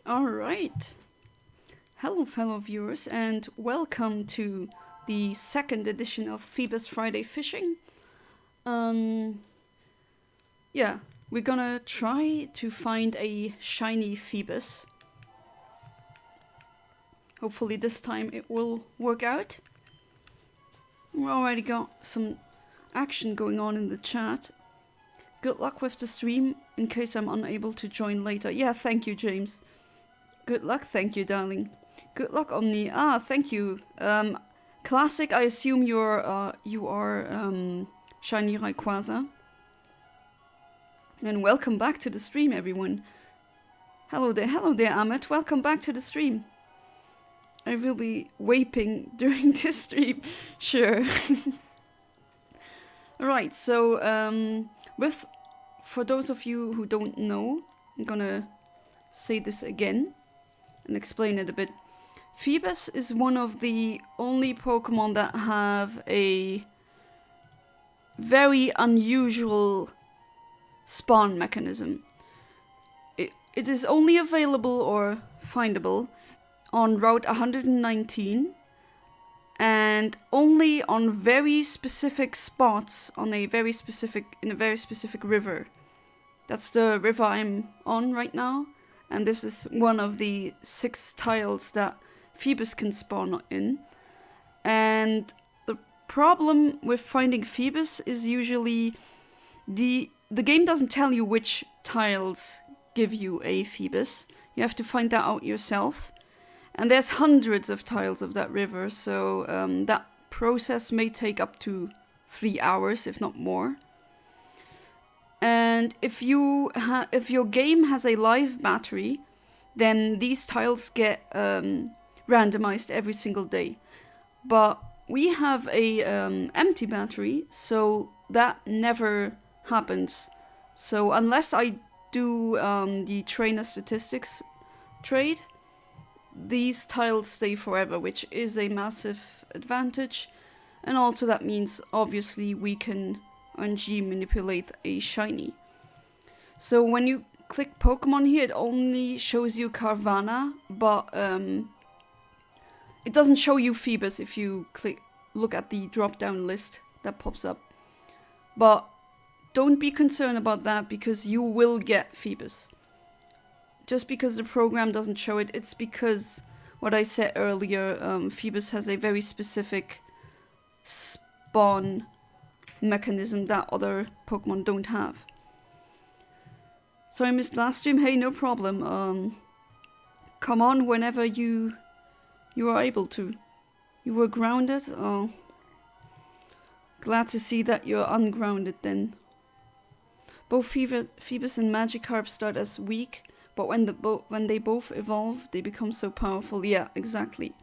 Alright. Hello, fellow viewers, and welcome to the second edition of Feebas Friday Fishing. Yeah, we're gonna try to find a shiny Feebas. Hopefully this time it will work out. We already got some action going on in the chat. Good luck with the stream, in case I'm unable to join later. Yeah, thank you, James. Good luck, thank you, darling. Good luck, Omni. Ah, thank you. Classic, I assume you are Shiny Rayquaza. And welcome back to the stream, everyone. Hello there, Amit. Welcome back to the stream. I will be vaping during this stream. Sure. Right, so, for those of you who don't know, I'm gonna say this again and explain it a bit. Feebas is one of the only Pokemon that have a very unusual spawn mechanism. It is only available or findable on Route 119 and only on very specific spots in a very specific river. That's the river I'm on right now, and this is one of the 6 tiles that Feebas can spawn in. And the problem with finding Feebas is usually the game doesn't tell you which tiles give you a Feebas. You have to find that out yourself. And there's hundreds of tiles of that river, so that process may take up to 3 hours, if not more. And if your game has a live battery, then these tiles get randomized every single day. But we have a empty battery, so that never happens. So unless I do the trainer statistics trade, these tiles stay forever, which is a massive advantage. And also that means, obviously, we can RNG manipulate a shiny. So when you click Pokemon here, it only shows you Carvana, but it doesn't show you Feebas if you look at the drop-down list that pops up. But don't be concerned about that, because you will get Feebas. Just because the program doesn't show it, it's because what I said earlier, Feebas has a very specific spawn mechanism that other Pokemon don't have. So I missed last stream. Hey, no problem. Come on whenever you are able to. You were grounded? Oh. Glad to see that you're ungrounded then. Both Feebas and Magikarp start as weak, but when they both evolve, they become so powerful. Yeah, exactly.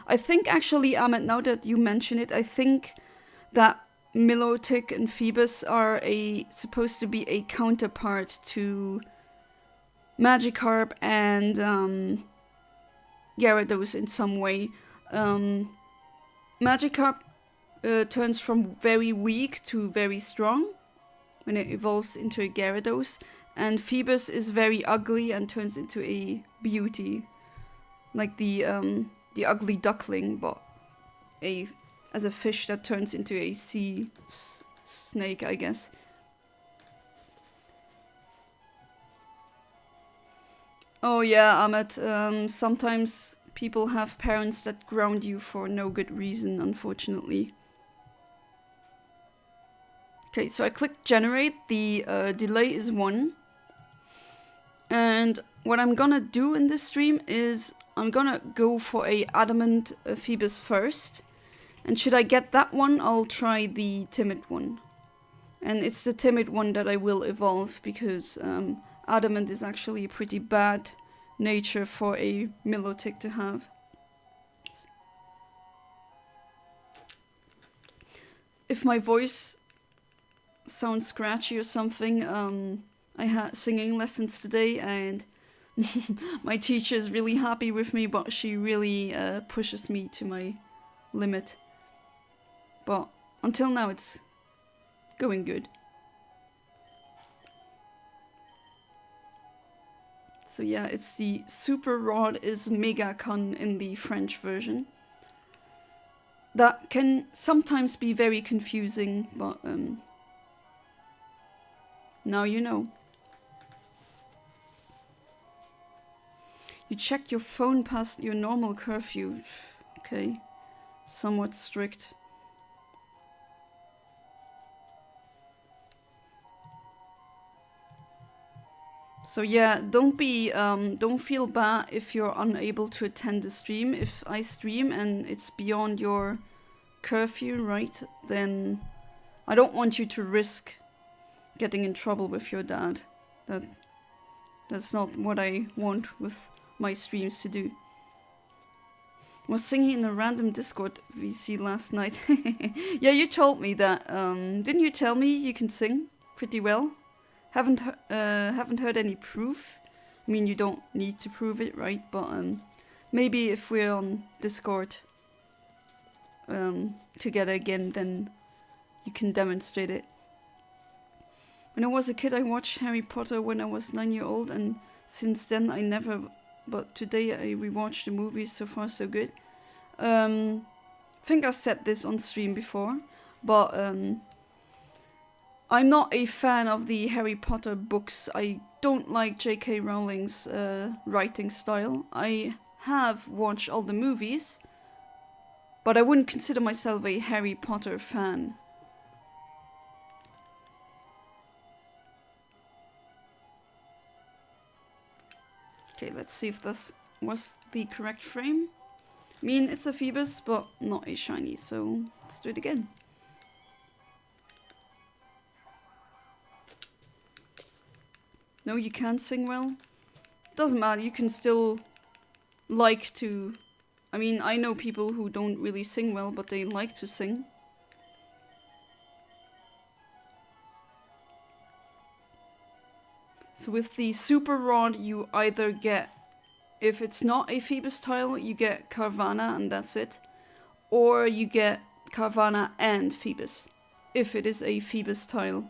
I think actually, Amit, now that you mention it, I think that Milotic and Feebas are supposed to be a counterpart to Magikarp and Gyarados in some way. Magikarp turns from very weak to very strong when it evolves into a Gyarados. And Feebas is very ugly and turns into a beauty, like the ugly duckling, but as a fish that turns into a sea snake, I guess. Oh yeah, Amit. Sometimes people have parents that ground you for no good reason, unfortunately. Okay, so I clicked generate. The delay is 1. And what I'm gonna do in this stream is I'm gonna go for a adamant Feebas first. And should I get that one, I'll try the timid one. And it's the timid one that I will evolve, because adamant is actually a pretty bad nature for a Milotic to have. If my voice sounds scratchy or something, I had singing lessons today, and my teacher is really happy with me, but she really pushes me to my limit. But until now, it's going good. So yeah, it's the Super Rod is Megacon in the French version. That can sometimes be very confusing, but now you know. You check your phone past your normal curfew. Okay, somewhat strict. So yeah, don't feel bad if you're unable to attend the stream. If I stream and it's beyond your curfew, right, then I don't want you to risk getting in trouble with your dad. That's not what I want with my streams to do. Was singing in a random Discord VC last night. Yeah, you told me that. Didn't you tell me you can sing pretty well? Haven't heard any proof. I mean, you don't need to prove it, right? But maybe if we're on Discord together again, then you can demonstrate it. When I was a kid, I watched Harry Potter when I was 9 years old, and since then I never. But today I rewatched the movies. So far, so good. I think I said this on stream before, but I'm not a fan of the Harry Potter books. I don't like J.K. Rowling's writing style. I have watched all the movies, but I wouldn't consider myself a Harry Potter fan. Okay, let's see if this was the correct frame. I mean, it's a Feebas, but not a shiny, so let's do it again. No, you can't sing well. Doesn't matter, you can still like to... I mean, I know people who don't really sing well, but they like to sing. So with the Super Rod, you either get... If it's not a Feebas tile, you get Carvanha and that's it. Or you get Carvanha and Feebas, if it is a Feebas tile.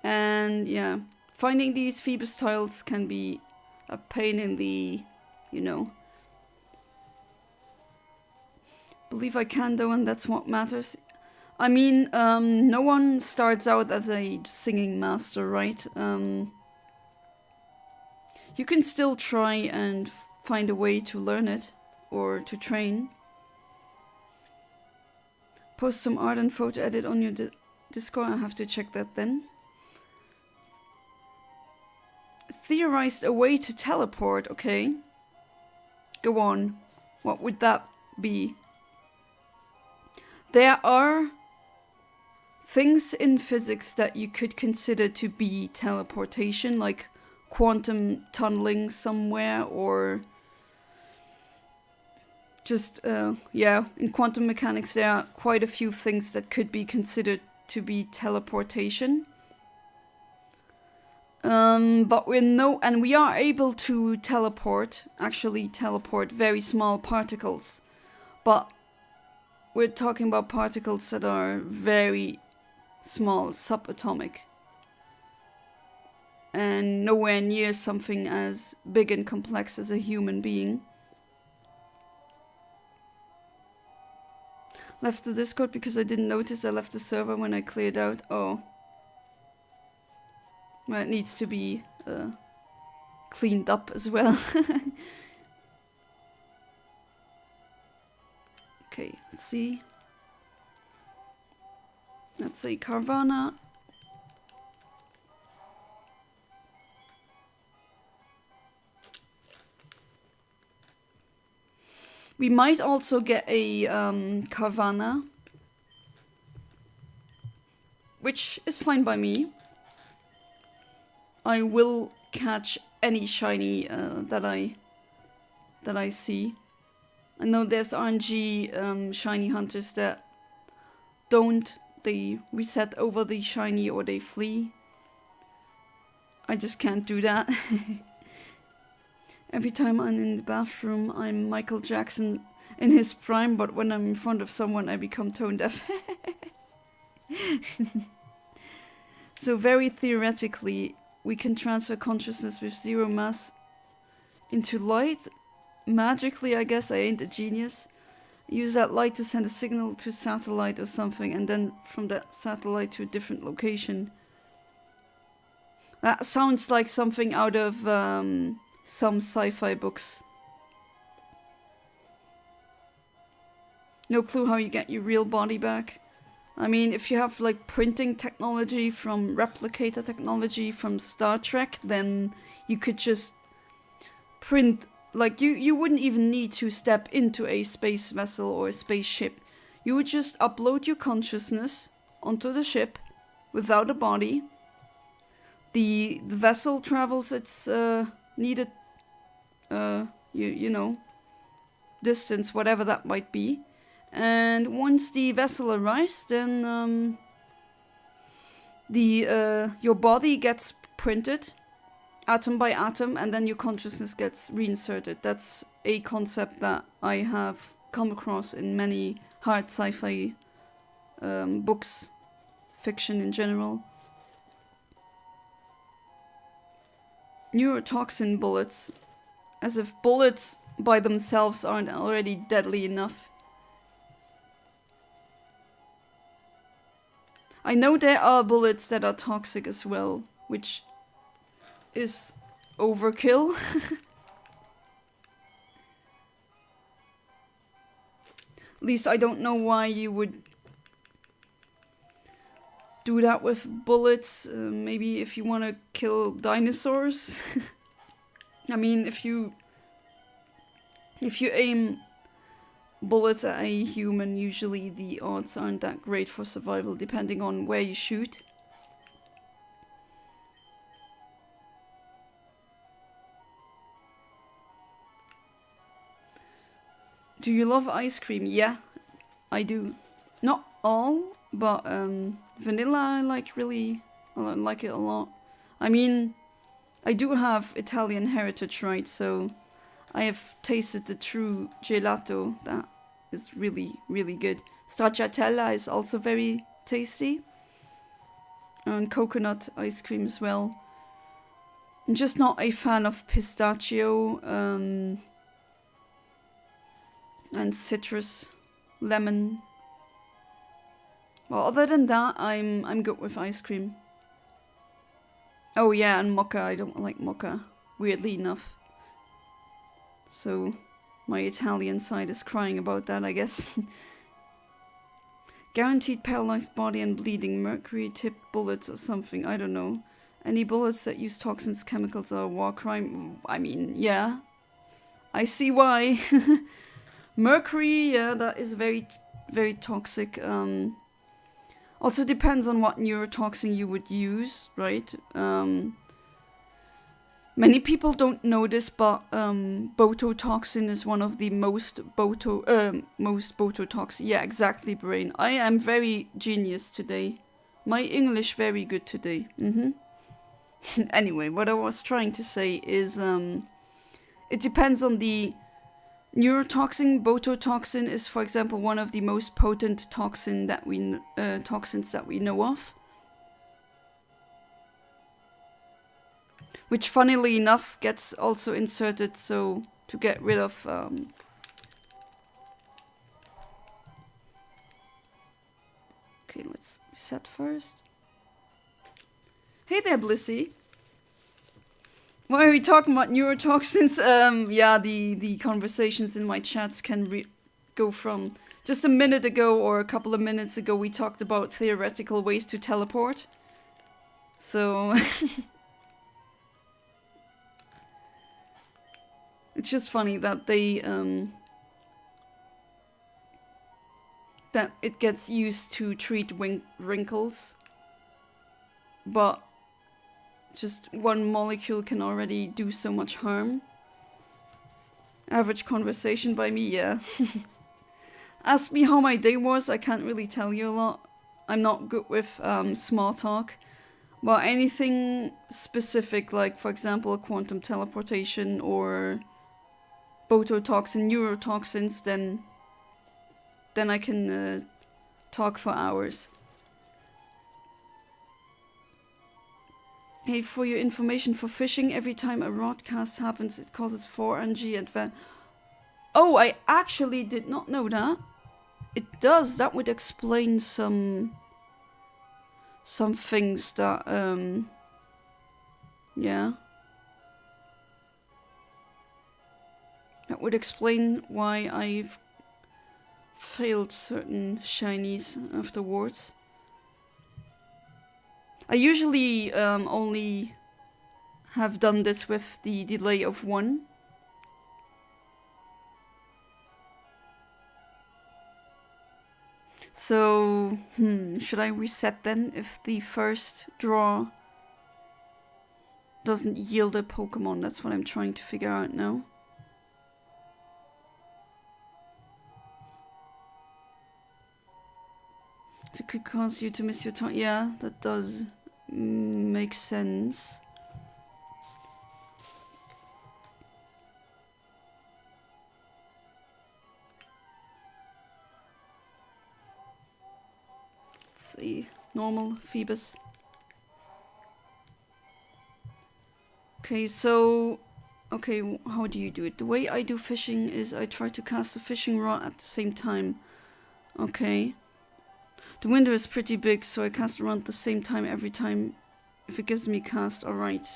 And yeah... Finding these Feebas tiles can be a pain in the, you know. Believe I can though, and that's what matters. I mean, no one starts out as a singing master, right? You can still try and find a way to learn it, or to train. Post some art and photo edit on your Discord, I have to check that then. Theorized a way to teleport, okay. Go on. What would that be? There are things in physics that you could consider to be teleportation, like quantum tunneling somewhere, or just, yeah, in quantum mechanics there are quite a few things that could be considered to be teleportation. But we are able to actually teleport very small particles. But we're talking about particles that are very small, subatomic. And nowhere near something as big and complex as a human being. Left the Discord because I didn't notice I left the server when I cleared out. Oh. Well, it needs to be cleaned up as well. Okay, let's see. Let's say Carvanha. We might also get a Carvanha, which is fine by me. I will catch any shiny that I see. I know there's RNG shiny hunters that they reset over the shiny or they flee. I just can't do that. Every time I'm in the bathroom, I'm Michael Jackson in his prime, but when I'm in front of someone, I become tone deaf. So very theoretically, we can transfer consciousness with zero mass into light. Magically, I guess I ain't a genius. Use that light to send a signal to a satellite or something, and then from that satellite to a different location. That sounds like something out of some sci-fi books. No clue how you get your real body back. I mean, if you have like printing technology from replicator technology from Star Trek, then you could just print, like you wouldn't even need to step into a space vessel or a spaceship. You would just upload your consciousness onto the ship without a body. The vessel travels its needed, you know, distance, whatever that might be. And once the vessel arrives, then your body gets printed, atom by atom, and then your consciousness gets reinserted. That's a concept that I have come across in many hard sci-fi books, fiction in general. Neurotoxin bullets. As if bullets by themselves aren't already deadly enough. I know there are bullets that are toxic as well, which is overkill. At least I don't know why you would do that with bullets. Maybe if you want to kill dinosaurs. I mean, if you aim bullets at a human, usually the odds aren't that great for survival, depending on where you shoot. Do you love ice cream? Yeah, I do. Not all, but vanilla I like it a lot. I mean, I do have Italian heritage, right? So I have tasted the true gelato. That is really, really good. Stracciatella is also very tasty. And coconut ice cream as well. I'm just not a fan of pistachio and citrus, lemon. Well, other than that, I'm good with ice cream. Oh yeah, and mocha. I don't like mocha, weirdly enough. So my Italian side is crying about that, I guess. Guaranteed paralyzed body and bleeding, mercury-tipped bullets or something, I don't know. Any bullets that use toxins, chemicals, or war crime? I mean, yeah. I see why. Mercury, yeah, that is very, very toxic. Also depends on what neurotoxin you would use, right? Many people don't know this, but bototoxin is one of the most bototoxin. Yeah, exactly, brain. I am very genius today. My English very good today. Anyway, what I was trying to say is it depends on the neurotoxin. Bototoxin is, for example, one of the most potent toxins that we know of. Which, funnily enough, gets also inserted so to get rid of. Okay, let's reset first. Hey there, Blissy. Why are we talking about neurotoxins? Yeah, the conversations in my chats can go from just a minute ago or a couple of minutes ago. We talked about theoretical ways to teleport. So it's just funny that they that it gets used to treat wrinkles, but just one molecule can already do so much harm. Average conversation by me, yeah. Ask me how my day was, I can't really tell you a lot. I'm not good with small talk. But anything specific, like for example quantum teleportation or bototoxin, neurotoxins, then I can talk for hours. Hey, for your information, for fishing, every time a rod cast happens, it causes 4 RNG advance. Oh, I actually did not know that. It does. That would explain some things that, yeah. That would explain why I've failed certain shinies afterwards. I usually only have done this with the delay of 1. So, should I reset then if the first draw doesn't yield a Pokemon? That's what I'm trying to figure out now. It could cause you to miss your turn. Yeah, that does make sense. Let's see. Normal, Feebas. Okay, so... Okay, how do you do it? The way I do fishing is I try to cast the fishing rod at the same time. Okay. The window is pretty big, so I cast around at the same time every time. If it gives me cast, alright.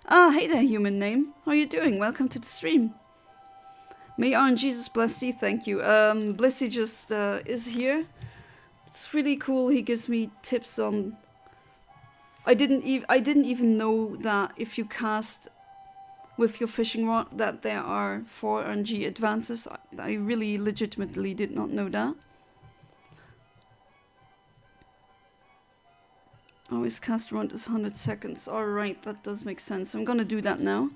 Ah, hey there, human name. How are you doing? Welcome to the stream. May RNGesus bless thee, thank you. Blissey just is here. It's really cool. He gives me tips on... I didn't even know that if you cast with your fishing rod that there are 4 RNG advances. I really legitimately did not know that. Always cast around is 100 seconds. Alright, that does make sense. I'm gonna do that now.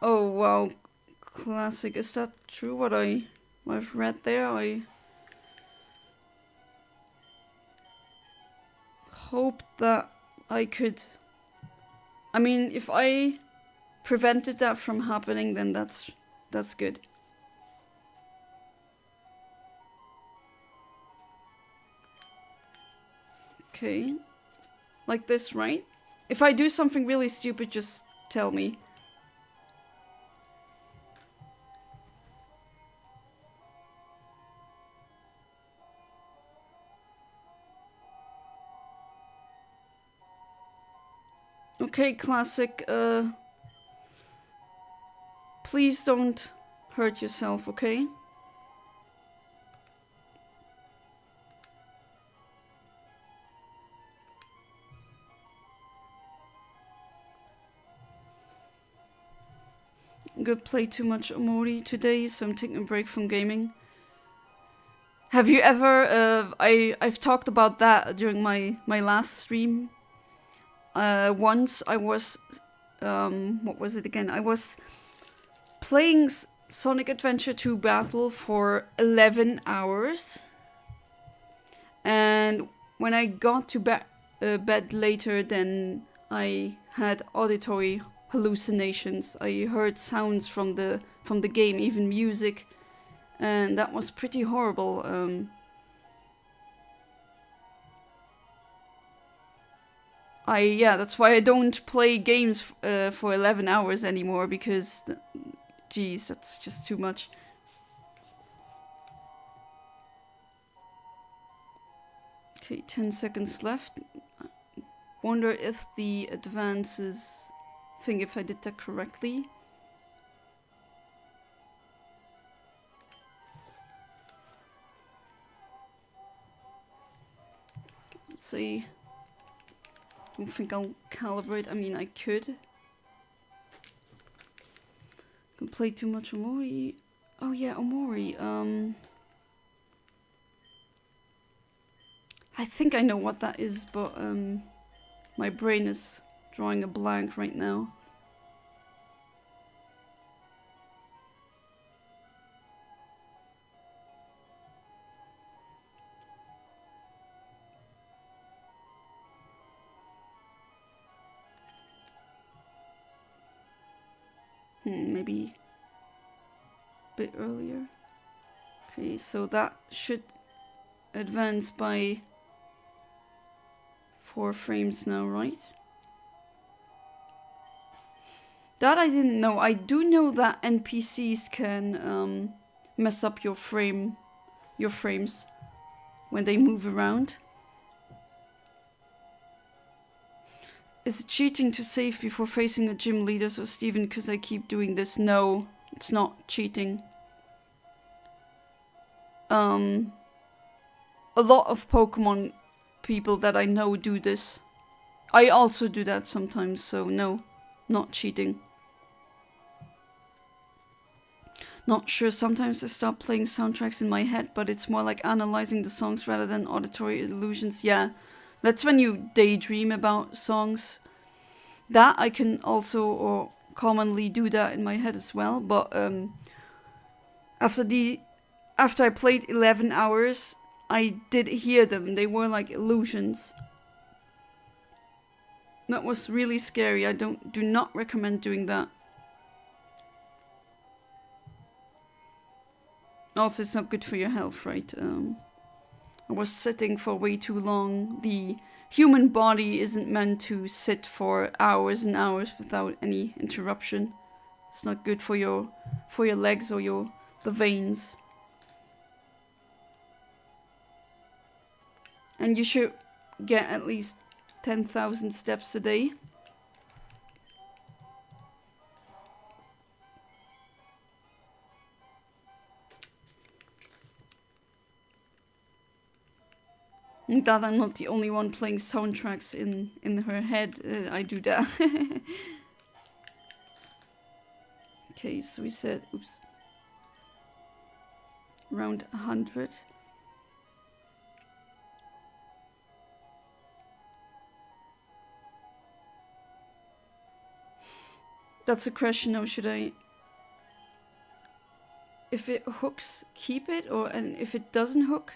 Oh wow, classic. Is that true what I've read there? I hope that I could... I mean, if I prevented that from happening, then that's good. Okay. Like this, right? If I do something really stupid, just tell me. Okay, classic. Please don't hurt yourself, okay? I'm gonna play too much Omori today, so I'm taking a break from gaming. Have you ever... I've talked about that during my last stream. Once I was... what was it again? I was playing Sonic Adventure 2 Battle for 11 hours. And when I got to bed later, then I had auditory hallucinations. I heard sounds from the game, even music, and that was pretty horrible. Yeah, that's why I don't play games for 11 hours anymore, because, geez, that's just too much. Okay, 10 seconds left. Wonder if the advances thing, if I did that correctly. Let's see. Don't think I'll calibrate. I mean, I could. Can play too much Omori. Oh yeah, Omori. I think I know what that is, but my brain is drawing a blank right now. Maybe bit earlier. Okay, so that should advance by 4 frames now, right? That I didn't know. I do know that NPCs can mess up your frames when they move around. Is it cheating to save before facing a gym leader? So Steven, because I keep doing this. No, it's not cheating. A lot of Pokemon people that I know do this. I also do that sometimes, so no, not cheating. Not sure, sometimes I stop playing soundtracks in my head, but it's more like analyzing the songs rather than auditory illusions. Yeah, that's when you daydream about songs. That I can also, or commonly do that in my head as well, but after I played 11 hours, I did hear them. They were like illusions. That was really scary. I do not recommend doing that. Also, it's not good for your health, right? I was sitting for way too long. The human body isn't meant to sit for hours and hours without any interruption. It's not good for your legs or the veins. And you should get at least 10,000 steps a day. That I'm not the only one playing soundtracks in her head. I do that. Okay, so we said, oops, around 100. That's a question now, should I... If it hooks, keep it, and if it doesn't hook...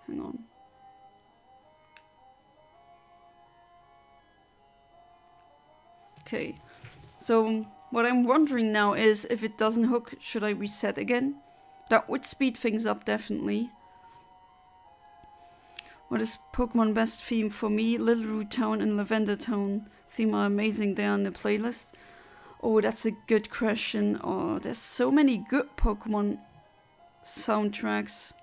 Hang on. Okay, so what I'm wondering now is if it doesn't hook, should I reset again? That would speed things up, definitely. What is Pokemon best theme for me? Littleroot Town and Lavender Town theme are amazing. They are on the playlist. Oh, that's a good question. Oh, there's so many good Pokemon soundtracks.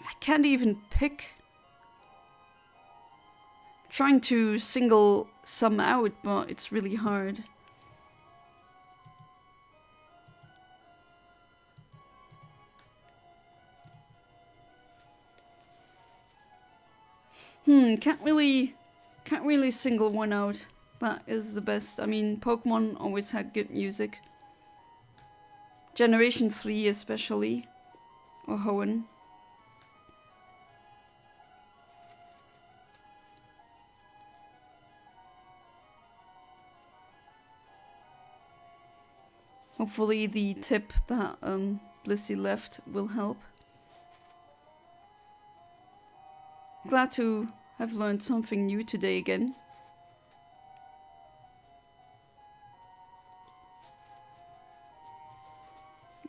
I can't even pick. Trying to single some out, but it's really hard. Can't really single one out. That is the best. I mean, Pokemon always had good music. Generation 3 especially. Or Hoenn. Hopefully the tip that Blissey left will help. Glad to have learned something new today again.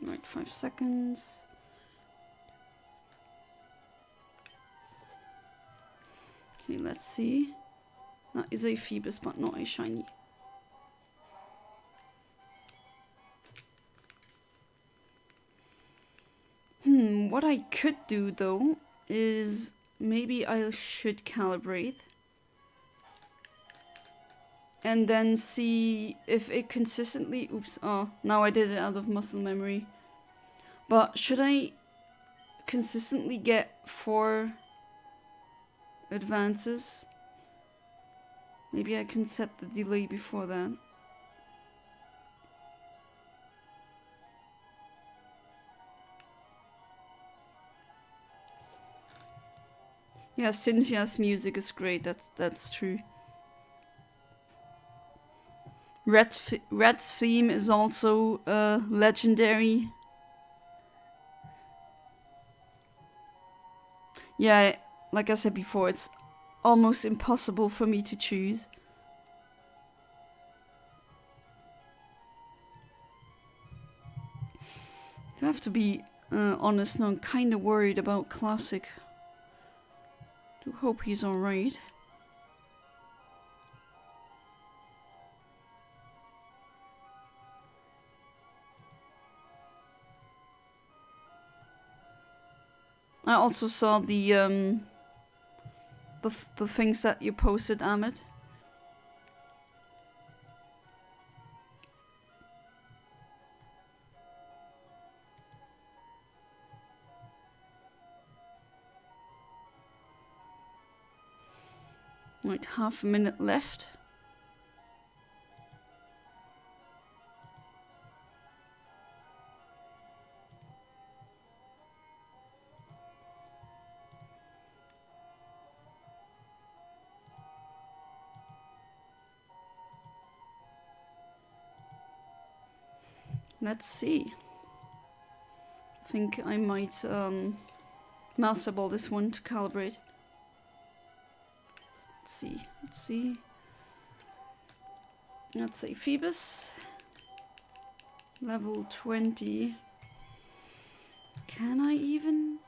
Right, 5 seconds. Okay, let's see. That is a Feebas, but not a shiny. What I could do though is maybe I should calibrate and then see if it consistently, oops, oh, now I did it out of muscle memory. But should I consistently get 4 advances? Maybe I can set the delay before that. Yeah, Cynthia's music is great. That's true. Red's theme is also legendary. Yeah, like I said before, it's almost impossible for me to choose. If I have to be honest now, I'm kind of worried about Classic. Do hope he's alright. I also saw the things that you posted, Amit. Right, half a minute left. Let's see. I think I might master ball this one to calibrate. Let's see. Let's say Feebas. Level 20. Can I even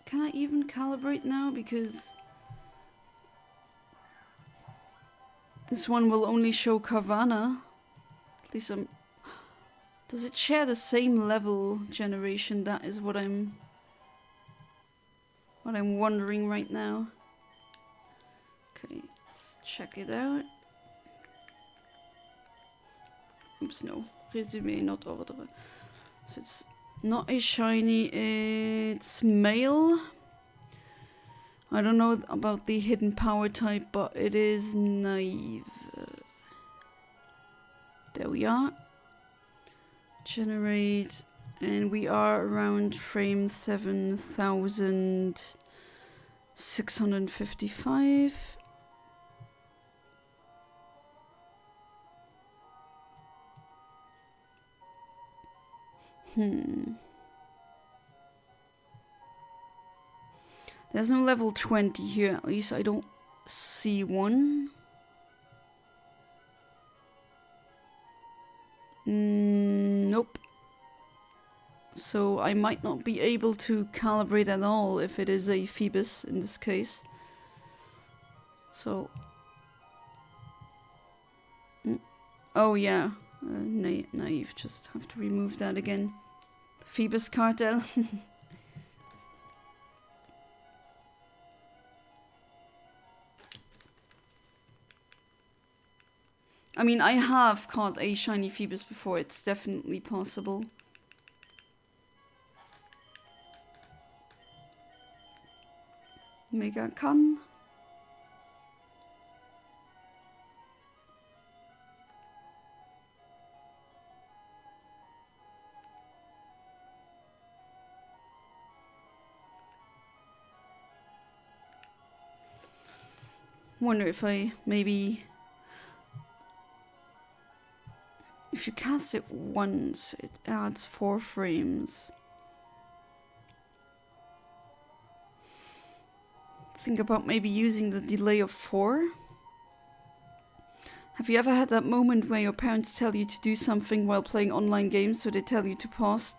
calibrate now? Because this one will only show Carvana. At least I'm... Does it share the same level generation? That is what I'm wondering right now. Okay, let's check it out. Oops, no. Resume, not order. So it's not a shiny, it's male. I don't know about the hidden power type, but it is naive. There we are. Generate, and we are around frame 7655. There's no level 20 here, at least I don't see one. Nope. So I might not be able to calibrate at all if it is a Feebas in this case. So... Oh yeah, naive, just have to remove that again. Feebas cartel. I mean, I have caught a shiny Feebas before, it's definitely possible. Mega Kan. Wonder if I maybe... If you cast it once, it adds 4 frames. Think about maybe using the delay of 4. Have you ever had that moment where your parents tell you to do something while playing online games, so they tell you to pause,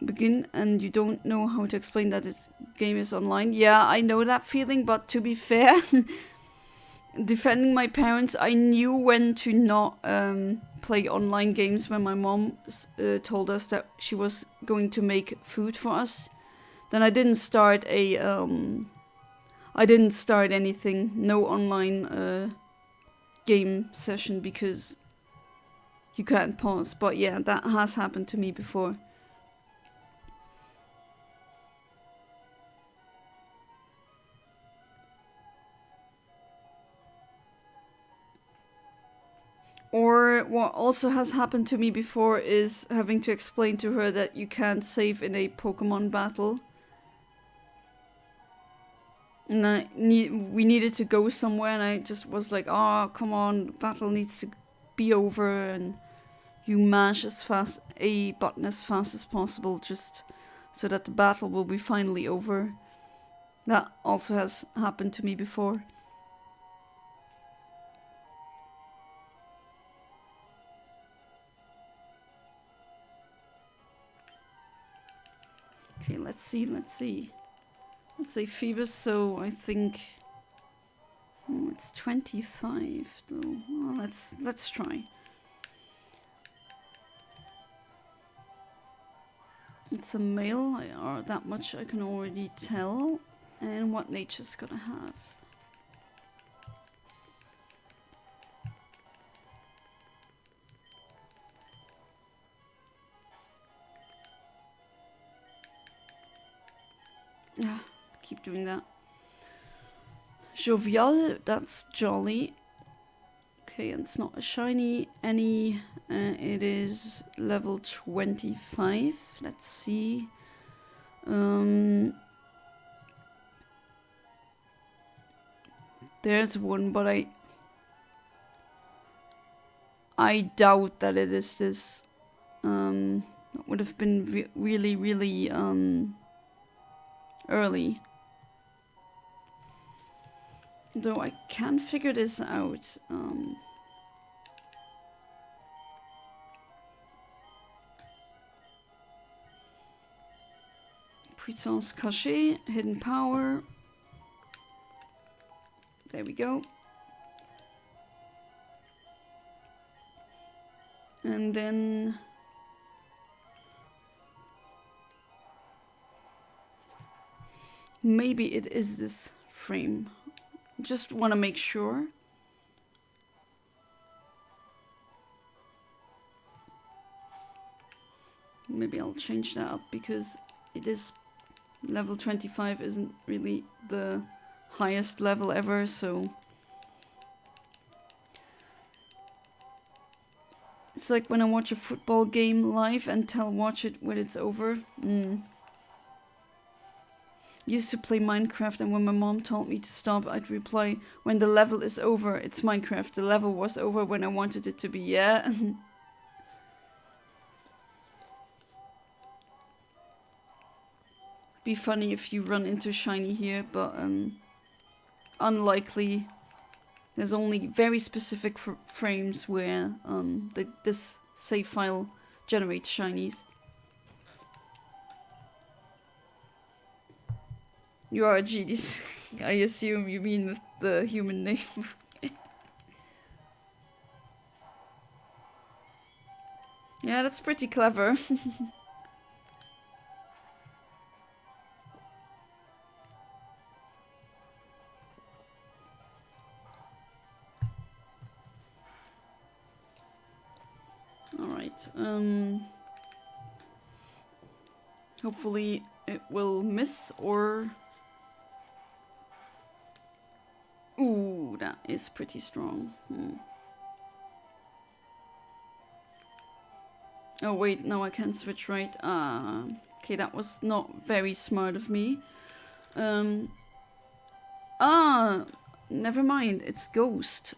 begin, and you don't know how to explain that this game is online? Yeah, I know that feeling, but to be fair, defending my parents, I knew when to not play online games when my mom told us that she was going to make food for us. Then I didn't start anything, no online game session, because you can't pause. But yeah, that has happened to me before. Or what also has happened to me before is having to explain to her that you can't save in a Pokemon battle. And we needed to go somewhere, and I just was like, oh, come on, battle needs to be over, and you mash a button as fast as possible just so that the battle will be finally over. That also has happened to me before. Okay, let's see. Let's say Feebas, so I think it's 25 though. Well, let's try. It's a male, or that much I can already tell. And what nature's gonna have. Yeah, keep doing that. Jovial, that's jolly. Okay, and it's not a shiny any. It is level 25. Let's see. There's one, but I doubt that it is this. It would have been really early. Though I can figure this out. Puissance cachée, hidden power. There we go. And then maybe it is this frame. Just want to make sure. Maybe I'll change that up because it is level 25 isn't really the highest level ever, so it's like when I watch a football game live and watch it when it's over. Used to play Minecraft, and when my mom told me to stop, I'd reply, when the level is over, it's Minecraft. The level was over when I wanted it to be, yeah. Be funny if you run into shiny here, but unlikely. There's only very specific frames where this save file generates shinies. You are a genius. I assume you mean the human name. Yeah, that's pretty clever. Alright, hopefully it will miss or... Ooh, that is pretty strong. Oh wait, no, I can't switch right. Okay, that was not very smart of me. Never mind, it's Ghost.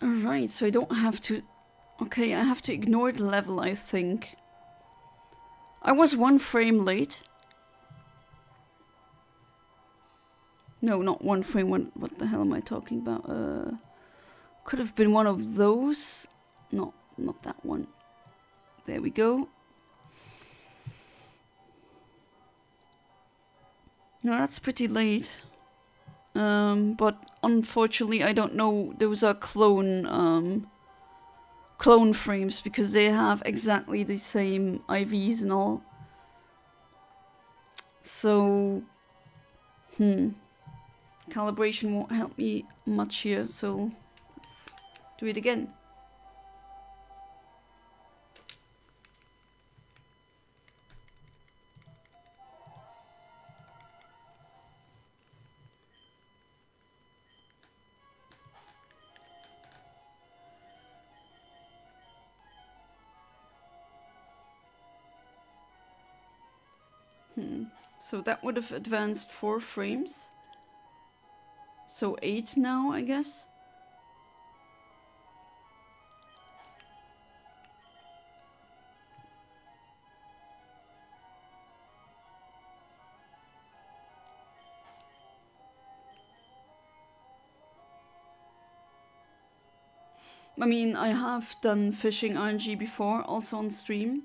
Alright, so I don't have to... Okay, I have to ignore the level, I think. I was 1 frame late. No, not 1 frame. What the hell am I talking about? Could have been one of those. No, not that one. There we go. No, that's pretty late. But unfortunately, I don't know. Those are clone frames because they have exactly the same IVs and all. So, calibration won't help me much here. So, let's do it again. So that would have advanced 4 frames. So 8 now, I guess. I mean, I have done fishing RNG before, also on stream.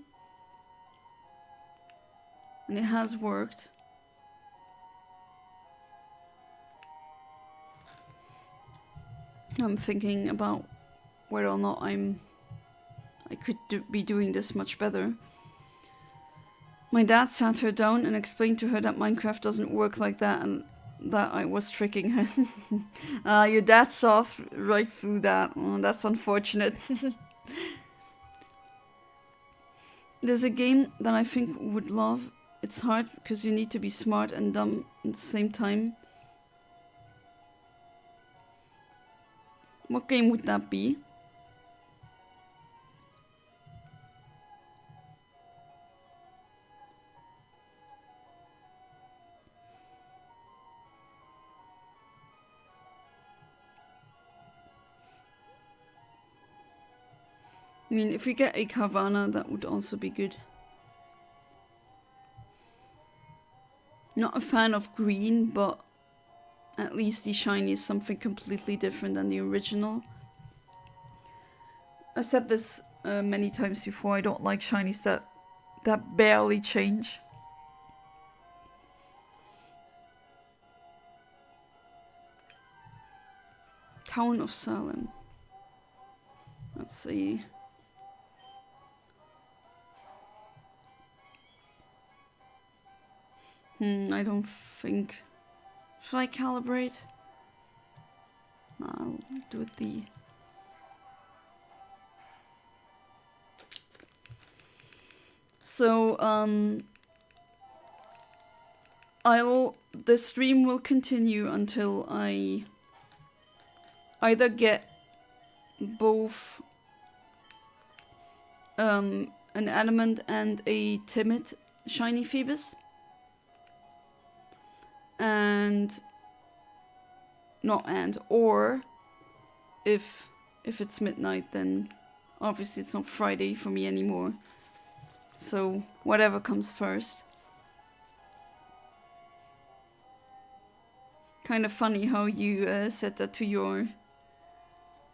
And it has worked. I'm thinking about whether or not I could be doing this much better. My dad sat her down and explained to her that Minecraft doesn't work like that and that I was tricking her. Your dad saw right through that. Oh, that's unfortunate. There's a game that I think would love. It's hard because you need to be smart and dumb at the same time. What game would that be? I mean, if we get a Carvana, that would also be good. Not a fan of green, but at least the shiny is something completely different than the original. I've said this many times before, I don't like shinies that barely change. Town of Salem. Let's see. I don't think... Should I calibrate? No, I'll do it the... So, the stream will continue until I either get both an adamant and a timid shiny Feebas. Or if it's midnight, then obviously it's not Friday for me anymore. So whatever comes first. Kind of funny how you said that to your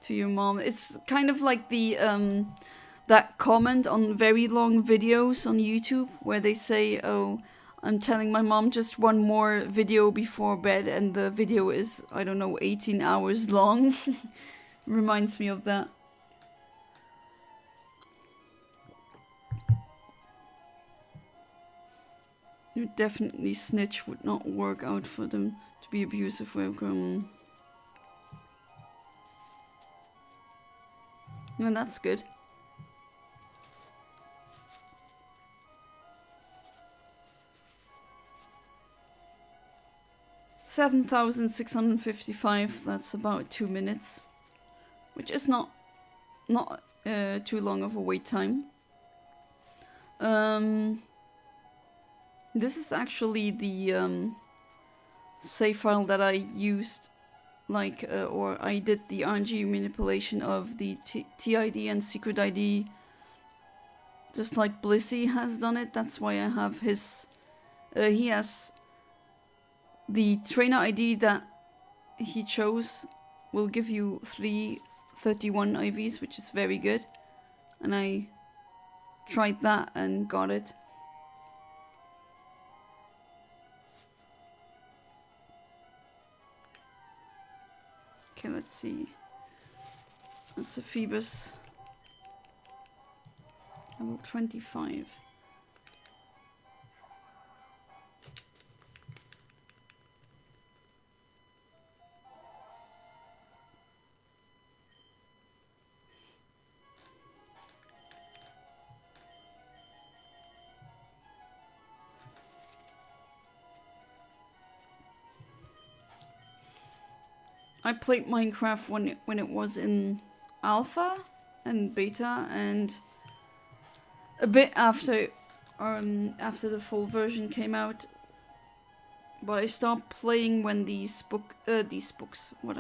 mom. It's kind of like the that comment on very long videos on YouTube where they say, "Oh, I'm telling my mom just one more video before bed," and the video is, I don't know, 18 hours long. Reminds me of that. You definitely snitch would not work out for them to be abusive. Welcome. No, that's good. $7,655. That's about 2 minutes, which is not too long of a wait time. This is actually the save file that I used, or I did the RNG manipulation of the TID and secret ID, just like Blissey has done it. That's why I have his. He has the trainer ID that he chose will give you 331 IVs, which is very good. And I tried that and got it. Okay, let's see. That's a Feebas. Level 25. I played Minecraft when it was in alpha and beta, and a bit after the full version came out. But I stopped playing when these books. What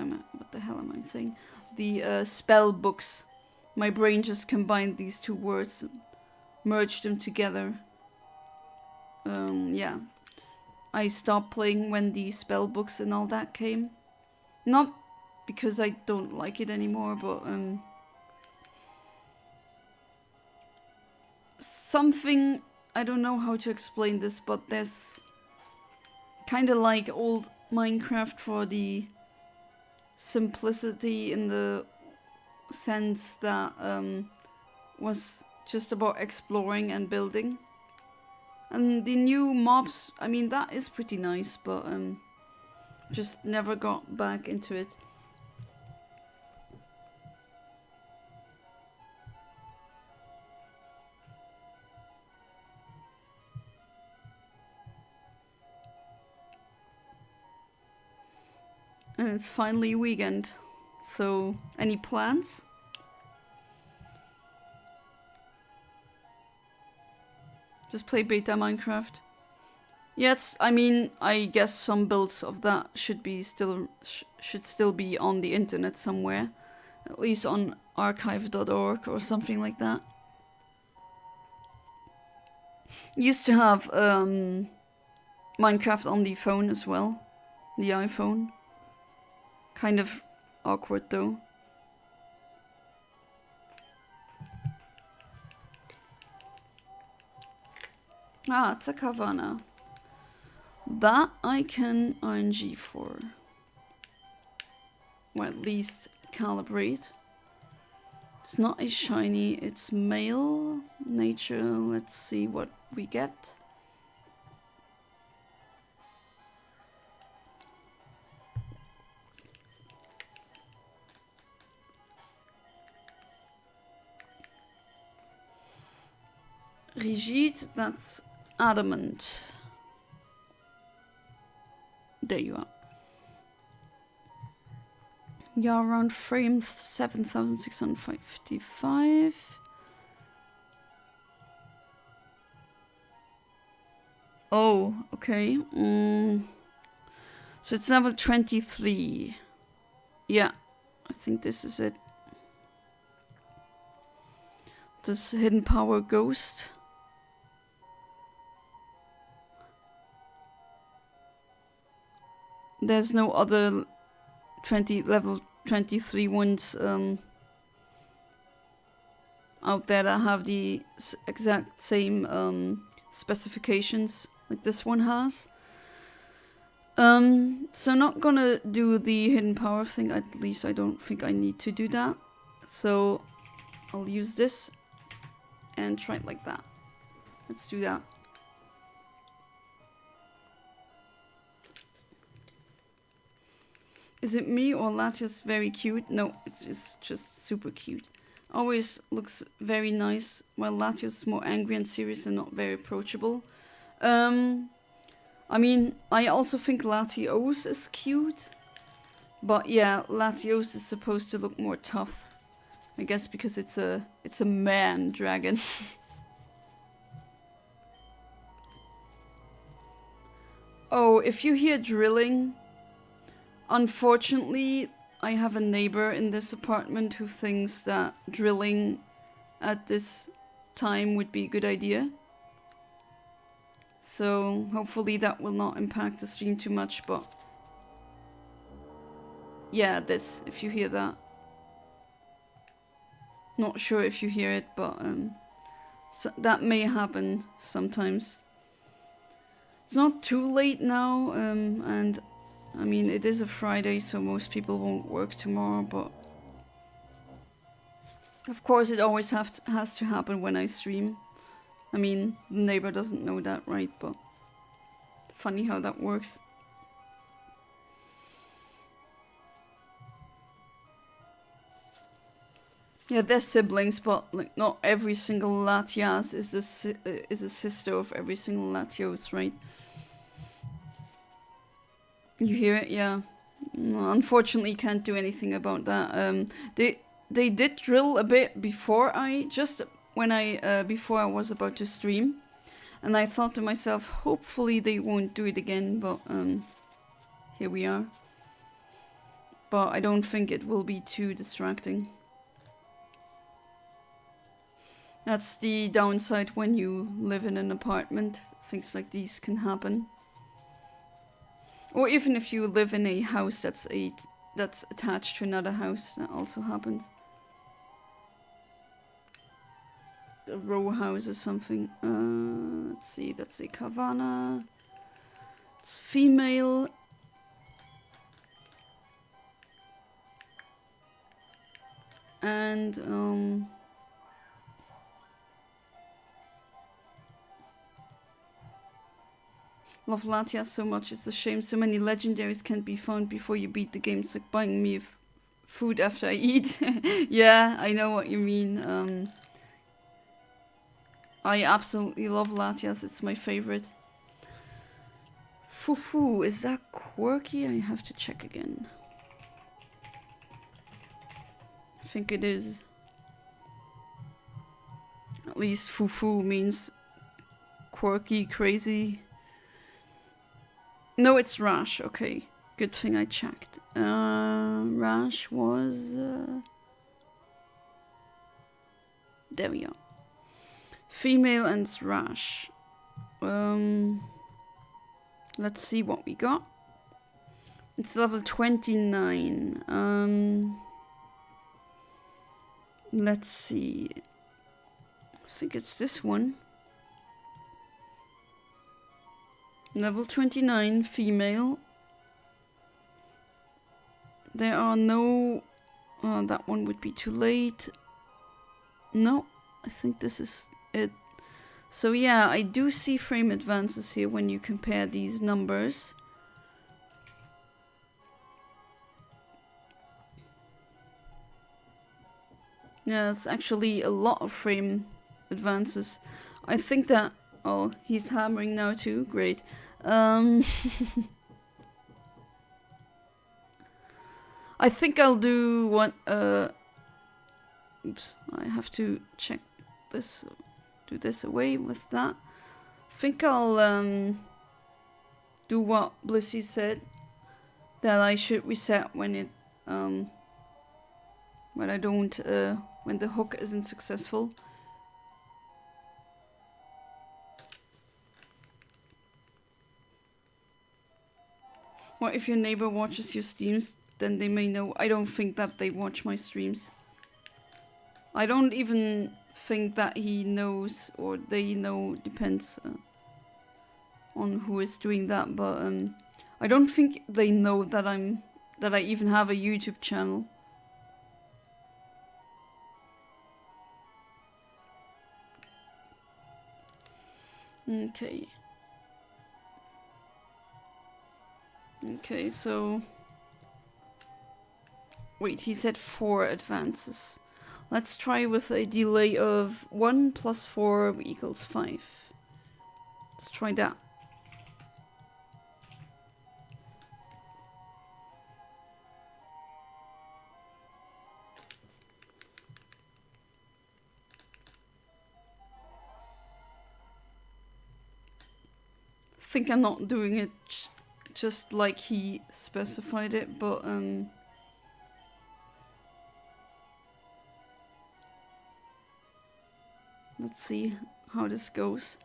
the hell am I saying? The spell books. My brain just combined these two words, and merged them together. Yeah. I stopped playing when the spell books and all that came. Not because I don't like it anymore, but something, I don't know how to explain this, but there's kind of like old Minecraft for the simplicity in the sense that was just about exploring and building. And the new mobs, I mean, that is pretty nice, but just never got back into it. And it's finally weekend. So, any plans? Just play beta Minecraft. Yes, I mean, I guess some builds of that should still be on the internet somewhere, at least on archive.org or something like that. Used to have Minecraft on the phone as well, the iPhone. Kind of awkward though. Ah, it's a Kavana. That I can RNG for. Or at least calibrate. It's not a shiny, it's male. Nature, let's see what we get. Rigid, that's adamant. There you are. You're around frame 7655. Oh, okay. So it's level 23. Yeah, I think this is it. This hidden power ghost. There's no other level 23 ones out there that have the exact same specifications like this one has. So not gonna do the hidden power thing, at least I don't think I need to do that. So I'll use this and try it like that. Let's do that. Is it me or Latios very cute? No, it's just super cute. Always looks very nice, while Latios is more angry and serious and not very approachable. I mean, I also think Latios is cute. But yeah, Latios is supposed to look more tough. I guess because it's a man dragon. Oh, if you hear drilling... Unfortunately, I have a neighbor in this apartment who thinks that drilling at this time would be a good idea. So hopefully that will not impact the stream too much, but... Yeah, this, if you hear that. Not sure if you hear it, but so that may happen sometimes. It's not too late now, and... I mean, it is a Friday, so most people won't work tomorrow, but... Of course, it always has to happen when I stream. I mean, the neighbor doesn't know that, right? But... Funny how that works. Yeah, they're siblings, but like not every single Latias is a sister of every single Latios, right? You hear it, yeah. No, unfortunately, can't do anything about that. They did drill a bit before before I was about to stream, and I thought to myself, hopefully they won't do it again. But here we are. But I don't think it will be too distracting. That's the downside when you live in an apartment. Things like these can happen. Or even if you live in a house that's attached to another house, that also happens. a row house or something. Let's see, that's a Carvana. It's female. And love Latias so much. It's a shame so many legendaries can't be found before you beat the game. It's like buying me food after I eat. Yeah, I know what you mean. I absolutely love Latias. It's my favorite. Fufu, is that quirky? I have to check again. I think it is. At least Fufu means quirky, crazy. No, it's Rash. Okay, good thing I checked. Rash was... there we are. Female and it's Rash. Let's see what we got. It's level 29. Let's see. I think it's this one. Level 29, female. There are no... that one would be too late. No, I think this is it. So yeah, I do see frame advances here when you compare these numbers. Yeah, it's actually a lot of frame advances. I think that... oh, he's hammering now too. Great. I think I'll do one... oops, I have to check this. Do this away with that. I think I'll do what Blissey said. That I should reset when it... when I don't... when the hook isn't successful. What if your neighbor watches your streams? Then they may know. I don't think that they watch my streams. I don't even think that he knows or they know. Depends on who is doing that. But I don't think they know that I even have a YouTube channel. Okay. Okay, so... wait, he said 4 advances. Let's try with a delay of 1 plus 4 equals 5. Let's try that. I think I'm not doing it just like he specified it, but let's see how this goes.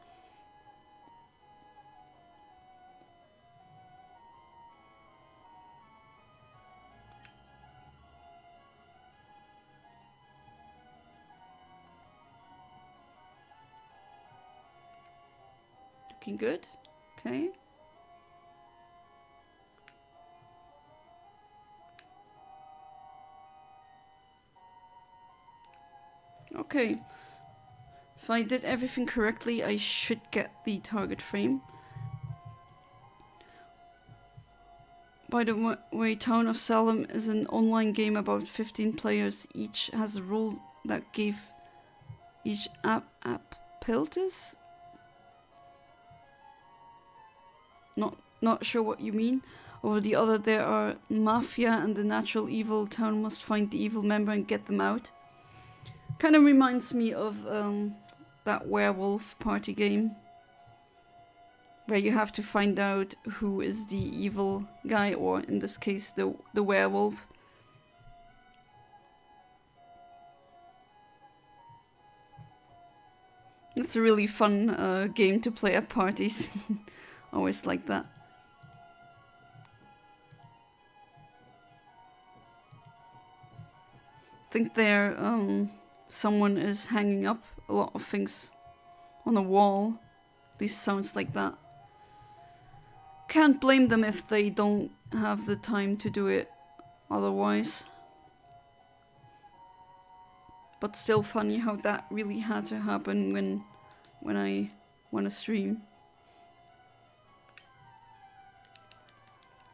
Looking good. Okay. Okay. If I did everything correctly, I should get the target frame. By the way, Town of Salem is an online game about 15 players. Each has a rule that gave each appiltis? Not sure what you mean. Over the other, there are mafia and the natural evil. Town must find the evil member and get them out. Kind of reminds me of that werewolf party game, where you have to find out who is the evil guy, or in this case, the werewolf. It's a really fun game to play at parties. Always like that. I think there someone is hanging up a lot of things on the wall. At least sounds like that. Can't blame them if they don't have the time to do it otherwise. But still funny how that really had to happen when I want to stream.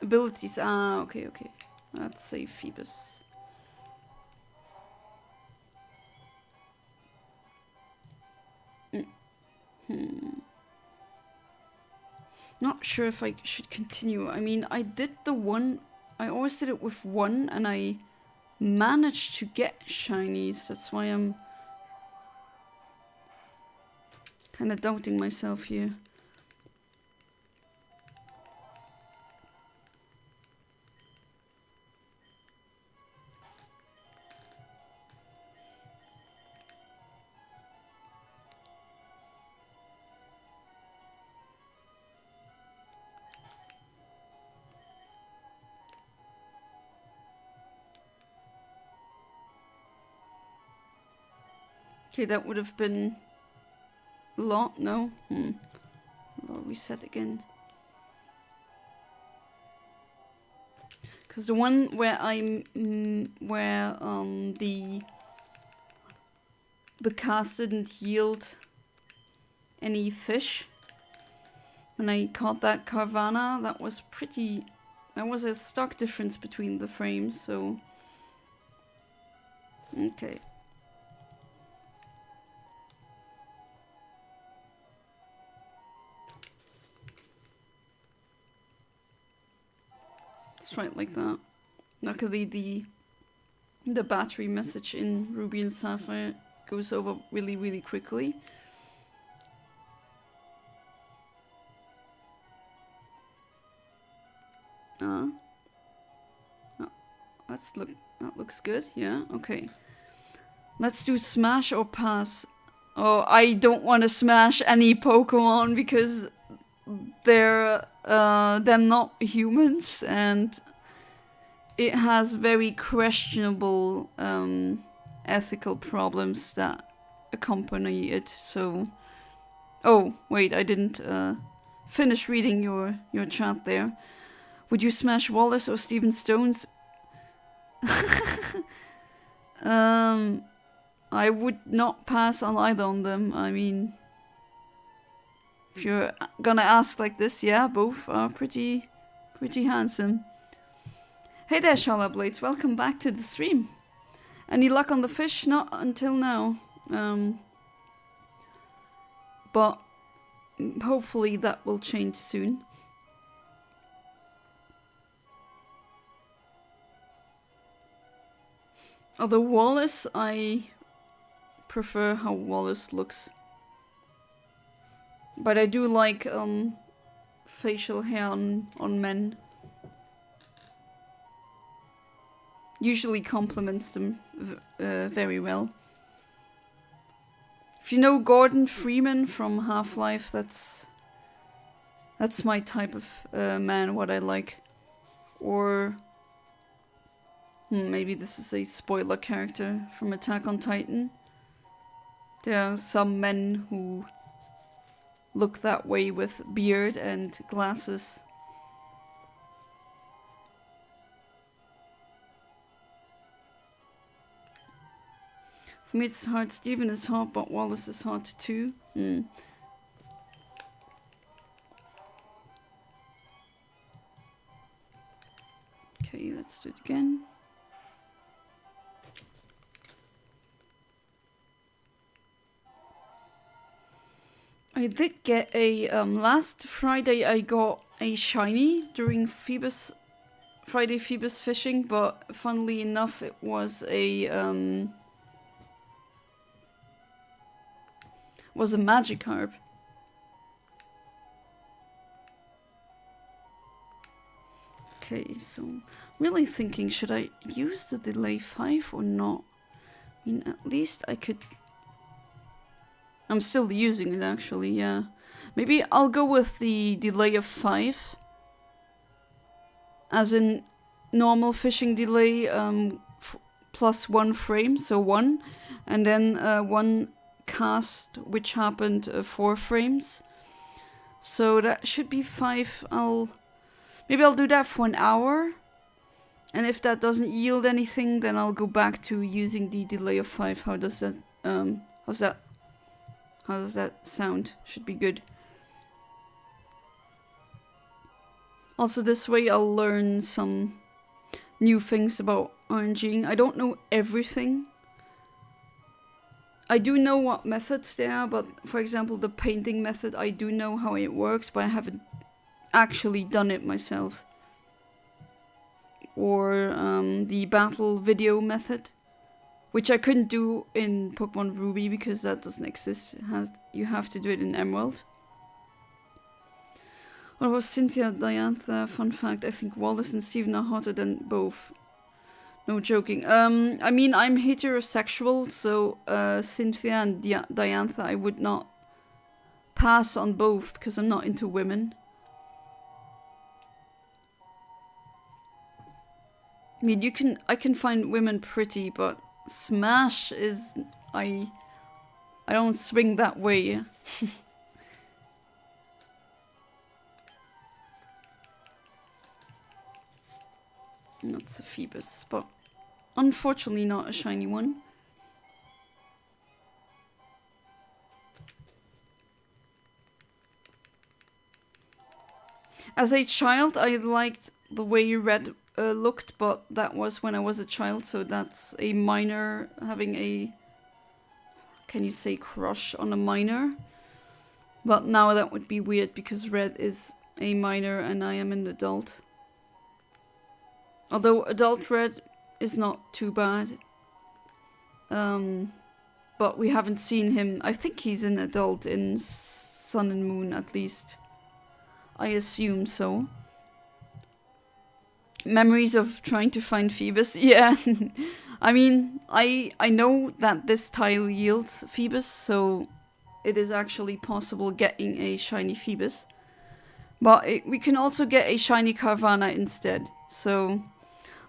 Abilities, okay. Let's say Feebas. Not sure if I should continue. I mean, I did the one, I always did it with one, and I managed to get shinies. That's why I'm kind of doubting myself here. Okay, that would have been a lot, no? I'll reset again. Because the one where the cast didn't yield any fish. When I caught that Carvana, that was a stark difference between the frames, so okay. Try it like that. Luckily the battery message in Ruby and Sapphire goes over really quickly. Oh, that looks good. Yeah, okay. Let's do smash or pass. Oh, I don't want to smash any Pokemon because they're not humans, and it has very questionable ethical problems that accompany it. So, oh wait, I didn't finish reading your chat there. Would you smash Wallace or Steven Stones? I would not pass on either of them. I mean, if you're gonna ask like this, yeah, both are pretty handsome. Hey there, Shala Blades, welcome back to the stream. Any luck on the fish? Not until now. But hopefully that will change soon. Although Wallace, I prefer how Wallace looks. But I do like facial hair on men. Usually complements them very well. If you know Gordon Freeman from Half-Life, that's my type of man, what I like. Or maybe this is a spoiler character from Attack on Titan. There are some men who look that way with beard and glasses. For me it's hard. Steven is hard, but Wallace is hard too. Okay, let's do it again. I did get a last Friday I got a shiny during Friday Feebas fishing, but funnily enough it was a Magikarp. Okay, so I'm really thinking, should I use the delay 5 or not? I mean, at least I could. I'm still using it actually, yeah. Maybe I'll go with the delay of 5. As in normal fishing delay plus 1 frame, so 1. And then 1 cast, which happened 4 frames. So that should be 5. Maybe I'll do that for an hour. And if that doesn't yield anything, then I'll go back to using the delay of 5. How does that how does that sound? Should be good. Also, this way I'll learn some new things about RNGing. I don't know everything. I do know what methods there are, but for example, the painting method, I do know how it works, but I haven't actually done it myself. Or the battle video method, which I couldn't do in Pokemon Ruby because that doesn't exist. You have to do it in Emerald. What about Cynthia, Diantha? Fun fact, I think Wallace and Steven are hotter than both. No joking. I mean, I'm heterosexual, so Cynthia and Diantha, I would not pass on both because I'm not into women. I mean, I can find women pretty, but Smash is, I don't swing that way. That's a Feebas, but unfortunately not a shiny one. As a child, I liked the way Red looked, but that was when I was a child, so that's a minor having a, can you say, crush on a minor? But now that would be weird because Red is a minor and I am an adult. Although adult Red is not too bad. But we haven't seen him. I think he's an adult in Sun and Moon at least. I assume so. Memories of trying to find Feebas. Yeah. I mean, I know that this tile yields Feebas, so it is actually possible getting a shiny Feebas. But we can also get a shiny Carvana instead. So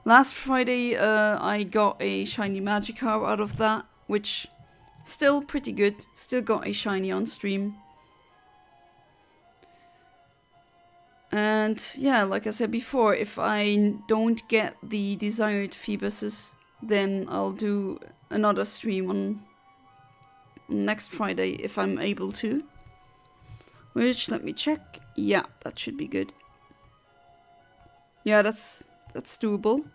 last Friday I got a shiny Magikarp out of that, which still pretty good. Still got a shiny on stream. And yeah, like I said before, if I don't get the desired Feebases, then I'll do another stream on next Friday if I'm able to. Which, let me check. Yeah, that should be good. Yeah, that's doable.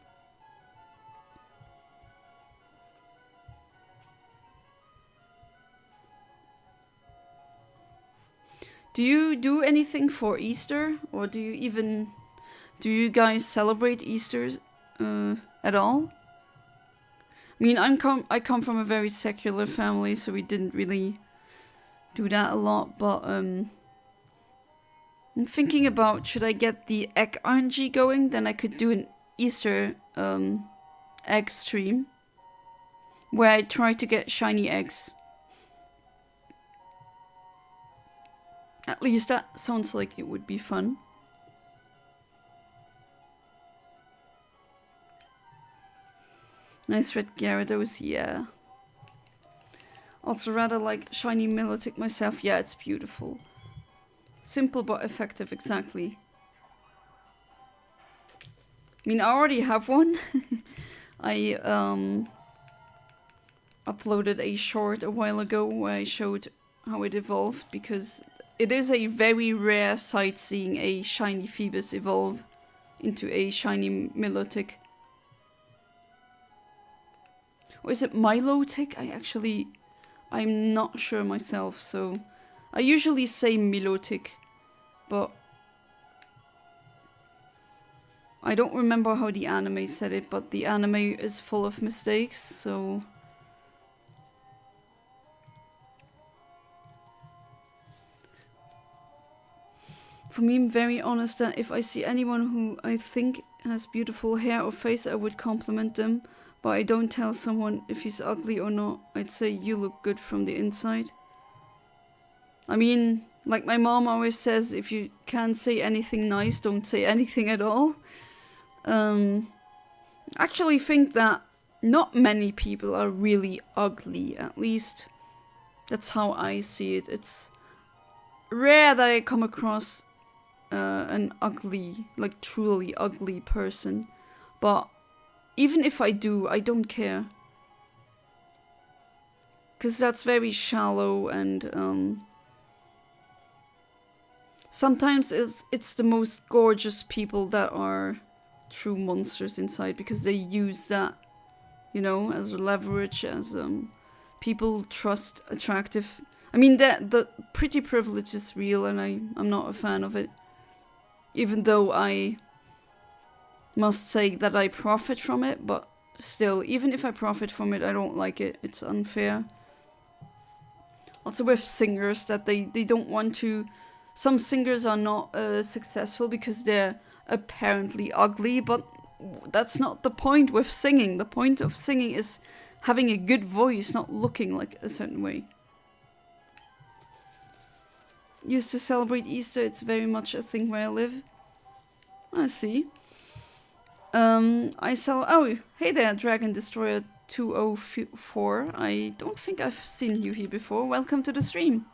Do you do anything for Easter, or do you guys celebrate Easter at all? I mean, I come from a very secular family, so we didn't really do that a lot. But I'm thinking about, should I get the egg RNG going? Then I could do an Easter egg stream where I try to get shiny eggs. At least that sounds like it would be fun. Nice red Gyarados, yeah. Also rather like shiny Milotic myself. Yeah, it's beautiful. Simple but effective, exactly. I mean, I already have one. I uploaded a short a while ago where I showed how it evolved, because it is a very rare sight seeing a shiny Feebas evolve into a shiny Milotic. Or is it Milotic? I'm not sure myself, so I usually say Milotic, but I don't remember how the anime said it, but the anime is full of mistakes, so for me, I'm very honest that if I see anyone who I think has beautiful hair or face, I would compliment them. But I don't tell someone if he's ugly or not. I'd say, you look good from the inside. I mean, like my mom always says, if you can't say anything nice, don't say anything at all. I actually think that not many people are really ugly, at least That's how I see it. It's rare that I come across an ugly, like truly ugly person. But even if I do, I don't care. Because that's very shallow and sometimes it's the most gorgeous people that are true monsters inside because they use that, you know, as leverage, as people trust attractive. I mean, the pretty privilege is real and I'm not a fan of it. Even though I must say that I profit from it, but still, even if I profit from it, I don't like it. It's unfair. Also with singers, that they don't want to... Some singers are not successful because they're apparently ugly, but that's not the point with singing. The point of singing is having a good voice, not looking like a certain way. Used to celebrate Easter, it's very much a thing where I live. I see. Oh, hey there, Dragon Destroyer 204. I don't think I've seen you here before. Welcome to the stream.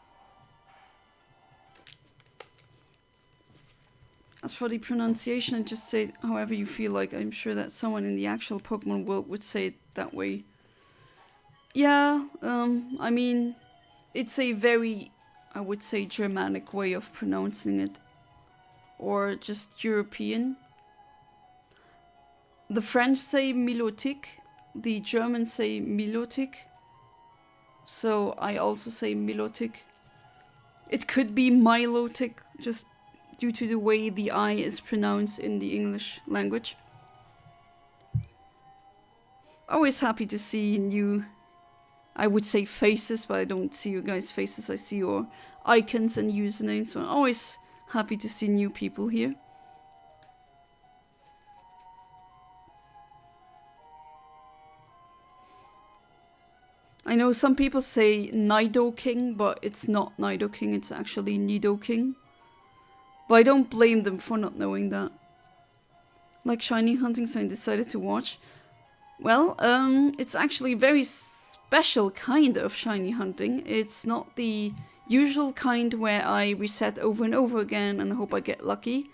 As for the pronunciation, I just say it however you feel like. I'm sure that someone in the actual Pokemon world would say it that way. Yeah, I mean, it's a very, I would say, Germanic way of pronouncing it. Or just European. The French say Milotic, the Germans say Milotic. So I also say Milotic. It could be Milotic, just due to the way the I is pronounced in the English language. Always happy to see new, I would say faces, but I don't see you guys' faces. I see your icons and usernames. So I'm always happy to see new people here. I know some people say Nidoking, but it's not Nidoking, it's actually Nidoking. But I don't blame them for not knowing that. Like shiny hunting, so I decided to watch. Well, it's actually a very special kind of shiny hunting. It's not the usual kind where I reset over and over again and hope I get lucky.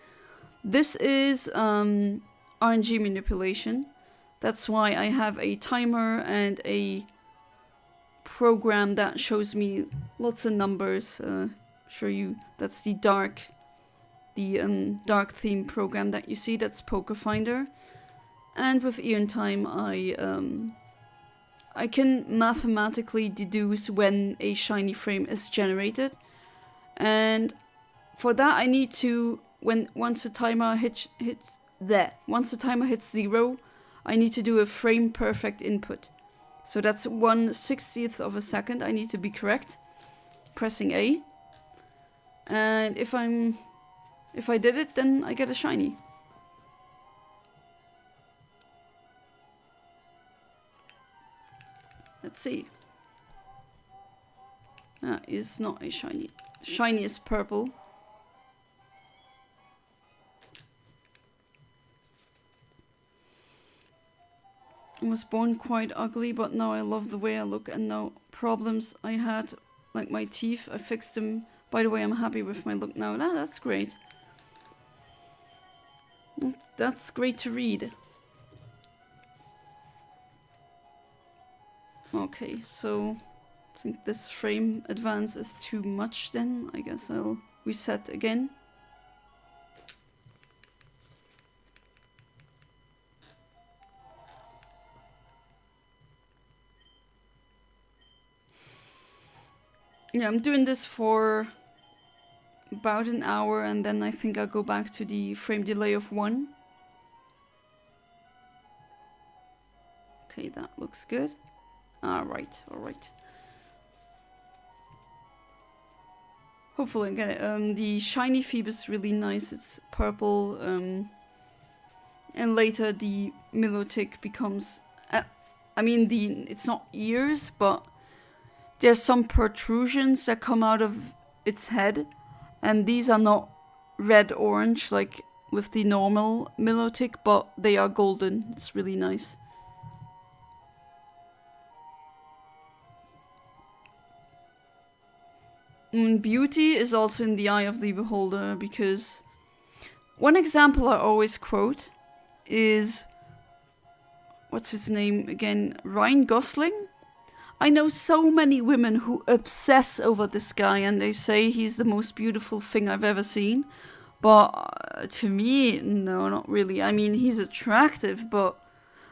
This is RNG manipulation. That's why I have a timer and a program that shows me lots of numbers. Show you, that's the dark theme program that you see. That's Pokéfinder. And with Eontimer, I can mathematically deduce when a shiny frame is generated, and for that I need to, once the timer hits 0, I need to do a frame perfect input. So that's 1/60th of a second. I need to be correct, pressing A. And if I did it, then I get a shiny. Let's see. That is not a shiny. Shiny is purple. I was born quite ugly, but now I love the way I look and no problems I had, like my teeth, I fixed them. By the way, I'm happy with my look now. Ah, that's great. That's great to read. Okay, so I think this frame advance is too much then. I guess I'll reset again. Yeah, I'm doing this for about an hour and then I think I'll go back to the frame delay of 1. Okay, that looks good. Alright. Hopefully I get it. The shiny Feebas is really nice. It's purple. And later the Milotic becomes... it's not ears, but there's some protrusions that come out of its head. And these are not red-orange like with the normal Milotic, but they are golden. It's really nice. Beauty is also in the eye of the beholder, because one example I always quote is, what's his name again? Ryan Gosling? I know so many women who obsess over this guy and they say he's the most beautiful thing I've ever seen. But to me, no, not really. I mean, he's attractive, but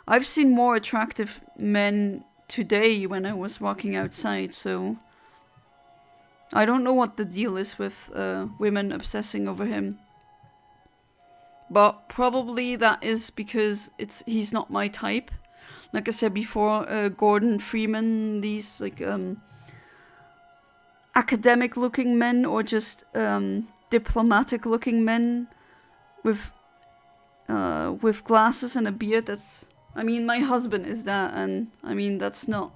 I've seen more attractive men today when I was walking outside, so I don't know what the deal is with women obsessing over him. But probably that is because he's not my type. Like I said before, Gordon Freeman, these like academic looking men or just diplomatic looking men with glasses and a beard, I mean, my husband is that, and I mean that's not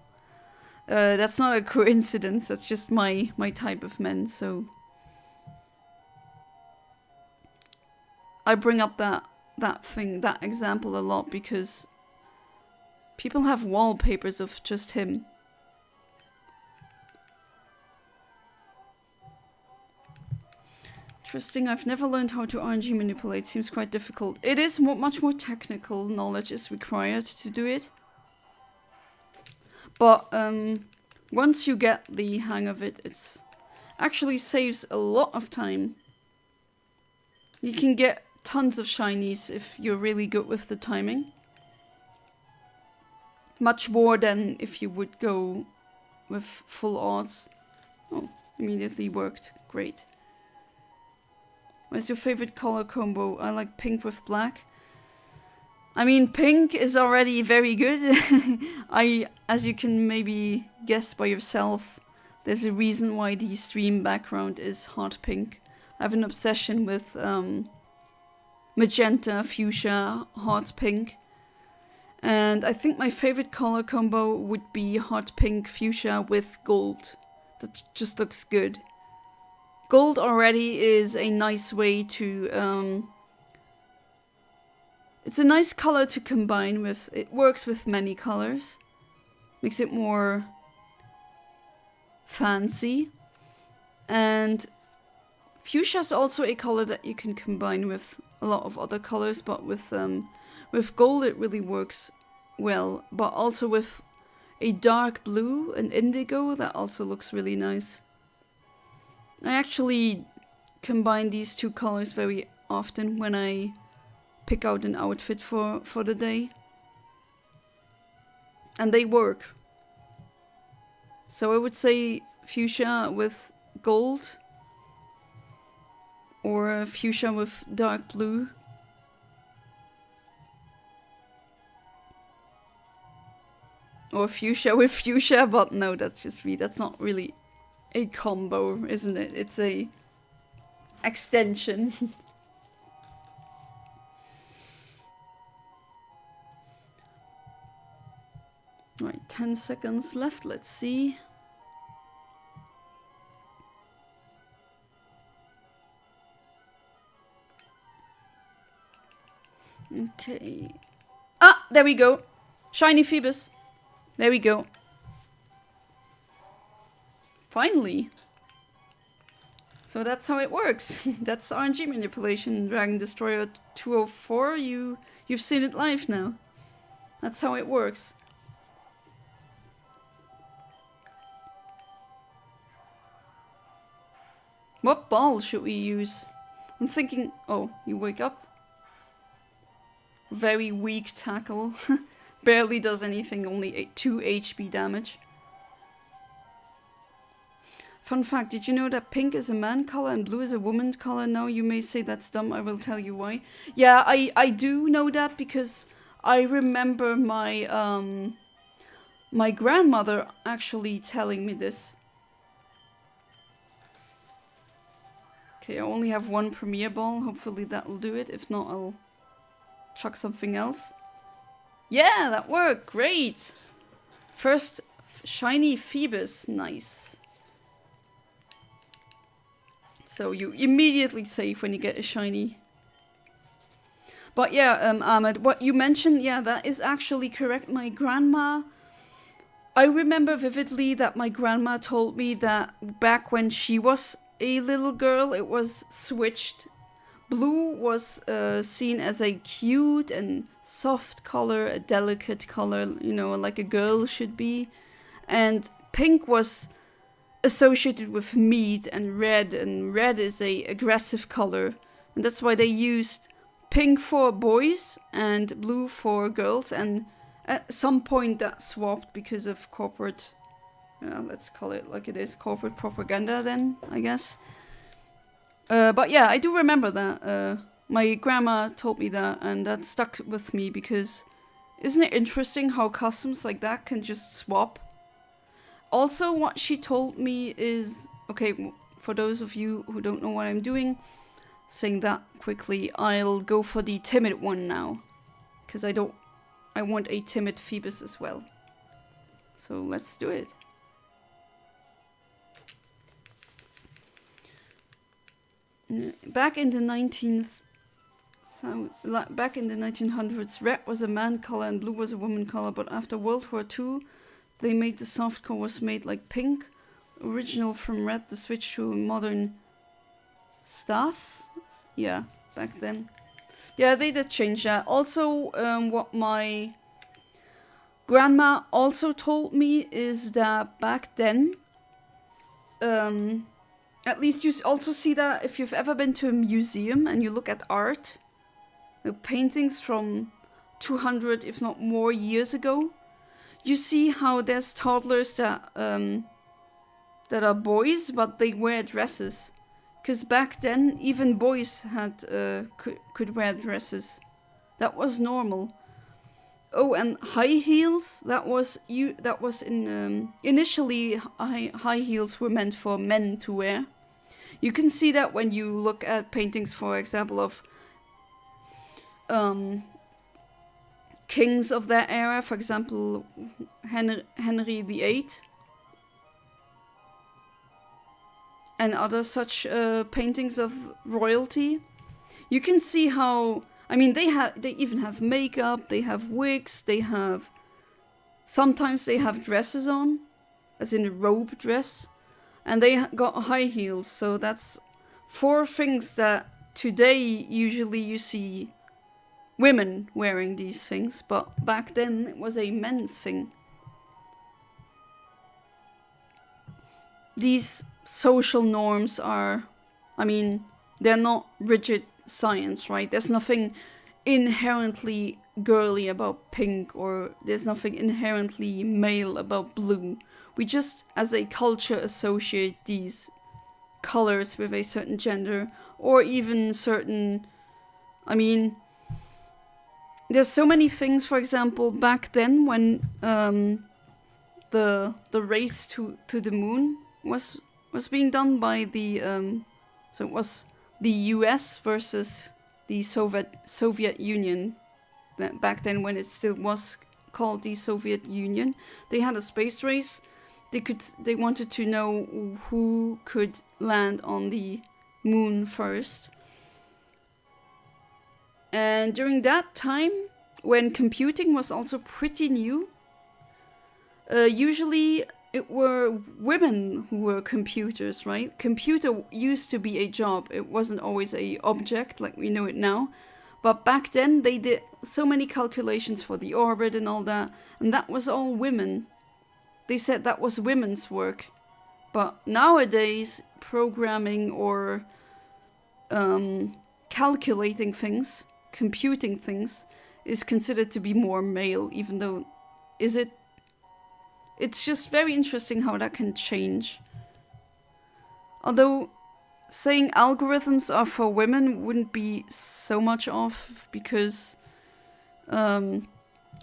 a coincidence. That's just my type of men. So I bring up that example a lot because people have wallpapers of just him. Interesting. I've never learned how to RNG manipulate. Seems quite difficult. It is much more technical knowledge is required to do it. But once you get the hang of it, it actually saves a lot of time. You can get tons of shinies if you're really good with the timing. Much more than if you would go with full odds. Oh, immediately worked. Great. What's your favorite color combo? I like pink with black. I mean, pink is already very good. As you can maybe guess by yourself, there's a reason why the stream background is hot pink. I have an obsession with magenta, fuchsia, hot pink. And I think my favorite color combo would be hot pink fuchsia with gold. That just looks good. Gold already is a nice way to... it's a nice color to combine with. It works with many colors. Makes it more fancy. And fuchsia is also a color that you can combine with a lot of other colors, but with gold it really works well. But also with a dark blue and indigo, that also looks really nice. I actually combine these two colors very often when I pick out an outfit for the day. And they work. So I would say fuchsia with gold. Or fuchsia with dark blue. Or fuchsia with fuchsia, but no, that's just me. That's not really a combo, isn't it? It's a extension. Right, 10 seconds left. Let's see. Okay. Ah, there we go. Shiny Feebas. There we go. Finally. So that's how it works. That's RNG manipulation. Dragon Destroyer 204. You've seen it live now. That's how it works. What ball should we use? I'm thinking... Oh, you wake up? Very weak tackle. Barely does anything, only 2 HP damage. Fun fact, did you know that pink is a man color and blue is a woman color? Now you may say that's dumb, I will tell you why. Yeah, I do know that because I remember my my grandmother actually telling me this. Okay, I only have one Premier Ball, hopefully that'll do it. If not, I'll chuck something else. Yeah, that worked, great! First shiny Feebas, nice. So you immediately save when you get a shiny. But yeah, Ahmed, what you mentioned, yeah, that is actually correct. My grandma, I remember vividly that my grandma told me that back when she was a little girl, it was switched. Blue was seen as a cute and soft color, a delicate color, you know, like a girl should be. And pink was associated with meat and red is a aggressive color. And that's why they used pink for boys and blue for girls. And at some point that swapped because of corporate, let's call it like it is, corporate propaganda then, I guess. But yeah, I do remember that. My grandma told me that, and that stuck with me because isn't it interesting how customs like that can just swap? Also, what she told me is, okay, for those of you who don't know what I'm doing, saying that quickly, I'll go for the timid one now. Because I want a timid Feebas as well. So let's do it. Back in the 1900s, red was a man color and blue was a woman color, but after World War II, they made the soft colors made like pink, original from red, the switch to modern stuff. Yeah, back then. Yeah, they did change that. Also, what my grandma also told me is that back then, at least you also see that if you've ever been to a museum and you look at art, paintings from 200, if not more, years ago, you see how there's toddlers that are boys, but they wear dresses. Because back then, even boys had could wear dresses. That was normal. Oh, and high heels. That was initially high heels were meant for men to wear. You can see that when you look at paintings, for example, of kings of that era. For example, Henry VIII. And other such paintings of royalty. You can see how, I mean, they even have makeup, they have wigs, sometimes they have dresses on, as in a robe dress, and they got high heels. So that's 4 things that today usually you see women wearing these things, but back then it was a men's thing. These social norms are, I mean, they're not rigid science, right? There's nothing inherently girly about pink, or there's nothing inherently male about blue. We just, as a culture, associate these colors with a certain gender, or even certain, I mean, there's so many things. For example, back then when the race to the moon was being done by the so it was the US versus the Soviet Union. Back then, when it still was called the Soviet Union, they had a space race. They wanted to know who could land on the moon first. And during that time, when computing was also pretty new, usually it were women who were computers, right? Computer used to be a job. It wasn't always a object like we know it now. But back then they did so many calculations for the orbit and all that. And that was all women. They said that was women's work. But nowadays, programming or calculating things, computing things, is considered to be more male, even though, is it? It's just very interesting how that can change. Although saying algorithms are for women wouldn't be so much off, because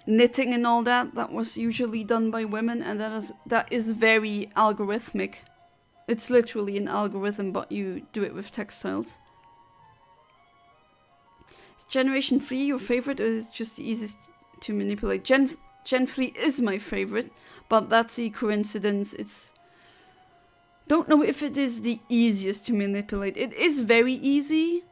knitting and all that was usually done by women, and that is very algorithmic. It's literally an algorithm, but you do it with textiles. Is Generation 3 your favorite, or is it just the easiest to manipulate? Gen 3 is my favorite, but that's a coincidence. Don't know if it is the easiest to manipulate. It is very easy.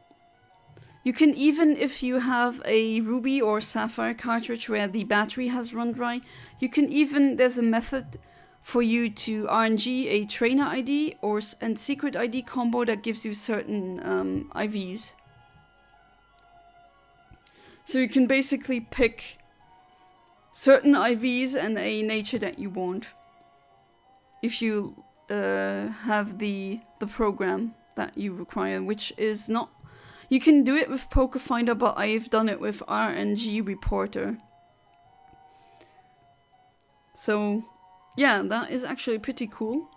You can, even if you have a Ruby or Sapphire cartridge where the battery has run dry, you can even, there's a method for you to RNG a trainer ID and secret ID combo that gives you certain IVs. So you can basically pick certain IVs and a nature that you want, if you have the program that you require, which is not. You can do it with Pokéfinder, but I've done it with RNG Reporter. So yeah, that is actually pretty cool.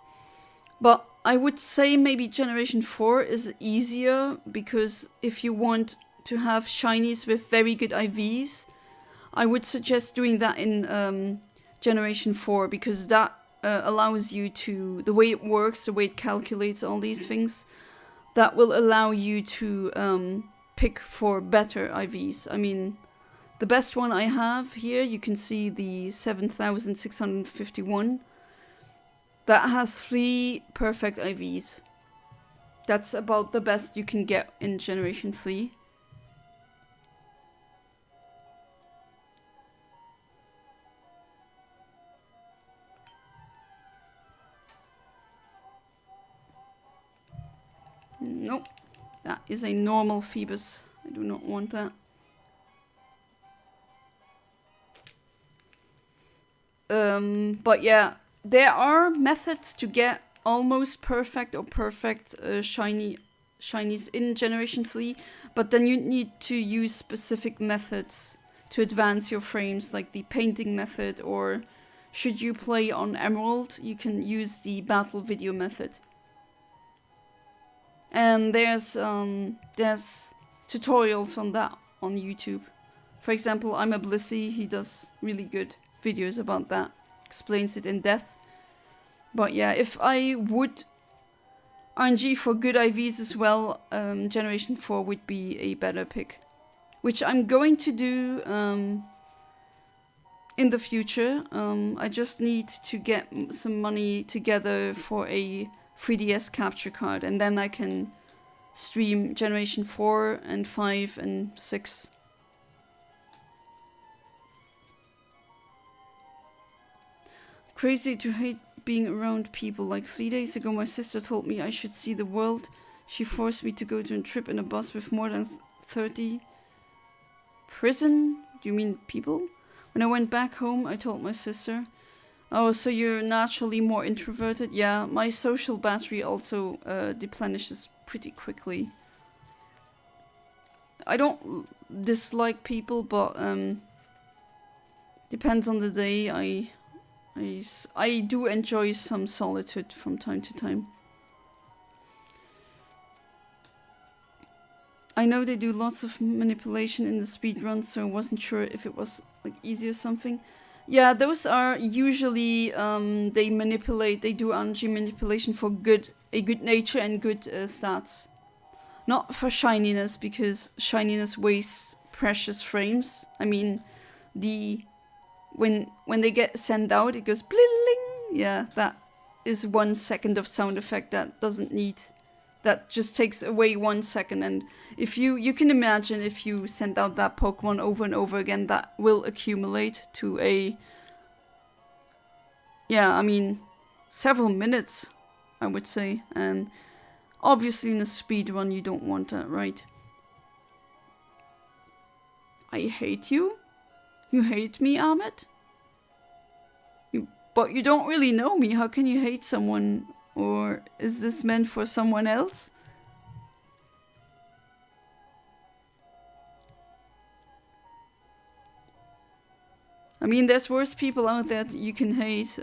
But I would say maybe Generation 4 is easier, because if you want to have shinies with very good IVs, I would suggest doing that in Generation 4, because that allows you to, the way it works, the way it calculates all these things, that will allow you to pick for better IVs. I mean, the best one I have here, you can see the 7651. That has 3 perfect IVs. That's about the best you can get in Generation 3. Nope, that is a normal Feebas. I do not want that. But yeah, there are methods to get almost perfect or perfect shinies in Generation 3, but then you need to use specific methods to advance your frames, like the painting method, or should you play on Emerald, you can use the battle video method. And there's tutorials on that on YouTube. For example, I'm a Blissey, he does really good videos about that, explains it in depth. But yeah, if I would RNG for good IVs as well, Generation 4 would be a better pick. Which I'm going to do in the future. I just need to get some money together for a 3DS capture card, and then I can stream Generation 4 and 5 and 6. Crazy to hate being around people. Like 3 days ago, my sister told me I should see the world. She forced me to go to a trip in a bus with more than 30. Prison? Do you mean people? When I went back home, I told my sister. Oh, so you're naturally more introverted? Yeah, my social battery also deplenishes pretty quickly. I don't dislike people, but depends on the day. I do enjoy some solitude from time to time. I know they do lots of manipulation in the speedrun, so I wasn't sure if it was like easy or something. Yeah, those are usually they do RNG manipulation for a good nature and good stats. Not for shininess, because shininess wastes precious frames. I mean, when they get sent out, it goes bling. Yeah, that is 1 second of sound effect that doesn't need. That just takes away 1 second, and if you can imagine if you send out that Pokemon over and over again, that will accumulate to several minutes, I would say. And obviously in a speed run you don't want that, right? I hate you? You hate me, Ahmed? But you don't really know me. How can you hate someone? Or is this meant for someone else? I mean, there's worse people out there that you can hate.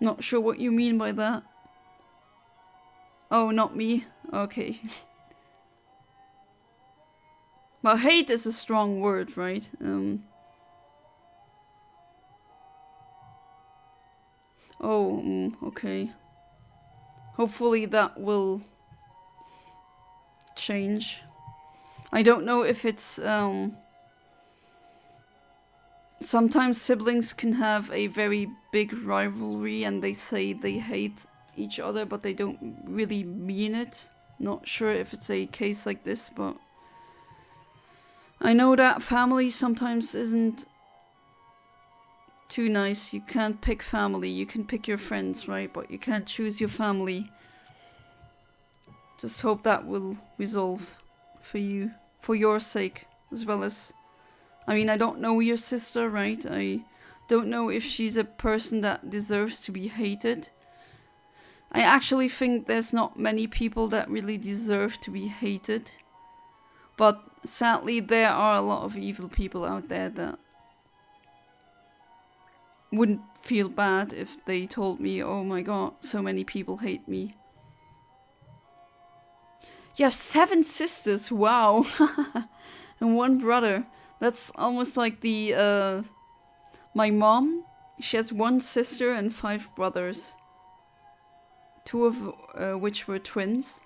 Not sure what you mean by that. Oh, not me. Okay. Well, hate is a strong word, right? Okay. Hopefully that will change. I don't know if it's sometimes siblings can have a very big rivalry and they say they hate each other, but they don't really mean it. not sure if it's a case like this, but I know that family sometimes isn't too nice. You can't pick family. You can pick your friends, right? But you can't choose your family. Just hope that will resolve for you, for your sake, as well as... I mean, I don't know your sister, right? I don't know if she's a person that deserves to be hated. I actually think there's not many people that really deserve to be hated. But sadly, there are a lot of evil people out there that wouldn't feel bad if they told me, oh my god, so many people hate me. You have 7 sisters, wow. And 1 brother. That's almost like the, my mom. She has 1 sister and 5 brothers. 2 of which were twins.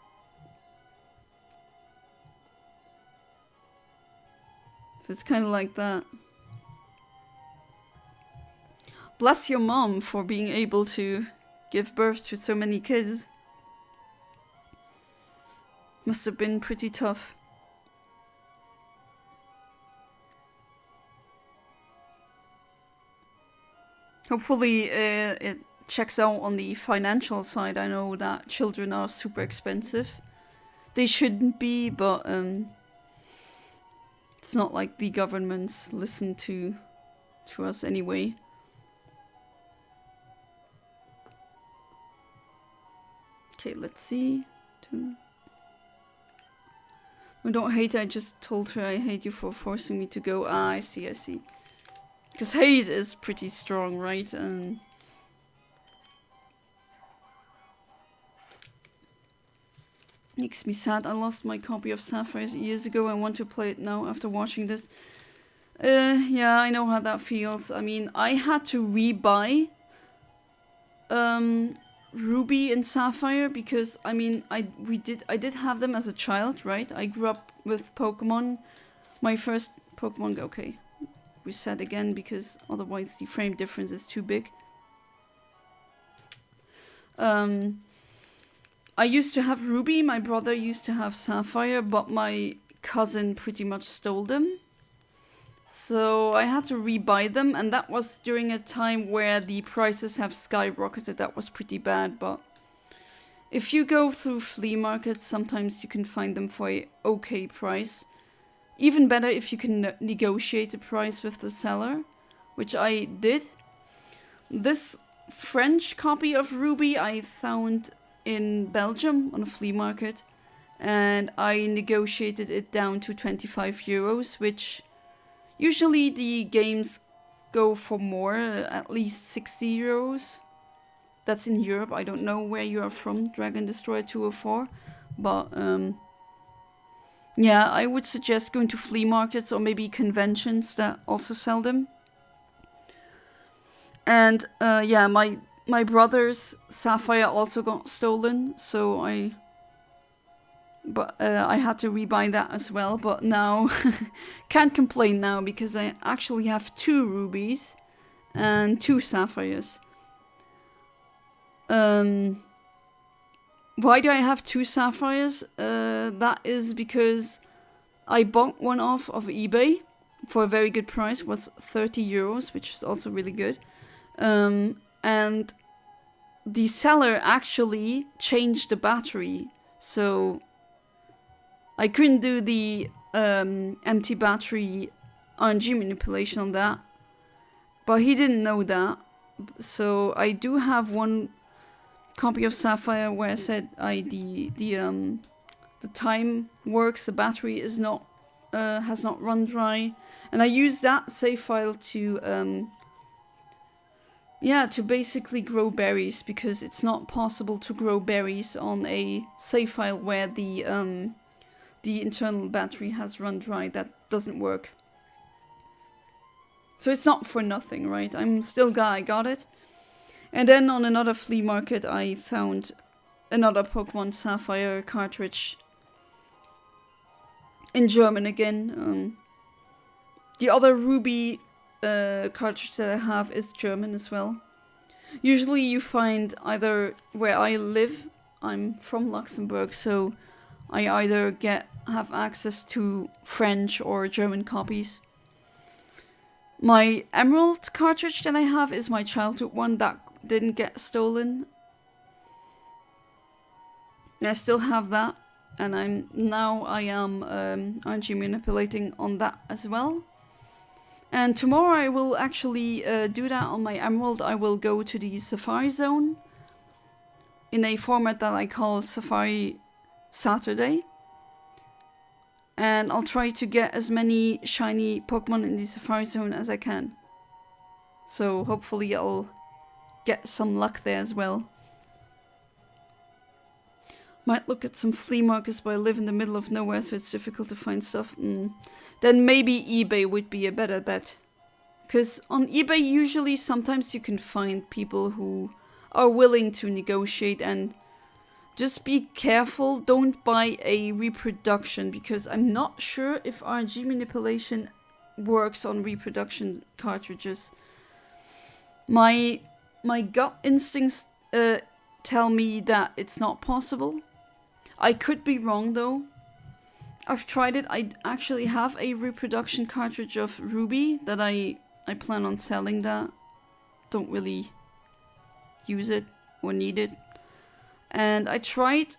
So it's kind of like that. Bless your mom for being able to give birth to so many kids. Must have been pretty tough. Hopefully it checks out on the financial side. I know that children are super expensive. They shouldn't be, but it's not like the governments listen to us anyway. Okay, let's see. 2. I don't hate her, I just told her I hate you for forcing me to go. Ah, I see, I see. Because hate is pretty strong, right? Makes me sad. I lost my copy of Sapphires years ago. I want to play it now after watching this. Yeah, I know how that feels. I mean, I had to rebuy Ruby and Sapphire because I mean I did have them as a child, right? I grew up with Pokemon. My first Pokemon, okay, reset again because otherwise the frame difference is too big. I used to have Ruby, my brother used to have Sapphire, but my cousin pretty much stole them. So I had to rebuy them, and that was during a time where the prices have skyrocketed. That was pretty bad, but if you go through flea markets, sometimes you can find them for a okay price. Even better if you can negotiate a price with the seller, which I did. This French copy of Ruby I found in Belgium on a flea market, and I negotiated it down to 25 euros, which usually the games go for more, at least 60 euros. That's in Europe. I don't know where you are from, Dragon Destroyer 204, but yeah, I would suggest going to flea markets or maybe conventions that also sell them. And yeah, my brother's Sapphire also got stolen, so I had to rebuy that as well. But now, can't complain now because I actually have 2 rubies and 2 sapphires. Why do I have 2 sapphires? That is because I bought one off of eBay for a very good price. It was 30 euros, which is also really good. And the seller actually changed the battery, so I couldn't do the empty battery RNG manipulation on that, but he didn't know that. So I do have 1 copy of Sapphire where I said the time works, the battery is not has not run dry, and I used that save file to yeah, to basically grow berries, because it's not possible to grow berries on a save file where the internal battery has run dry. That doesn't work. So it's not for nothing, right? I'm still glad I got it. And then on another flea market I found another Pokemon Sapphire cartridge in German again. The other Ruby cartridge that I have is German as well. Usually you find either where I live, I'm from Luxembourg, so I either have access to French or German copies. My Emerald cartridge that I have is my childhood one that didn't get stolen. I still have that, and I am RNG manipulating on that as well. And tomorrow I will actually do that on my Emerald. I will go to the Safari Zone in a format that I call Safari Saturday. And I'll try to get as many shiny Pokemon in the Safari Zone as I can. So hopefully I'll get some luck there as well. Might look at some flea markets, but I live in the middle of nowhere, so it's difficult to find stuff. Then maybe eBay would be a better bet. Because on eBay, usually sometimes you can find people who are willing to negotiate, and just be careful, don't buy a reproduction, because I'm not sure if RNG manipulation works on reproduction cartridges. My gut instincts tell me that it's not possible. I could be wrong though. I've tried it. I actually have a reproduction cartridge of Ruby that I plan on selling that. Don't really use it or need it. And I tried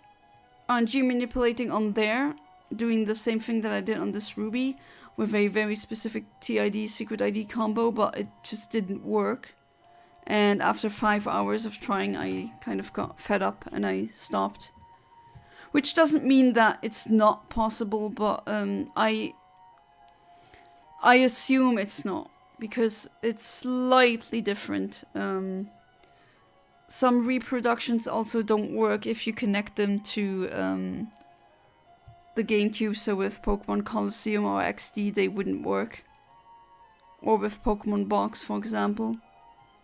RNG manipulating on there, doing the same thing that I did on this Ruby with a very specific TID secret ID combo, but it just didn't work. And after 5 hours of trying, I kind of got fed up and I stopped. Which doesn't mean that it's not possible, but I assume it's not, because it's slightly different. Some reproductions also don't work if you connect them to the GameCube, so with Pokemon Colosseum or XD they wouldn't work. Or with Pokemon Box, for example.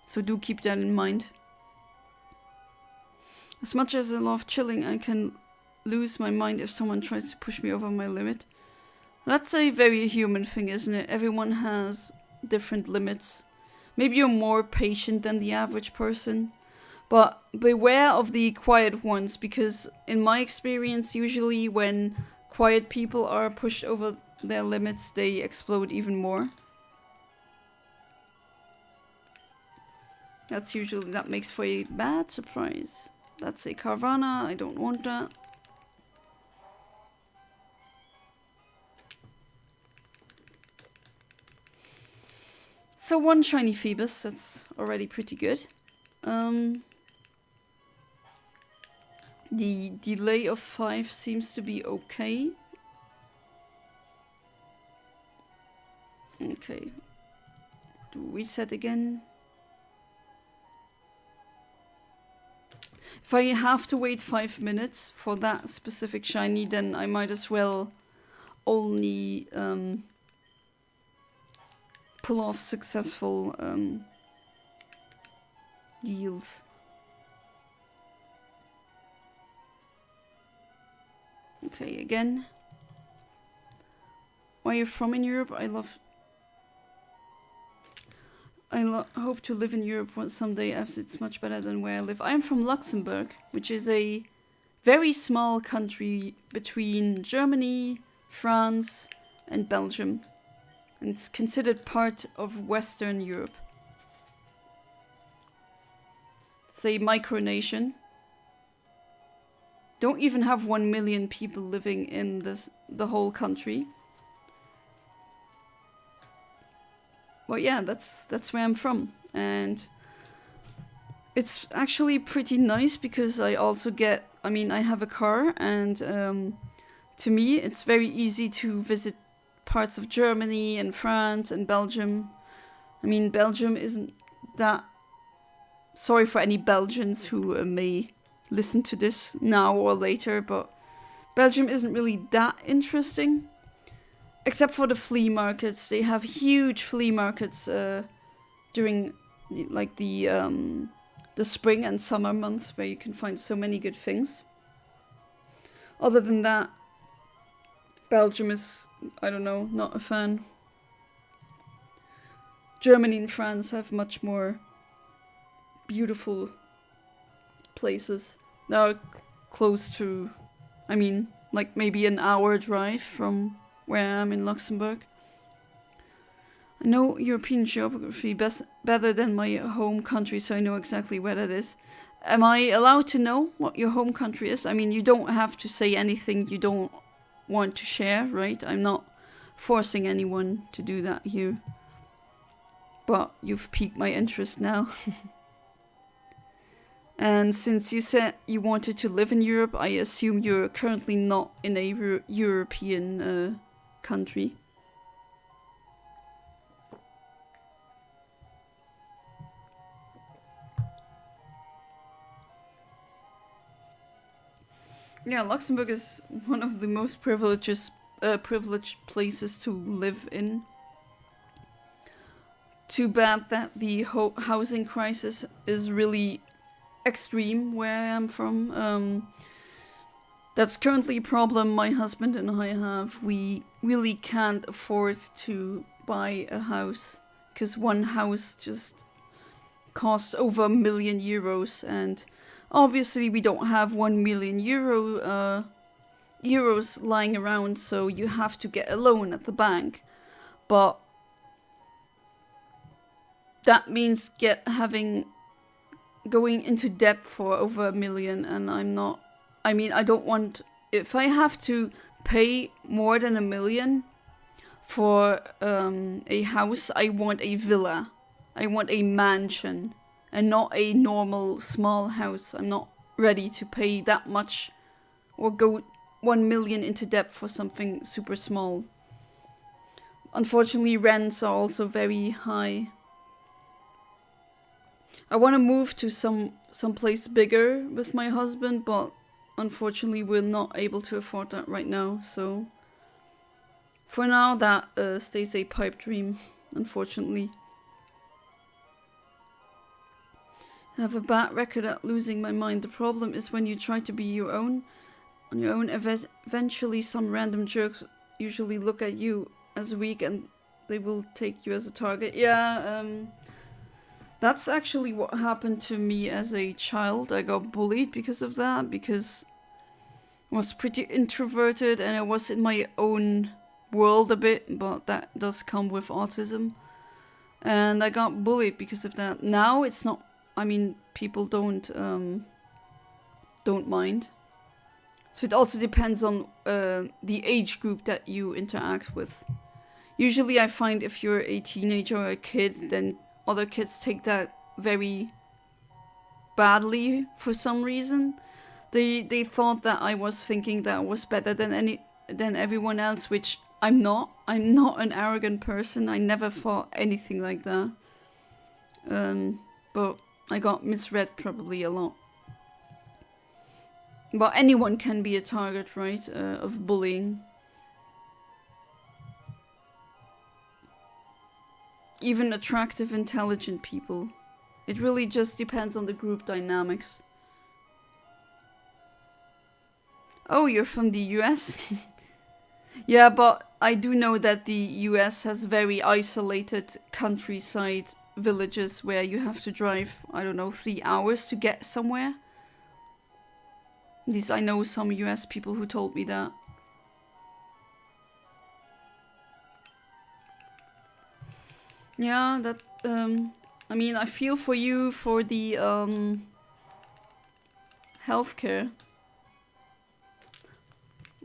So do keep that in mind. As much as I love chilling, I can lose my mind if someone tries to push me over my limit. That's a very human thing, isn't it? Everyone has different limits. Maybe you're more patient than the average person. But beware of the quiet ones, because in my experience, usually when quiet people are pushed over their limits, they explode even more. That makes for a bad surprise. That's a Carvana, I don't want that. So one shiny Feebas, that's already pretty good. The delay of 5 seems to be okay. Okay. Do reset again. If I have to wait 5 minutes for that specific shiny, then I might as well only pull off successful yields. Okay, again. Where you're from in Europe? I hope to live in Europe someday, as it's much better than where I live. I'm from Luxembourg, which is a very small country between Germany, France, and Belgium. And it's considered part of Western Europe. It's a micronation. Don't even have 1 million people living in the whole country. Well, yeah, that's where I'm from, and it's actually pretty nice because I also I have a car, and to me it's very easy to visit parts of Germany and France and Belgium. I mean, Belgium isn't that... Sorry for any Belgians who may listen to this now or later, but Belgium isn't really that interesting. Except for the flea markets. They have huge flea markets during like the spring and summer months, where you can find so many good things. Other than that, Belgium is, I don't know, not a fan. Germany and France have much more beautiful places that are close to, like maybe an hour drive from where I am in Luxembourg. I know European geography better than my home country, so I know exactly where that is. Am I allowed to know what your home country is? I mean, you don't have to say anything you don't want to share, right? I'm not forcing anyone to do that here. But you've piqued my interest now. And since you said you wanted to live in Europe, I assume you're currently not in a European country. Yeah, Luxembourg is one of the most privileged places to live in. Too bad that the housing crisis is really extreme where I am from. That's currently a problem my husband and I have. We really can't afford to buy a house because one house just costs over €1 million, and obviously we don't have €1 million euros lying around, so you have to get a loan at the bank. But that means going into debt for over €1 million, and I don't want, if I have to pay more than €1 million for a house, I want a villa. I want a mansion and not a normal small house. I'm not ready to pay that much or go 1 million into debt for something super small. Unfortunately, rents are also very high. I want to move to some place bigger with my husband, but unfortunately we're not able to afford that right now. So for now, that stays a pipe dream, unfortunately. I have a bad record at losing my mind. The problem is when you try to be on your own, eventually some random jerk usually look at you as weak and they will take you as a target. Yeah, that's actually what happened to me as a child. I got bullied because of that, because I was pretty introverted and I was in my own world a bit, but that does come with autism. And I got bullied because of that. Now it's not, I mean, people don't mind. So it also depends on the age group that you interact with. Usually I find if you're a teenager or a kid, then other kids take that very badly for some reason. They thought that I was thinking that I was better than everyone else, which I'm not. I'm not an arrogant person. I never thought anything like that. But I got misread probably a lot. But anyone can be a target, right, of bullying. Even attractive, intelligent people. It really just depends on the group dynamics. Oh, you're from the US? Yeah, but I do know that the US has very isolated countryside villages where you have to drive, 3 hours to get somewhere. At least I know some US people who told me that. Yeah, that, I mean, I feel for you for the, healthcare.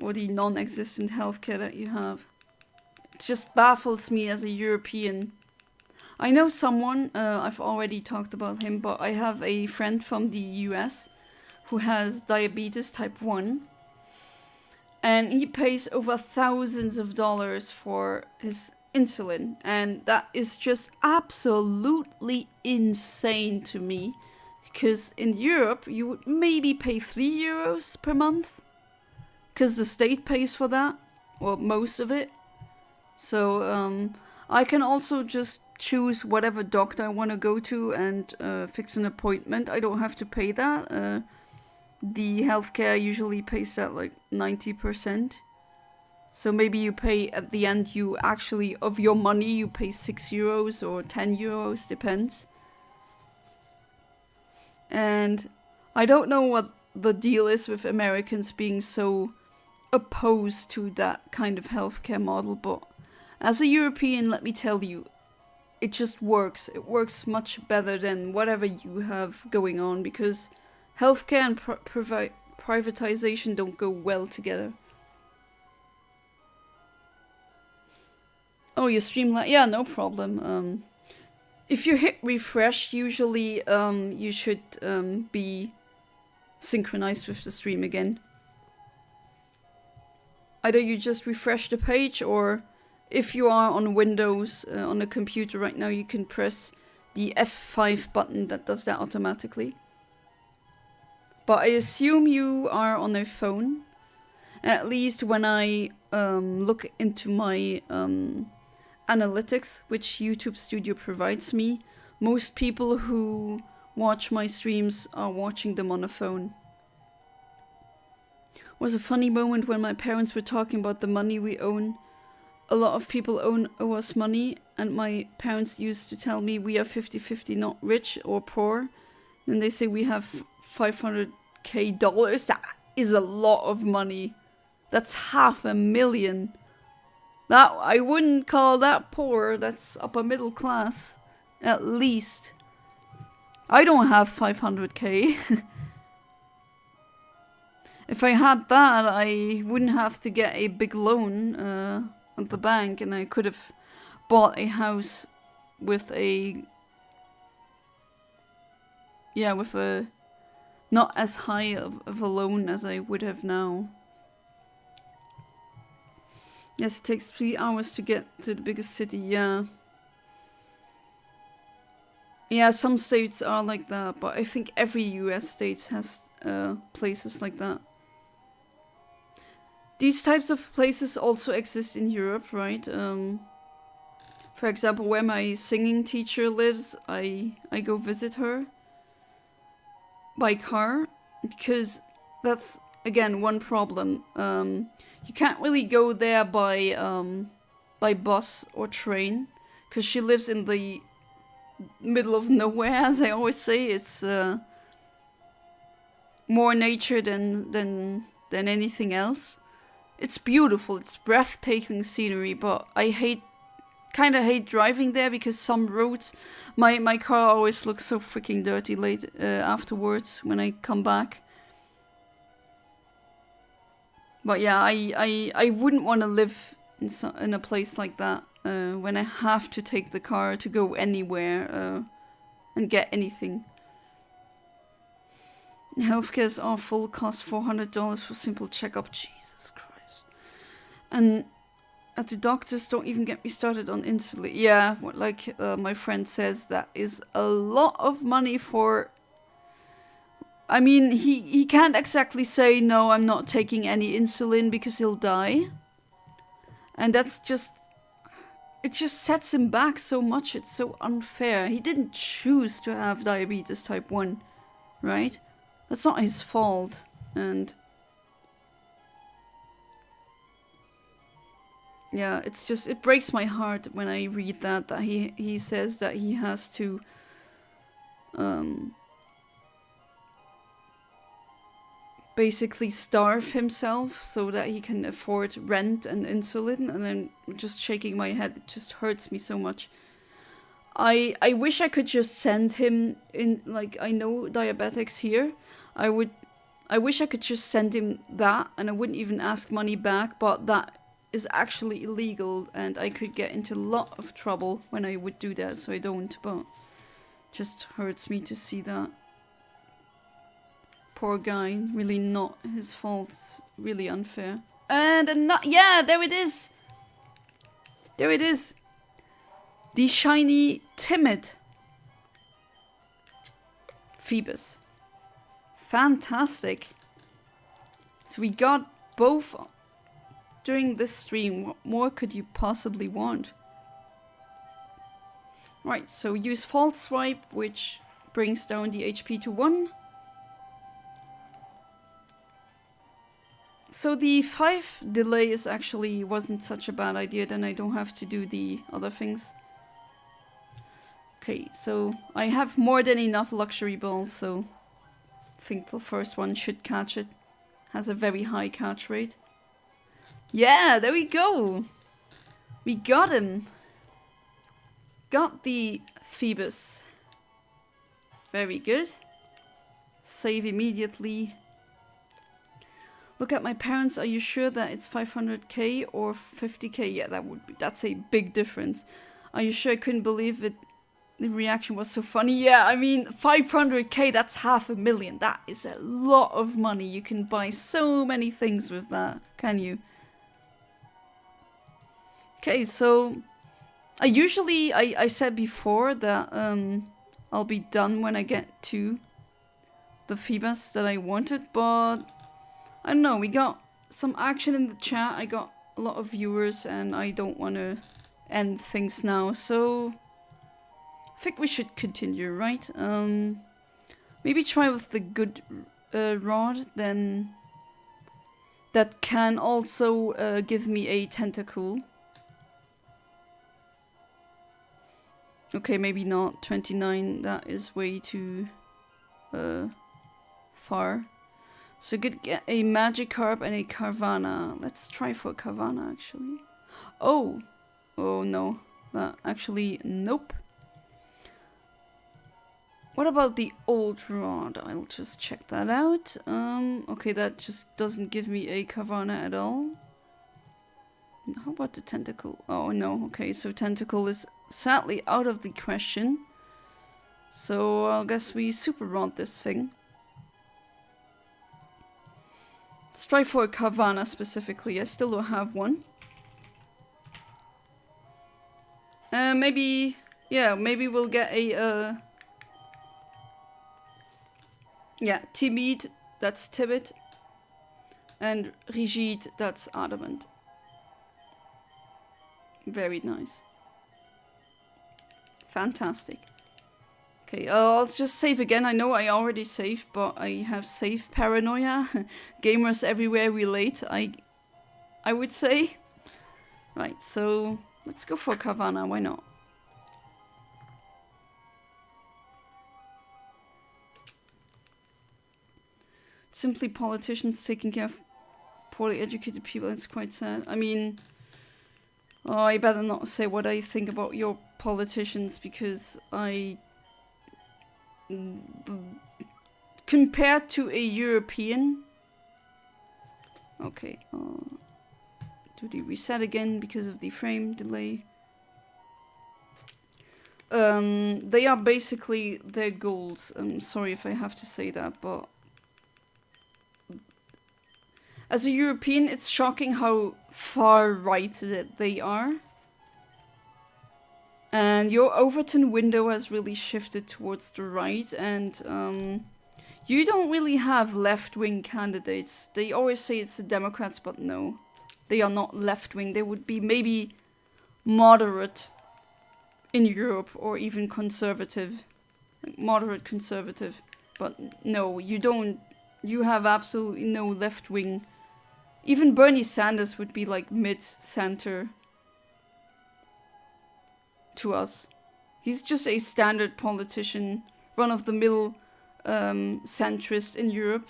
Or the non-existent healthcare that you have. It just baffles me as a European. I know someone, I've already talked about him, but I have a friend from the US who has diabetes type 1. And he pays over thousands of dollars for his insulin. And that is just absolutely insane to me. Because in Europe, you would maybe pay €3 per month. Because the state pays for that. Or most of it. So I can also just choose whatever doctor I want to go to and fix an appointment. I don't have to pay that. The healthcare usually pays that like 90%. So maybe you pay at the end, you actually, of your money, you pay €6 or €10, depends. And I don't know what the deal is with Americans being so opposed to that kind of healthcare model, but as a European, let me tell you, it just works. It works much better than whatever you have going on, because healthcare and privatization don't go well together. Oh, you stream yeah, no problem. If you hit refresh, usually you should be synchronized with the stream again. Either you just refresh the page, or if you are on Windows on a computer right now, you can press the F5 button that does that automatically. But I assume you are on a phone. At least when I look into my analytics, which YouTube Studio provides me, most people who watch my streams are watching them on a phone. Was a funny moment when my parents were talking about the money we own. A lot of people owe us money, and my parents used to tell me we are 50-50, not rich or poor. Then they say we have $500K. That is a lot of money. That's $500,000. That I wouldn't call that poor. That's upper middle class, at least. I don't have $500K. If I had that, I wouldn't have to get a big loan at the bank, and I could have bought a house with a not as high of a loan as I would have now. Yes, it takes 3 hours to get to the biggest city, yeah. Yeah, some states are like that, but I think every US state has places like that. These types of places also exist in Europe, right? For example, where my singing teacher lives, I go visit her by car, because that's, again, one problem. You can't really go there by bus or train, because she lives in the middle of nowhere, as I always say. It's more nature than anything else. It's beautiful, it's breathtaking scenery, but I kind of hate driving there, because some roads, my car always looks so freaking dirty late afterwards when I come back. But yeah, I wouldn't want to live in a place like that when I have to take the car to go anywhere and get anything. Healthcare is awful, costs $400 for simple checkup. Jesus Christ. And at the doctors, don't even get me started on insulin. Yeah, like my friend says, that is a lot of money for... I mean, he can't exactly say, no, I'm not taking any insulin, because he'll die. And that's just... It just sets him back so much. It's so unfair. He didn't choose to have diabetes type 1, right? That's not his fault. And... yeah, it's just, it breaks my heart when I read that he says that he has to basically starve himself so that he can afford rent and insulin, and I'm just shaking my head. It just hurts me so much. I wish I could just send him in, like, I know diabetics here. I wish I could just send him that, and I wouldn't even ask money back, but that is actually illegal, and I could get into a lot of trouble when I would do that, so I don't, but it just hurts me to see that. Poor guy, really not his fault, it's really unfair. And yeah, there it is! There it is! The shiny timid Feebas. Fantastic! So we got both during this stream. What more could you possibly want? Right, so use false swipe, which brings down the HP to 1. So the 5 delay wasn't such a bad idea, then I don't have to do the other things. Okay, so I have more than enough luxury balls, so I think the first one should catch it. Has a very high catch rate. Yeah, there we go. We got him. Got the Feebas. Very good. Save immediately. Look at my parents. Are you sure that it's 500k or 50k? Yeah, that's a big difference. Are you sure? I couldn't believe it. The reaction was so funny. Yeah, I mean, 500k, that's $500,000. That is a lot of money. You can buy so many things with that, can you? Okay, so I said before that I'll be done when I get to the Feebas that I wanted, but I don't know, we got some action in the chat. I got a lot of viewers and I don't want to end things now, so I think we should continue, right? Maybe try with the good rod, then that can also give me a tentacle. Okay, maybe not. 29, that is way too far. So good, get a Magikarp and a Carvana. Let's try for Carvana, actually. Oh! Oh no. That actually, nope. What about the old rod? I'll just check that out. Okay, that just doesn't give me a Carvana at all. How about the tentacle? Oh no, okay, so tentacle is sadly out of the question. So I guess we super rod this thing. Let's try for a Carvana specifically. I still don't have one. Maybe, yeah, maybe we'll get a yeah, timid, that's timid, and rigid, that's adamant. Very nice. Fantastic. Okay, I'll just save again. I know I already saved, but I have save paranoia. Gamers everywhere relate, I would say. Right, so let's go for Carvana, why not? Simply politicians taking care of poorly educated people, it's quite sad. I mean, oh, I better not say what I think about your politicians, because compared to a European... Okay, do the reset again because of the frame delay. They are basically their goals. I'm sorry if I have to say that, but... As a European, it's shocking how far right that they are. And your Overton window has really shifted towards the right, and you don't really have left-wing candidates. They always say it's the Democrats, but no. They are not left-wing. They would be maybe moderate in Europe, or even conservative. Like moderate conservative. But no, you don't. You have absolutely no left-wing. Even Bernie Sanders would be like mid-center to us. He's just a standard politician, run-of-the-mill centrist in Europe.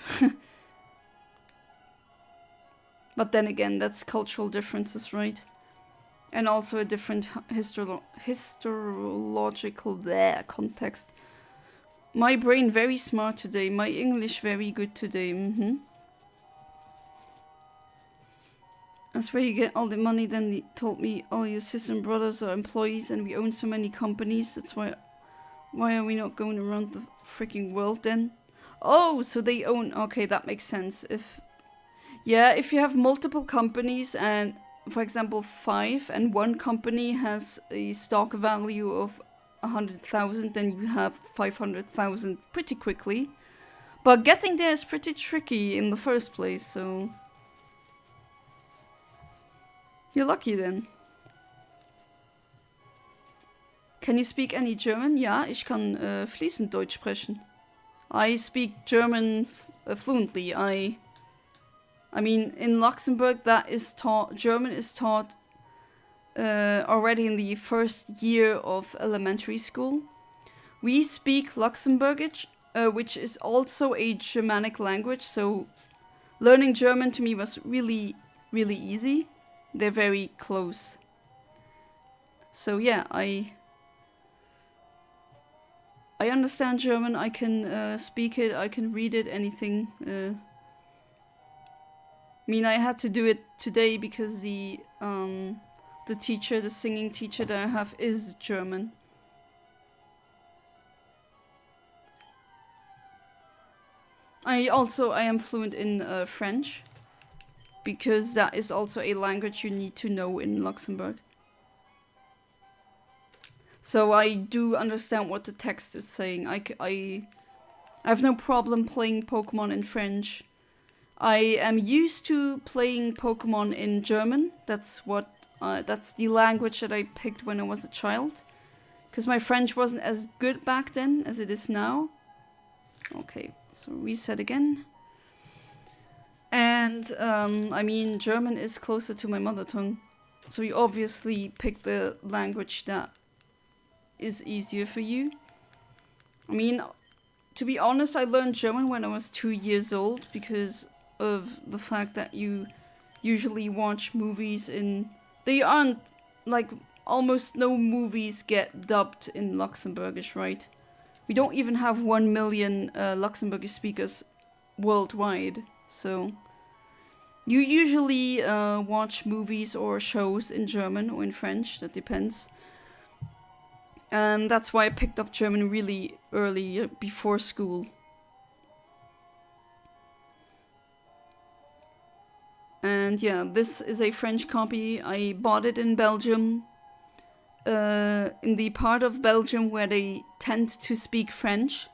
But then again, that's cultural differences, right? And also a different historiological context. My brain very smart today. My English very good today. That's where you get all the money. Then they told me all your sisters and brothers are employees and we own so many companies. That's why are we not going around the freaking world then? Oh, so they own... Okay, that makes sense. If you have multiple companies and, for example, 5, and one company has a stock value of 100,000, then you have 500,000 pretty quickly. But getting there is pretty tricky in the first place, so... You're lucky then. Can you speak any German? Ja, ich kann fließend Deutsch sprechen. I speak German fluently. I mean, in Luxembourg, that is taught. German is taught already in the first year of elementary school. We speak Luxembourgish, which is also a Germanic language. So, learning German to me was really really easy. They're very close. So yeah, I understand German. I can speak it. I can read it. Anything. I mean, I had to do it today because the teacher, the singing teacher that I have, is German. I am fluent in French, because that is also a language you need to know in Luxembourg. So I do understand what the text is saying. I have no problem playing Pokemon in French. I am used to playing Pokemon in German. That's the language that I picked when I was a child, because my French wasn't as good back then as it is now. Okay, so reset again. And I mean, German is closer to my mother tongue, so you obviously pick the language that is easier for you. I mean, to be honest, I learned German when I was 2 years old because of the fact that you usually watch movies in... They aren't, like, almost no movies get dubbed in Luxembourgish, right? We don't even have 1 million Luxembourgish speakers worldwide, so... You usually watch movies or shows in German or in French, that depends. And that's why I picked up German really early, before school. And yeah, this is a French copy. I bought it in Belgium. In the part of Belgium where they tend to speak French.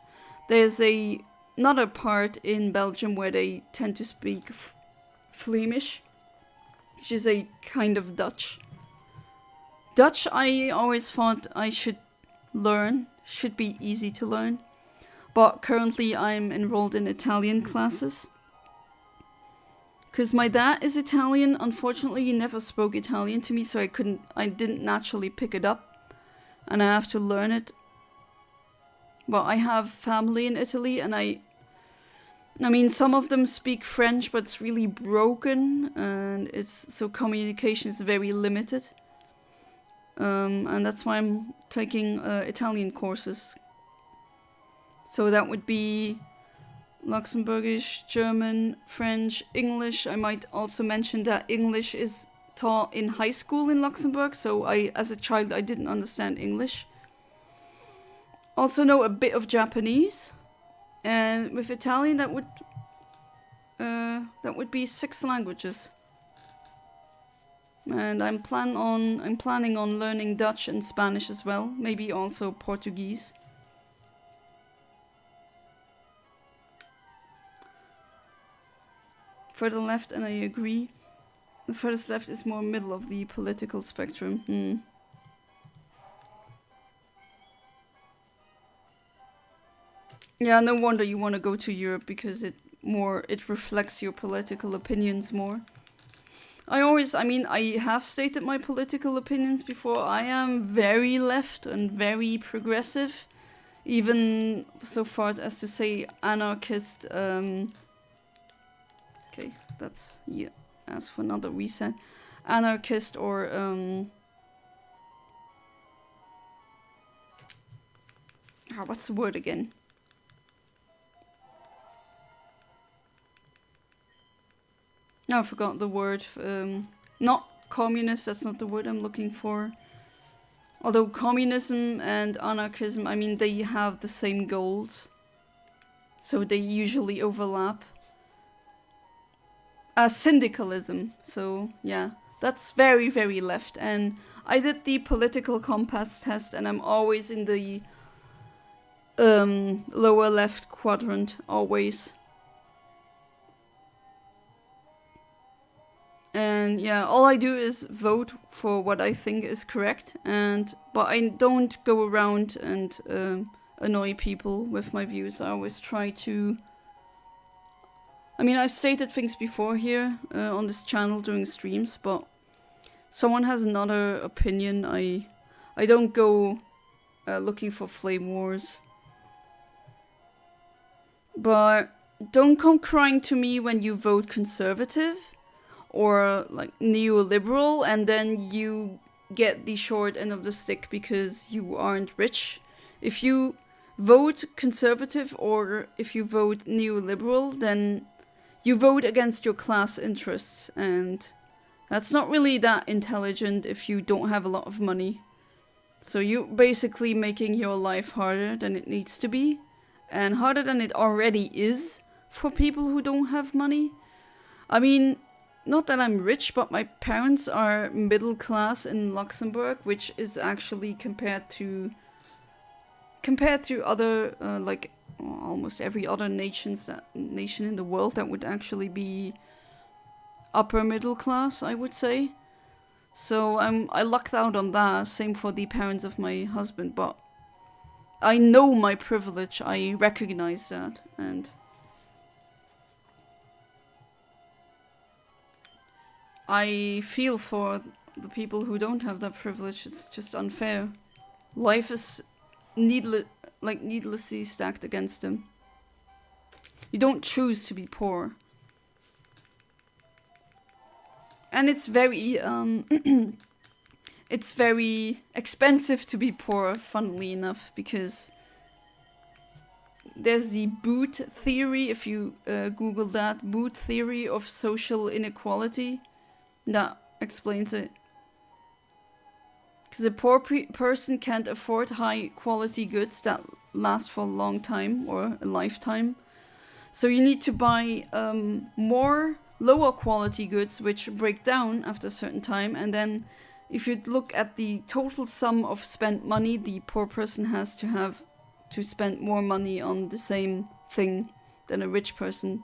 There's another part in Belgium where they tend to speak Flemish, which is a kind of Dutch. Dutch, I always thought I should learn, should be easy to learn. But currently I'm enrolled in Italian classes. Because my dad is Italian. Unfortunately, he never spoke Italian to me, so I didn't naturally pick it up. And I have to learn it. But I have family in Italy, and I mean, some of them speak French, but it's really broken, and so communication is very limited. And that's why I'm taking Italian courses. So that would be Luxembourgish, German, French, English. I might also mention that English is taught in high school in Luxembourg, so as a child, I didn't understand English. Also know a bit of Japanese. And with Italian, that would be 6 languages. And I'm planning on learning Dutch and Spanish as well, maybe also Portuguese. Further left, and I agree. The furthest left is more middle of the political spectrum. Yeah, no wonder you want to go to Europe, because it reflects your political opinions more. I have stated my political opinions before. I am very left and very progressive, even so far as to say anarchist. Okay, that's ask for another reset. Anarchist or what's the word again? No, I forgot the word. Not communist, that's not the word I'm looking for. Although communism and anarchism, I mean, they have the same goals. So they usually overlap. Syndicalism, so yeah. That's very, very left. And I did the political compass test, and I'm always in the lower left quadrant, always. And yeah, all I do is vote for what I think is correct, but I don't go around and annoy people with my views. I always try to... I mean, I've stated things before here on this channel during streams, but someone has another opinion. I don't go looking for flame wars. But don't come crying to me when you vote conservative, or like neoliberal, and then you get the short end of the stick because you aren't rich. If you vote conservative or if you vote neoliberal, then you vote against your class interests, and that's not really that intelligent if you don't have a lot of money. So you're basically making your life harder than it needs to be, and harder than it already is for people who don't have money. I mean, not that I'm rich, but my parents are middle class in Luxembourg, which is actually compared to other like almost every other nation in the world, that would actually be upper middle class, I would say. So I lucked out on that. Same for the parents of my husband, but I know my privilege. I recognize that, and I feel for the people who don't have that privilege. It's just unfair. Life is needlessly stacked against them. You don't choose to be poor. And it's very it's very expensive to be poor, funnily enough, because there's the boot theory, if you Google that, boot theory of social inequality, that explains it. Because a poor person can't afford high quality goods that last for a long time or a lifetime. So you need to buy more lower quality goods which break down after a certain time, and then if you look at the total sum of spent money, the poor person has to spend more money on the same thing than a rich person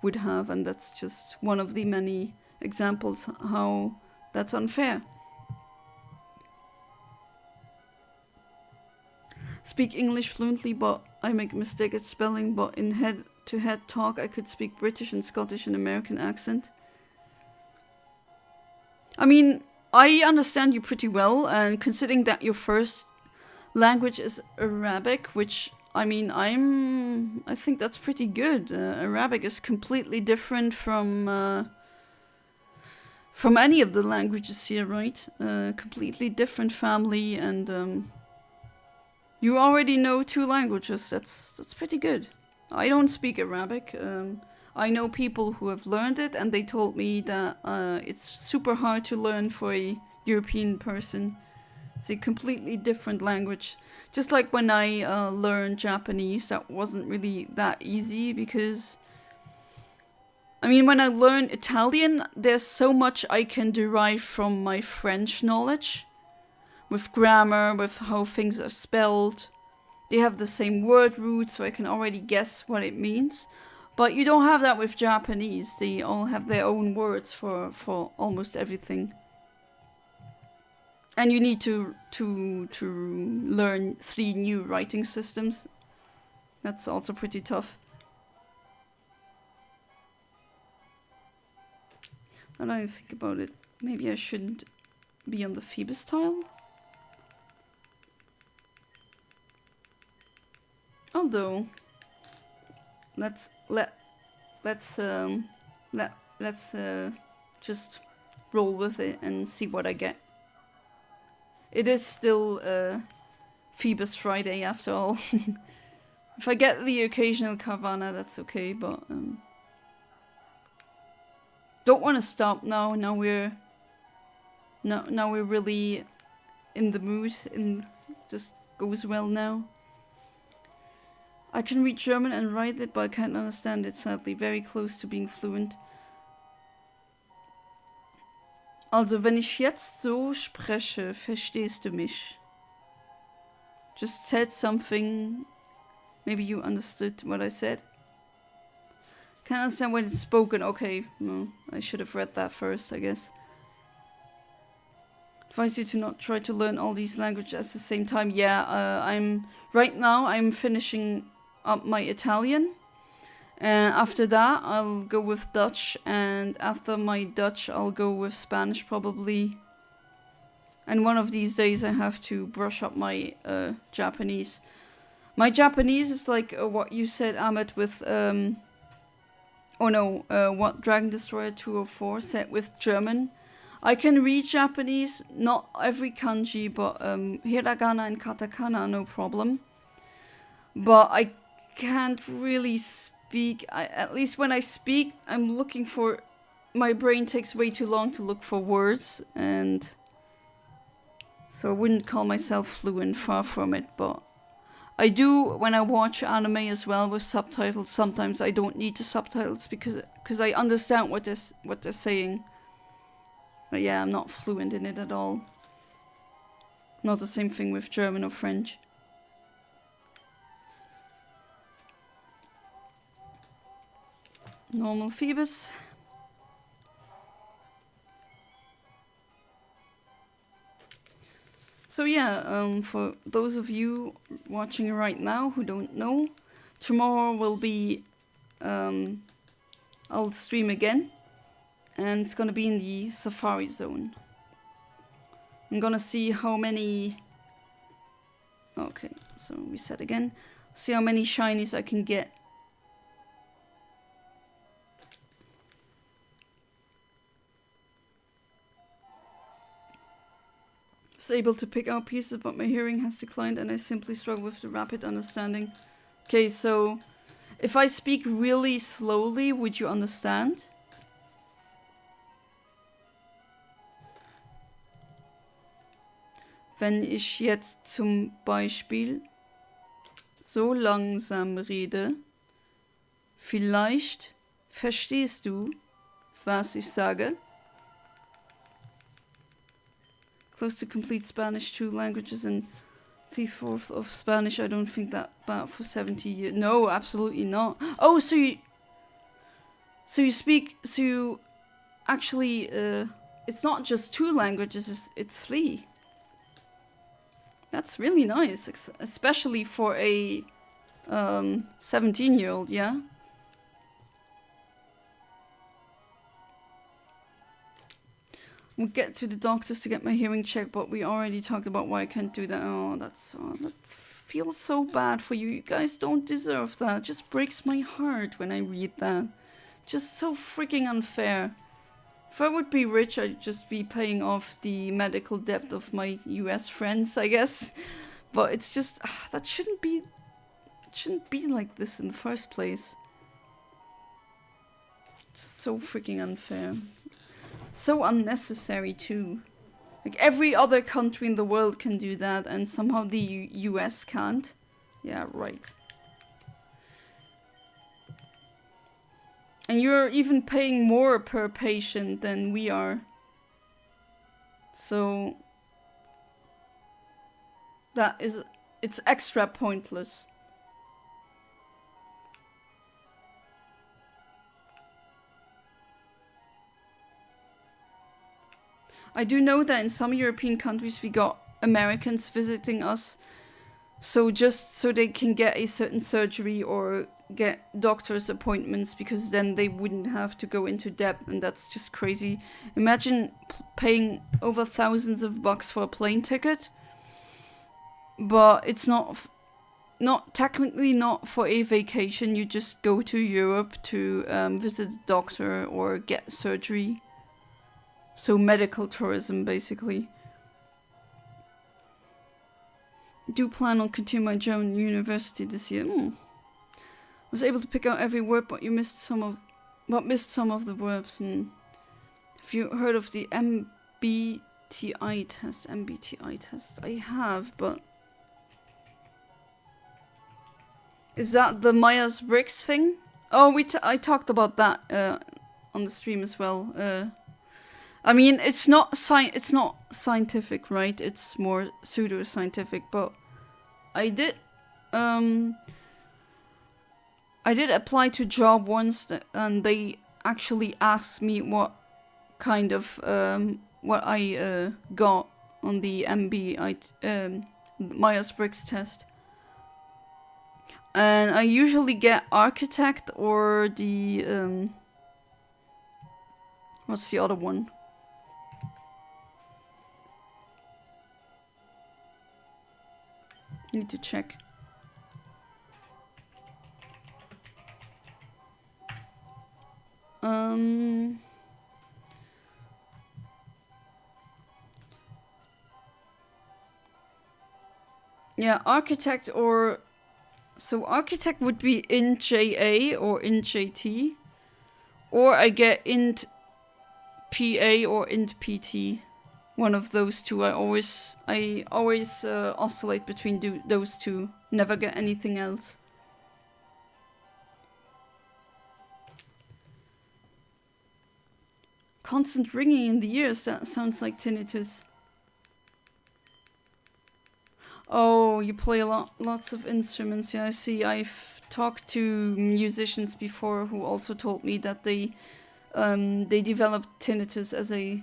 would have, and that's just one of the many examples how that's unfair. Speak English fluently, but I make a mistake at spelling, but in head-to-head talk I could speak British and Scottish and American accent. I mean, I understand you pretty well, and considering that your first language is Arabic, which, I mean, I think that's pretty good. Arabic is completely different from any of the languages here, right? Completely different family, and you already know 2 languages. That's pretty good. I don't speak Arabic. I know people who have learned it, and they told me that it's super hard to learn for a European person. It's a completely different language. Just like when I learned Japanese, that wasn't really that easy because, I mean, when I learned Italian, there's so much I can derive from my French knowledge. With grammar, with how things are spelled. They have the same word root, so I can already guess what it means. But you don't have that with Japanese. They all have their own words for almost everything. And you need to learn 3 new writing systems. That's also pretty tough. Now that I think about it, maybe I shouldn't be on the Feebas tile. Although, let's just roll with it and see what I get. It is still Feebas Friday after all. If I get the occasional Carvana, that's okay, but don't want to stop now. Now we're really in the mood, and just goes well now. I can read German and write it, but I can't understand it, sadly. Very close to being fluent. Also, wenn ich jetzt so spreche, verstehst du mich? Just said something. Maybe you understood what I said. Can't understand when it's spoken. Okay, no, I should have read that first, I guess. Advise you to not try to learn all these languages at the same time. Yeah, right now I'm finishing up my Italian. After that, I'll go with Dutch, and after my Dutch, I'll go with Spanish probably. And one of these days, I have to brush up my Japanese. My Japanese is like what you said, Ahmed, with Oh no, what Dragon Destroyer 204 said with German. I can read Japanese, not every kanji, but hiragana and katakana, no problem. But I can't really speak. At least when I speak, I'm looking for... My brain takes way too long to look for words, and... So I wouldn't call myself fluent, far from it, but... I do, when I watch anime as well with subtitles, sometimes I don't need the subtitles because I understand what they're saying. But yeah, I'm not fluent in it at all. Not the same thing with German or French. Normal Feebas. So yeah, for those of you watching right now who don't know, tomorrow will be, I'll stream again, and it's gonna be in the Safari Zone. I'm gonna see how many... Okay, so reset again. See how many shinies I can get. I was able to pick out pieces, but my hearing has declined and I simply struggle with the rapid understanding. Okay, so if I speak really slowly, would you understand? Wenn ich jetzt zum Beispiel so langsam rede, vielleicht verstehst du, was ich sage. Close to complete Spanish, 2 languages and 3/4 of Spanish. I don't think that bad for 70 years. No, absolutely not. Oh, so you speak, so you actually, it's not just 2 languages, it's 3. That's really nice, especially for a 17-year-old, yeah? We'll get to the doctors to get my hearing checked, but we already talked about why I can't do that. Oh, that feels so bad for you. You guys don't deserve that. It just breaks my heart when I read that. Just so freaking unfair. If I would be rich, I'd just be paying off the medical debt of my US friends, I guess. But it's just, that shouldn't be like this in the first place. Just so freaking unfair. So unnecessary too. Like every other country in the world can do that and somehow the US can't. Yeah, right. And you're even paying more per patient than we are. So it's extra pointless. I do know that in some European countries we got Americans visiting us, so just so they can get a certain surgery or get doctor's appointments, because then they wouldn't have to go into debt, and that's just crazy. Imagine paying over thousands of bucks for a plane ticket, but it's not technically not for a vacation. You just go to Europe to visit a doctor or get surgery. So medical tourism, basically. I do plan on continuing my German university this year. Was able to pick out every word, but missed some of the verbs. Have you heard of the MBTI test? MBTI test. I have, but is that the Myers-Briggs thing? Oh, I talked about that on the stream as well. I mean, it's not scientific, right? It's more pseudo-scientific, but I did apply to a job once, and they actually asked me what kind of what I got on the Myers-Briggs test, and I usually get architect or the what's the other one? Need to check. Yeah, architect or... So architect would be int JA or int JT. Or I get int PA or int PT. One of those two. I always oscillate between those two. Never get anything else. Constant ringing in the ears. That sounds like tinnitus. Oh, you play lots of instruments. Yeah, I see. I've talked to musicians before who also told me that they developed tinnitus as a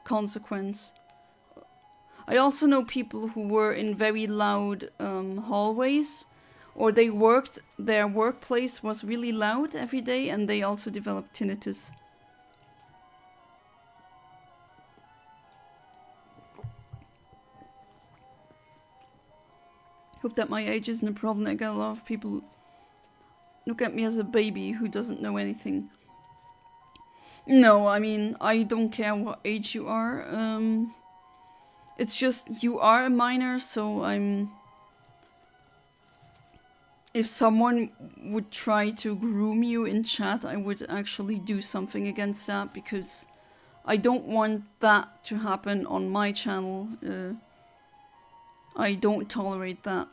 consequence. I also know people who were in very loud hallways, or their workplace was really loud every day, and they also developed tinnitus. Hope that my age isn't a problem. I get a lot of people look at me as a baby who doesn't know anything. No, I mean, I don't care what age you are. It's just you are a minor, so if someone would try to groom you in chat, I would actually do something against that, because I don't want that to happen on my channel. I don't tolerate that,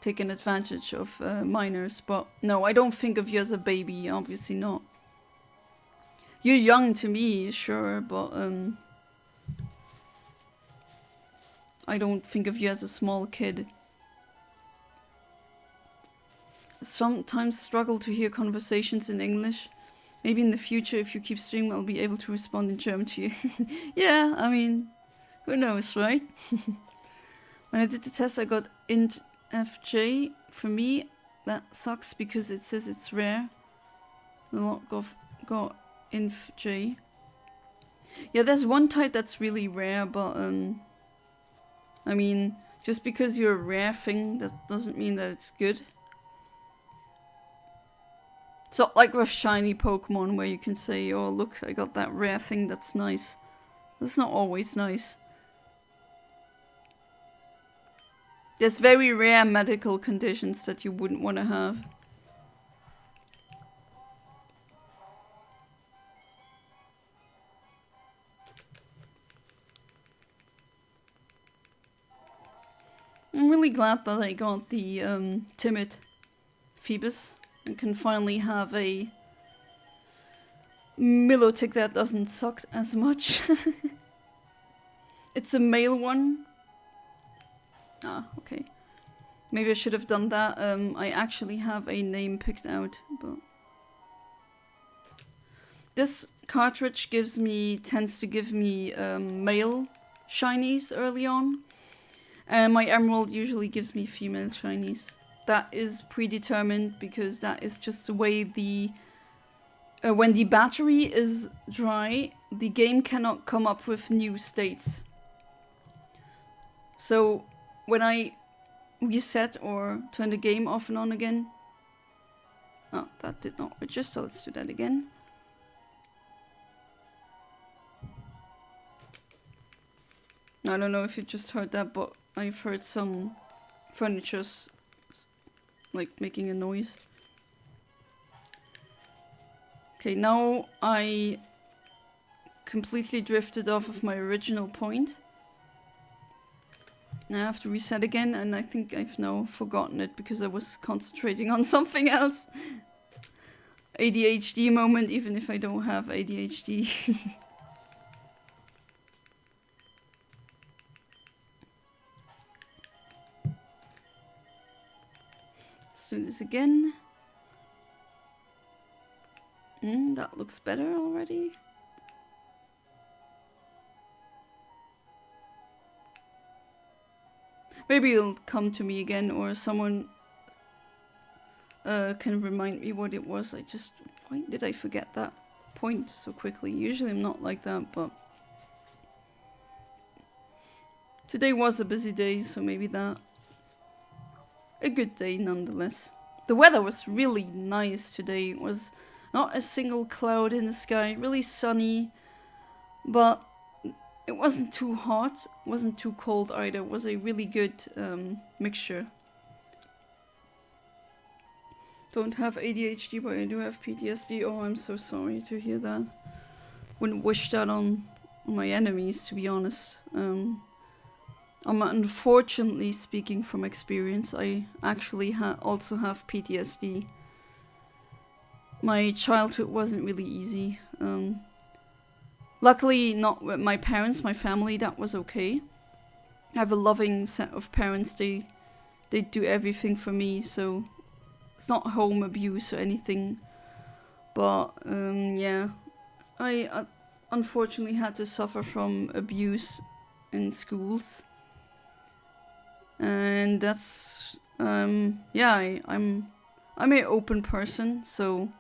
taking advantage of minors. But no, I don't think of you as a baby, obviously not. You're young to me, sure, but I don't think of you as a small kid. Sometimes struggle to hear conversations in English. Maybe in the future, if you keep streaming, I'll be able to respond in German to you. Yeah, I mean, who knows, right? When I did the test, I got int FJ. For me, that sucks because it says it's rare. The lot got inf J. Yeah, there's one type that's really rare, but I mean, just because you're a rare thing, that doesn't mean that it's good. It's not like with shiny Pokemon where you can say, oh look, I got that rare thing, that's nice. That's not always nice. There's very rare medical conditions that you wouldn't want to have. I'm really glad that I got the timid Feebas and can finally have a Milotic that doesn't suck as much. It's a male one. Ah, okay. Maybe I should have done that. I actually have a name picked out, but this cartridge tends to give me male shinies early on. And my emerald usually gives me female shinies. That is predetermined because that is just the way when the battery is dry, the game cannot come up with new states. So when I reset or turn the game off and on again... Oh, that did not register. Let's do that again. I don't know if you just heard that, but I've heard some furniture like making a noise. Okay, now I completely drifted off of my original point. Now I have to reset again, and I think I've now forgotten it because I was concentrating on something else. ADHD moment, even if I don't have ADHD. Let's do this again. That looks better already. Maybe it'll come to me again, or someone can remind me what it was. Why did I forget that point so quickly? Usually I'm not like that, but today was a busy day, so maybe that. A good day nonetheless. The weather was really nice today. It was not a single cloud in the sky, really sunny, but it wasn't too hot, wasn't too cold either. It was a really good mixture. Don't have ADHD, but I do have PTSD. Oh, I'm so sorry to hear that. Wouldn't wish that on my enemies, to be honest. I'm unfortunately speaking from experience. I actually also have PTSD. My childhood wasn't really easy. Luckily, not with my parents, my family, that was okay. I have a loving set of parents. They do everything for me, so it's not home abuse or anything. But yeah, I unfortunately had to suffer from abuse in schools, and that's yeah. I'm an open person, so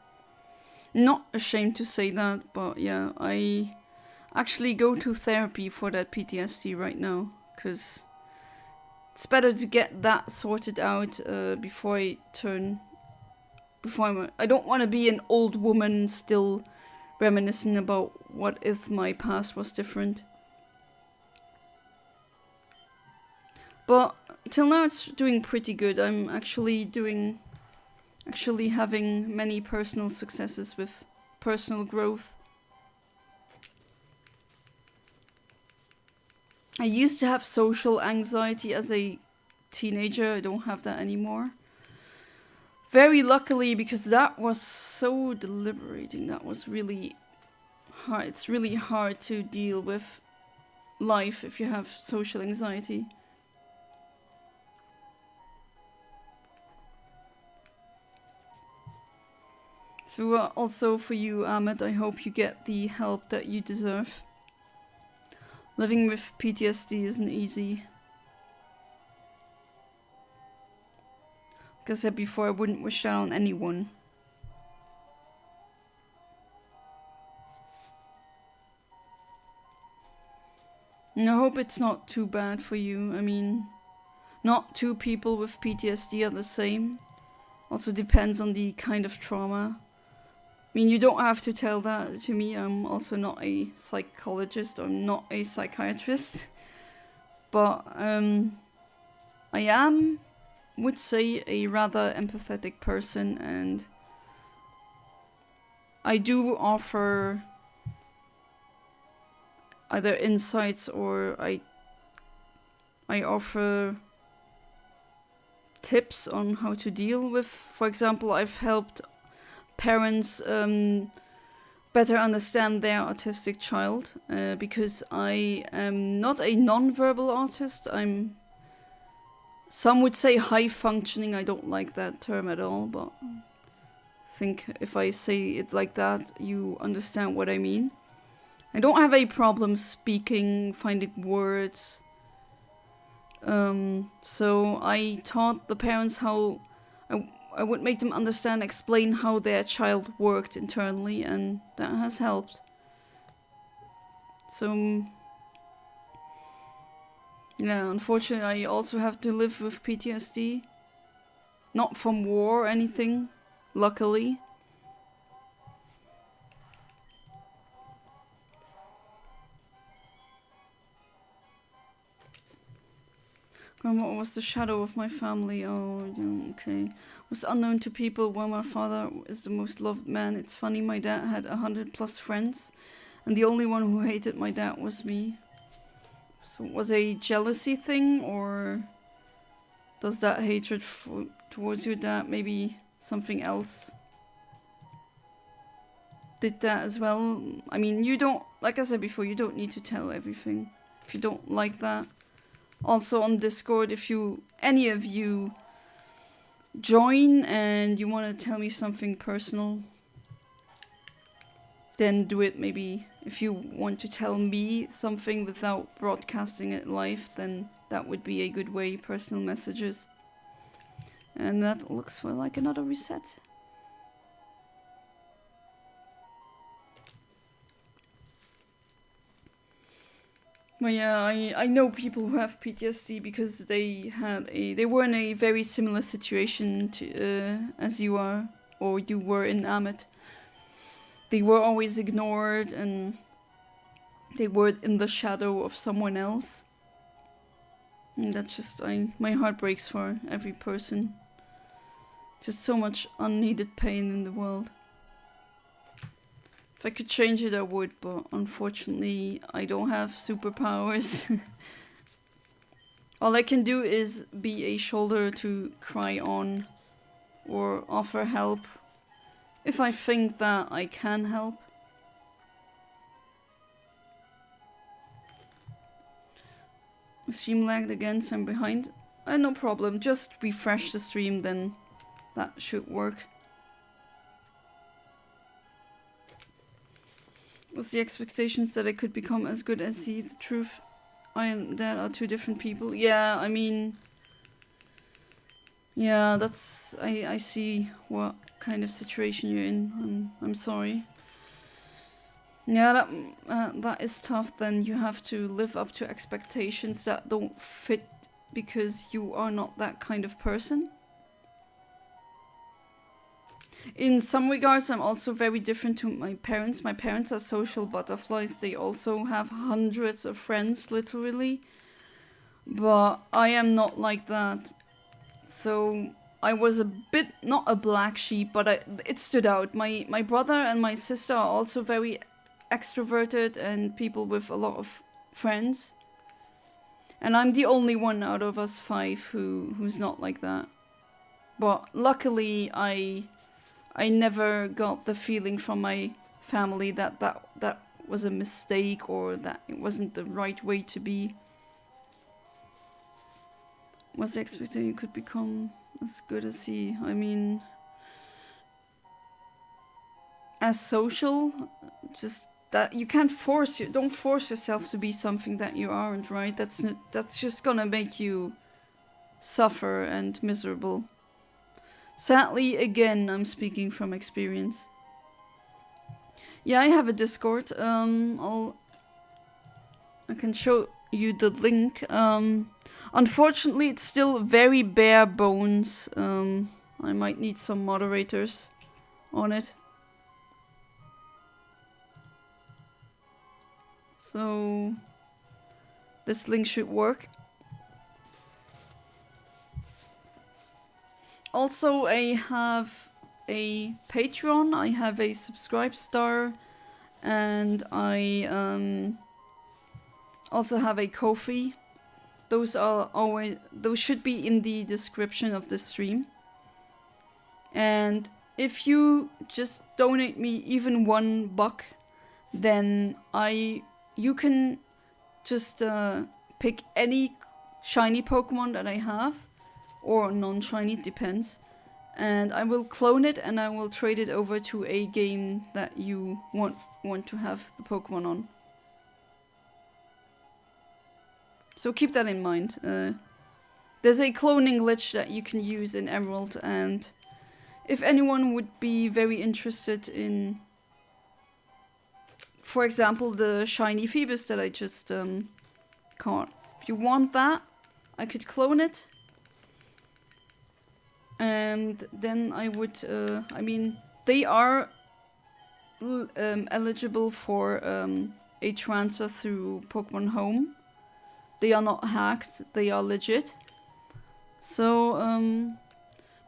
not ashamed to say that. But yeah, I actually go to therapy for that PTSD right now, because it's better to get that sorted out before I don't want to be an old woman still reminiscing about what if my past was different. But till now it's doing pretty good. I'm actually having many personal successes with personal growth. I used to have social anxiety as a teenager. I don't have that anymore. Very luckily, because that was so deliberating. That was really hard. It's really hard to deal with life if you have social anxiety. So also for you, Ahmed, I hope you get the help that you deserve. Living with PTSD isn't easy. Like I said before, I wouldn't wish that on anyone. And I hope it's not too bad for you. I mean, not two people with PTSD are the same. Also depends on the kind of trauma. I mean, you don't have to tell that to me. I'm also not a psychologist. I'm not a psychiatrist. But I would say, a rather empathetic person, and I do offer either insights or I offer tips on how to deal with. For example, I've helped parents better understand their autistic child because I am not a non-verbal autist. Some would say high functioning. I don't like that term at all, but I think if I say it like that, you understand what I mean. I don't have a problem speaking, finding words. So I taught the parents how I would make them understand, explain how their child worked internally, and that has helped. So yeah, unfortunately I also have to live with PTSD. Not from war or anything, luckily. Grandma was the shadow of my family. Oh, okay. Was unknown to people while my father is the most loved man. It's funny, my dad had 100+ friends, and the only one who hated my dad was me. So it was a jealousy thing, or does that hatred towards your dad maybe something else did that as well? I mean, you don't, like I said before, you don't need to tell everything if you don't like that. Also on Discord, if any of you join and you want to tell me something personal, then do it. Maybe if you want to tell me something without broadcasting it live, then that would be a good way, personal messages. And that looks for like another reset. But yeah, I know people who have PTSD because they were in a very similar situation to as you are, or you were in Amit. They were always ignored, and they were in the shadow of someone else. And that's just, my heart breaks for every person. Just so much unneeded pain in the world. If I could change it, I would, but unfortunately, I don't have superpowers. All I can do is be a shoulder to cry on or offer help if I think that I can help. Stream lagged again, so I'm behind. No problem, just refresh the stream, then that should work. Was the expectations that I could become as good as he? The truth, I and Dad are two different people. Yeah, I mean... Yeah, that's... I see what kind of situation you're in. I'm sorry. Yeah, that is tough. Then you have to live up to expectations that don't fit because you are not that kind of person. In some regards, I'm also very different to my parents. My parents are social butterflies. They also have hundreds of friends, literally. But I am not like that. So I was a bit, not a black sheep, but it stood out. My brother and my sister are also very extroverted and people with a lot of friends. And I'm the only one out of us 5 who's not like that. But luckily, I never got the feeling from my family that was a mistake or that it wasn't the right way to be. Was the expectation you could become as good as he? I mean, as social, just that you can't don't force yourself to be something that you aren't, right? That's just gonna make you suffer and miserable. Sadly, again, I'm speaking from experience. Yeah, I have a Discord. I can show you the link. Unfortunately, it's still very bare bones. I might need some moderators on it. So this link should work. Also, I have a Patreon, I have a Subscribe Star, and I also have a Ko-fi. Those should be in the description of the stream. And if you just donate me even $1, then you can just pick any shiny Pokemon that I have, or non-shiny, depends. And I will clone it and I will trade it over to a game that you want to have the Pokemon on. So keep that in mind. There's a cloning glitch that you can use in Emerald, and if anyone would be very interested in, for example, the shiny Feebas that I just caught. If you want that, I could clone it. And then I would, I mean, they are eligible for a transfer through Pokemon Home. They are not hacked, they are legit. So,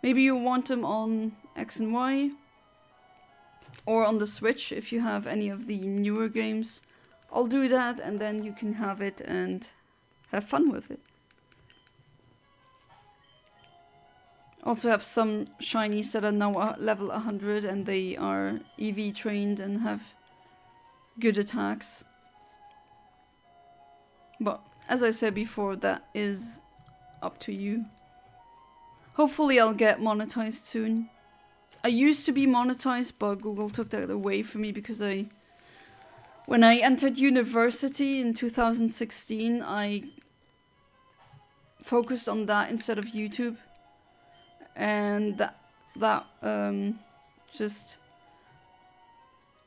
maybe you want them on X and Y. Or on the Switch, if you have any of the newer games. I'll do that, and then you can have it and have fun with it. Also have some shinies that are now level 100 and they are EV trained and have good attacks. But as I said before, that is up to you. Hopefully I'll get monetized soon. I used to be monetized, but Google took that away from me because when I entered university in 2016, I focused on that instead of YouTube. And that just,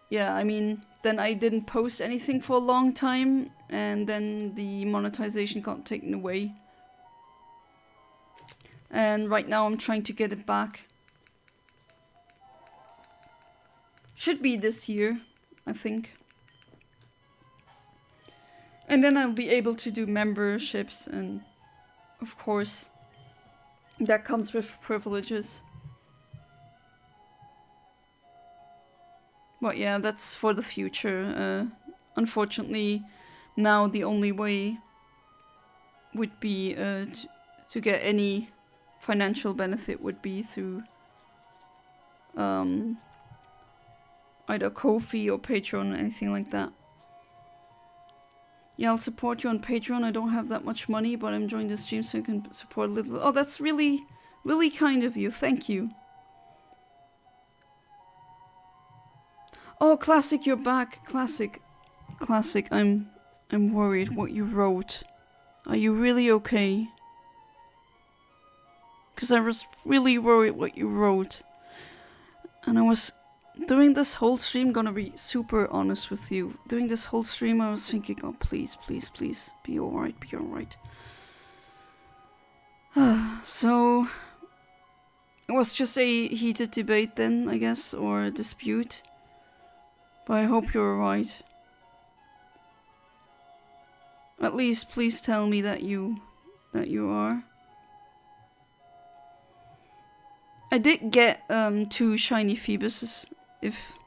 yeah, I mean, then I didn't post anything for a long time, and then the monetization got taken away. And right now I'm trying to get it back. Should be this year, I think. And then I'll be able to do memberships, and of course that comes with privileges. But yeah, that's for the future. Unfortunately, now the only way would be to get any financial benefit would be through either Ko-fi or Patreon or anything like that. Yeah, I'll support you on Patreon. I don't have that much money, but I'm enjoying the stream so I can support a little. Oh, that's really, really kind of you. Thank you. Oh, Classic, you're back. Classic. Classic, I'm worried what you wrote. Are you really okay? Because I was really worried what you wrote. And I was doing this whole stream, gonna be super honest with you. Doing this whole stream, I was thinking, oh, please, please, please, be alright, be alright. So, it was just a heated debate then, I guess, or a dispute. But I hope you're alright. At least, please tell me that you are. I did get 2 shiny Feebases, if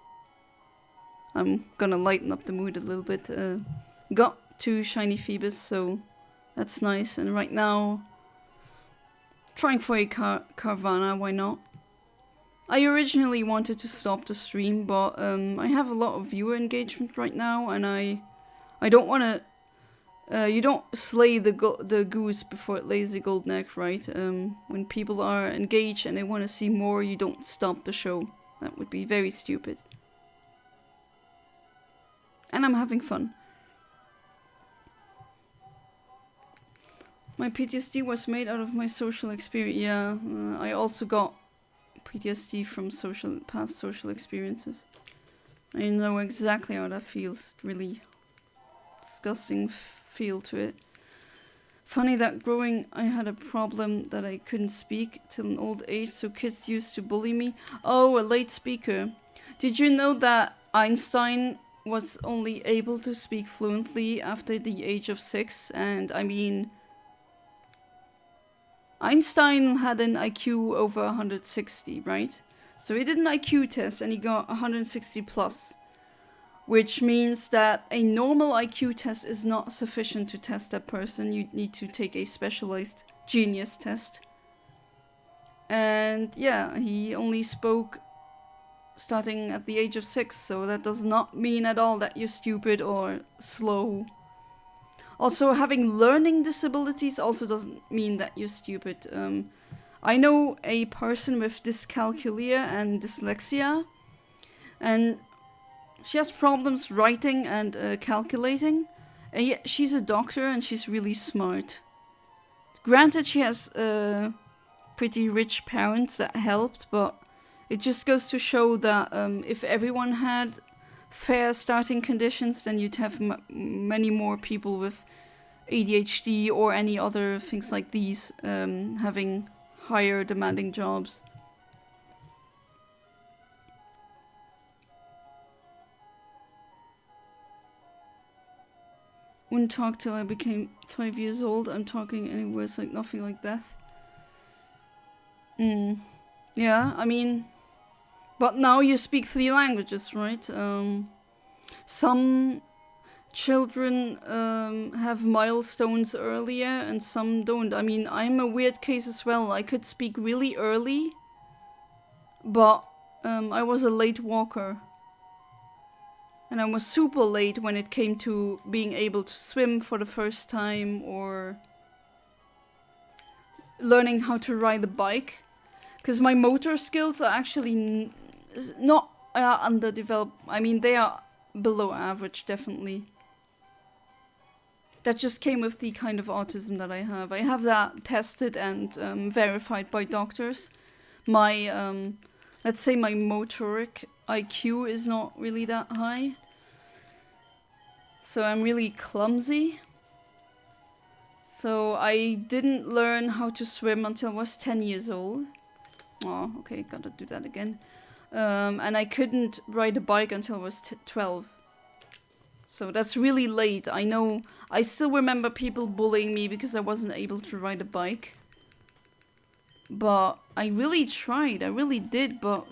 I'm gonna lighten up the mood a little bit. Got 2 shiny Feebas, so that's nice. And right now, trying for a Carvana, why not? I originally wanted to stop the stream, but I have a lot of viewer engagement right now, and I don't want to. You don't slay the goose before it lays the golden egg, right? When people are engaged and they want to see more, you don't stop the show. That would be very stupid. And I'm having fun. My PTSD was made out of my social experience. Yeah, I also got PTSD from past social experiences. I know exactly how that feels. Really disgusting feel to it. Funny that growing I had a problem that I couldn't speak till an old age, so kids used to bully me. Oh, a late speaker. Did you know that Einstein was only able to speak fluently after the age of 6? And I mean, Einstein had an IQ over 160, right? So he did an IQ test and he got 160 plus. Which means that a normal IQ test is not sufficient to test that person. You need to take a specialized genius test. And yeah, he only spoke starting at the age of 6, so that does not mean at all that you're stupid or slow. Also, having learning disabilities also doesn't mean that you're stupid. I know a person with dyscalculia and dyslexia, and she has problems writing and calculating, and yet she's a doctor and she's really smart. Granted, she has pretty rich parents that helped, but it just goes to show that if everyone had fair starting conditions, then you'd have many more people with ADHD or any other things like these having higher demanding jobs. Wouldn't talk till I became 5 years old. I'm talking any words like nothing like death. Yeah, I mean, but now you speak 3 languages, right? Some children have milestones earlier and some don't. I mean, I'm a weird case as well. I could speak really early, but I was a late walker. And I was super late when it came to being able to swim for the first time or learning how to ride a bike. Because my motor skills are actually not underdeveloped. I mean, they are below average, definitely. That just came with the kind of autism that I have. I have that tested and verified by doctors. My, let's say my motoric IQ is not really that high. So I'm really clumsy. So I didn't learn how to swim until I was 10 years old. Oh, okay, gotta do that again. And I couldn't ride a bike until I was 12. So that's really late. I know, I still remember people bullying me because I wasn't able to ride a bike. But I really tried, I really did, but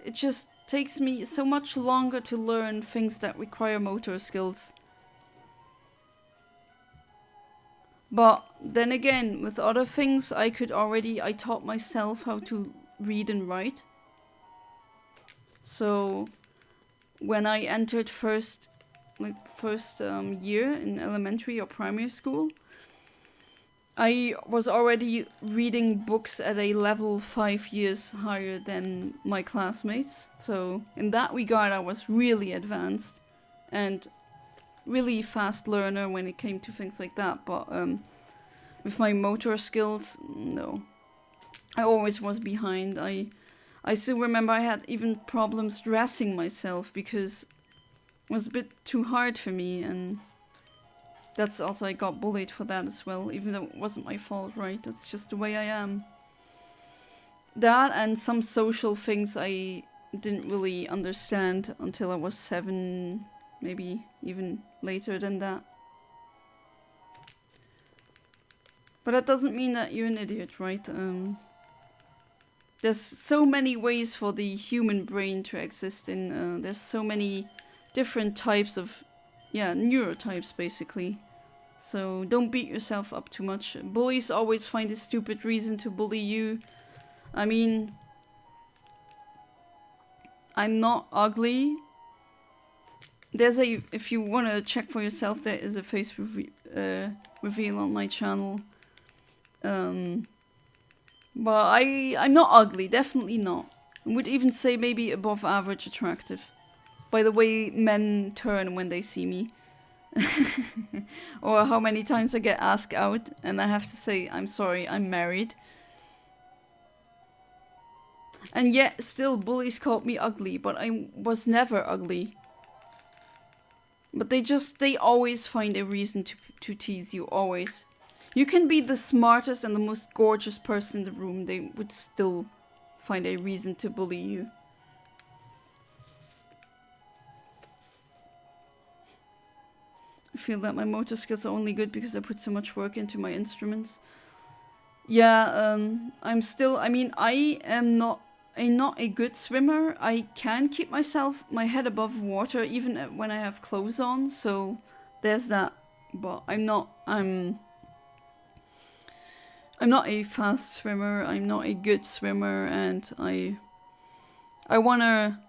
it just takes me so much longer to learn things that require motor skills. But then again, with other things I taught myself how to read and write. So when I entered first year in elementary or primary school, I was already reading books at a level 5 years higher than my classmates. So in that regard, I was really advanced and really fast learner when it came to things like that. But with my motor skills, no. I always was behind. I still remember I had even problems dressing myself because it was a bit too hard for me, and that's also, I got bullied for that as well, even though it wasn't my fault, right? That's just the way I am. That and some social things I didn't really understand until I was 7, maybe even later than that. But that doesn't mean that you're an idiot, right? There's so many ways for the human brain to exist in, there's so many different types of, neurotypes basically. So don't beat yourself up too much. Bullies always find a stupid reason to bully you. I mean, I'm not ugly. If you want to check for yourself, there is a face reveal on my channel. But I'm not ugly, definitely not. I would even say maybe above average attractive. By the way men turn when they see me. Or how many times I get asked out and I have to say, I'm sorry, I'm married. And yet, still, bullies called me ugly, but I was never ugly. But they always find a reason to tease you, always. You can be the smartest and the most gorgeous person in the room, they would still find a reason to bully you. I feel that my motor skills are only good because I put so much work into my instruments. Yeah, I am not a good swimmer. I can keep my head above water even when I have clothes on, so there's that. But I'm not a fast swimmer, I'm not a good swimmer, and I wanna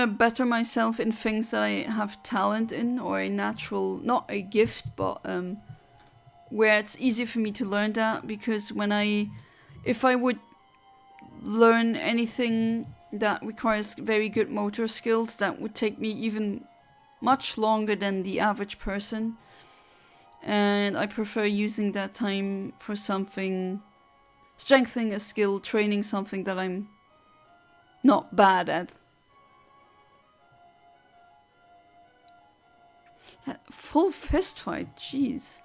better myself in things that I have talent in, or a natural, not a gift, but where it's easy for me to learn that, because if I would learn anything that requires very good motor skills, that would take me even much longer than the average person. And I prefer using that time for something, strengthening a skill, training something that I'm not bad at. Full fist fight, jeez.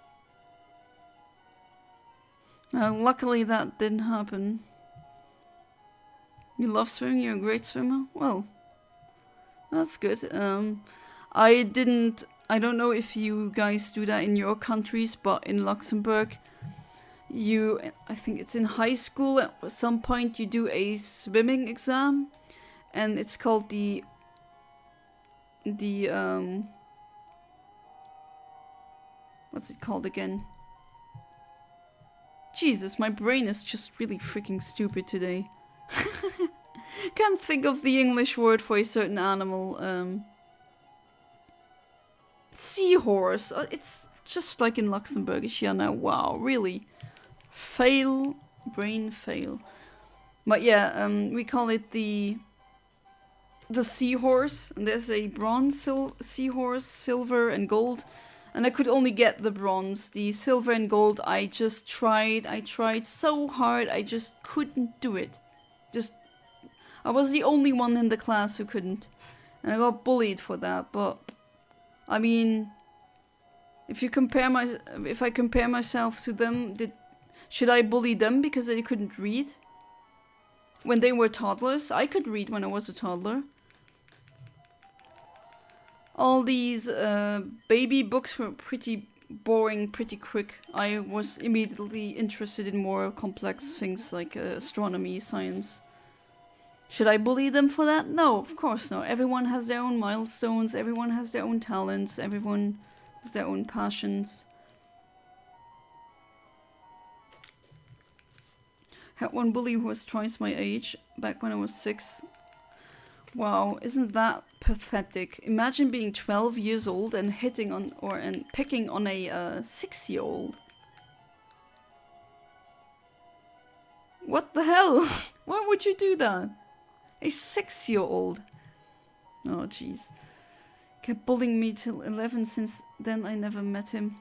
Luckily that didn't happen. You love swimming, you're a great swimmer? Well, that's good. I don't know if you guys do that in your countries, but in Luxembourg, I think it's in high school, at some point you do a swimming exam, and it's called the what's it called again? Jesus, my brain is just really freaking stupid today. Can't think of the English word for a certain animal. Seahorse. It's just like in Luxembourgish. Yeah, now, wow, really. Fail. Brain fail. But yeah, we call it the seahorse. And there's a bronze seahorse, silver and gold. And I could only get the bronze. The silver and gold, I just tried. I tried so hard, I just couldn't do it. I was the only one in the class who couldn't. And I got bullied for that, but I mean, if I compare myself to them, should I bully them because they couldn't read? When they were toddlers, I could read when I was a toddler. All these baby books were pretty boring pretty quick. I was immediately interested in more complex things like astronomy, science. Should I bully them for that? No, of course not. Everyone has their own milestones, everyone has their own talents, everyone has their own passions. Had one bully who was twice my age, back when I was 6. Wow, isn't that pathetic? Imagine being 12 years old and hitting on and picking on a 6-year-old. What the hell? Why would you do that? A 6-year-old. Oh jeez. Kept bullying me till 11, since then I never met him.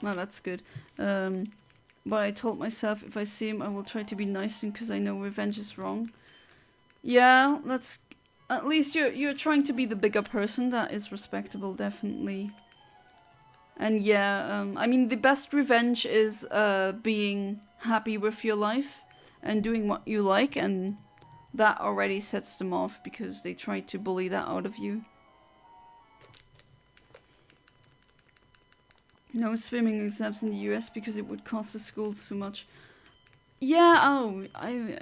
Well, that's good. But I told myself if I see him I will try to be nice to him because I know revenge is wrong. Yeah, that's... At least you're trying to be the bigger person. That is respectable, definitely. And yeah, I mean, the best revenge is being happy with your life and doing what you like, and that already sets them off because they try to bully that out of you. No swimming exams in the US because it would cost the schools too much. Yeah, oh,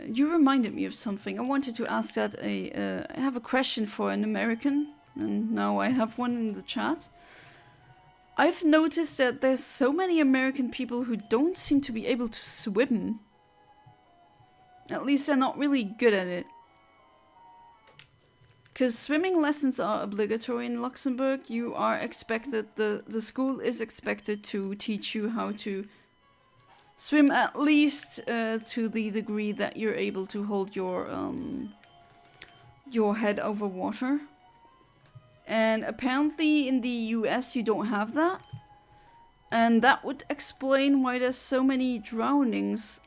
you reminded me of something. I wanted to ask that I have a question for an American, and now I have one in the chat. I've noticed that there's so many American people who don't seem to be able to swim. At least they're not really good at it. Because swimming lessons are obligatory in Luxembourg. You are expected, the school is expected to teach you how to swim, at least to the degree that you're able to hold your head over water. And apparently in the US you don't have that. And that would explain why there's so many drownings.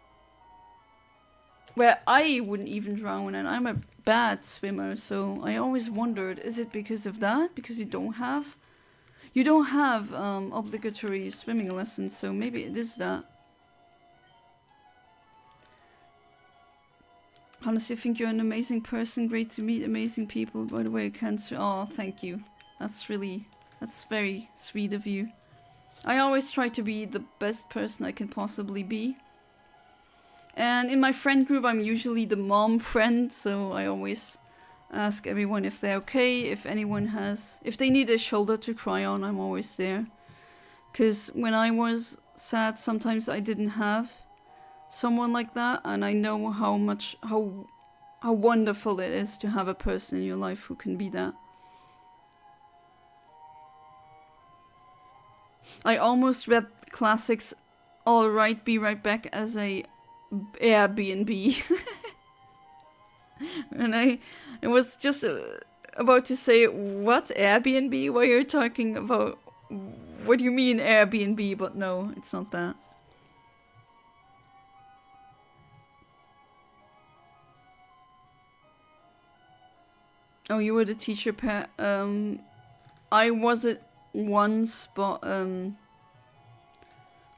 Where I wouldn't even drown, and I'm a bad swimmer, so I always wondered, is it because of that? Because you don't have obligatory swimming lessons, so maybe it is that. Honestly, I think you're an amazing person. Great to meet amazing people. By the way, I can't swim. Oh, thank you. That's very sweet of you. I always try to be the best person I can possibly be. And in my friend group, I'm usually the mom friend, so I always ask everyone if they're okay, if they need a shoulder to cry on, I'm always there. Because when I was sad, sometimes I didn't have someone like that, and I know how wonderful it is to have a person in your life who can be that. I almost read classics Alright, Be Right Back as a Airbnb. And I was just about to say, what, Airbnb? Why you're talking about, what do you mean Airbnb? But no, it's not that. Oh, you were the teacher pet. I was it once, but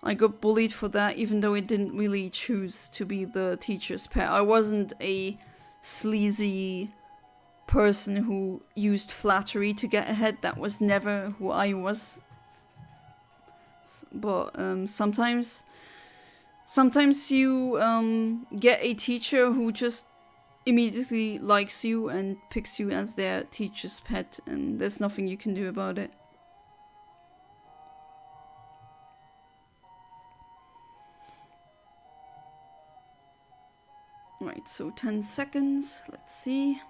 I got bullied for that, even though I didn't really choose to be the teacher's pet. I wasn't a sleazy person who used flattery to get ahead. That was never who I was. But sometimes you get a teacher who just immediately likes you and picks you as their teacher's pet, and there's nothing you can do about it. Right, so 10 seconds, let's see.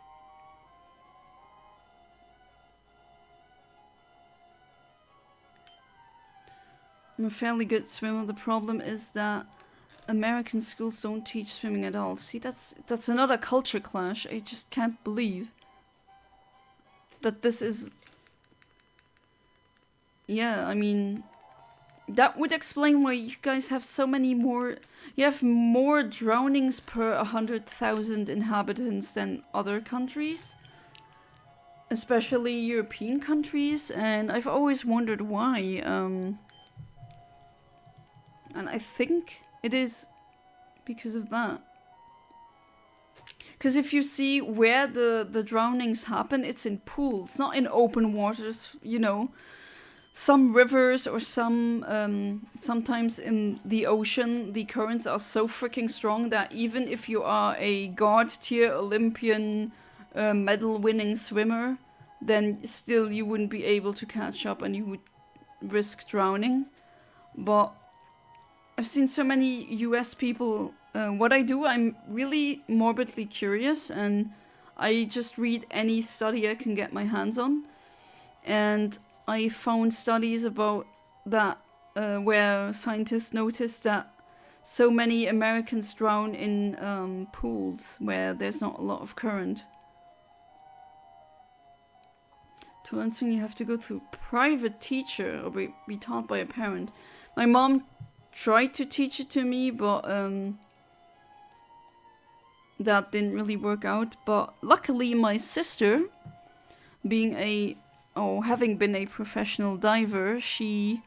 I'm a fairly good swimmer. The problem is that American schools don't teach swimming at all. See, that's another culture clash. I just can't believe that this is... Yeah, I mean... That would explain why you guys have so many more... You have more drownings per 100,000 inhabitants than other countries. Especially European countries. And I've always wondered why. And I think it is because of that. Because if you see where the drownings happen, it's in pools, not in open waters, you know. Some rivers or sometimes in the ocean, the currents are so freaking strong that even if you are a God tier Olympian medal winning swimmer, then still you wouldn't be able to catch up and you would risk drowning. But I've seen so many US people. What I do, I'm really morbidly curious, and I just read any study I can get my hands on. And I found studies about that where scientists noticed that so many Americans drown in pools where there's not a lot of current. To learn swimming, you have to go through a private teacher or be taught by a parent. My mom tried to teach it to me, but that didn't really work out. But luckily my sister, having been a professional diver, she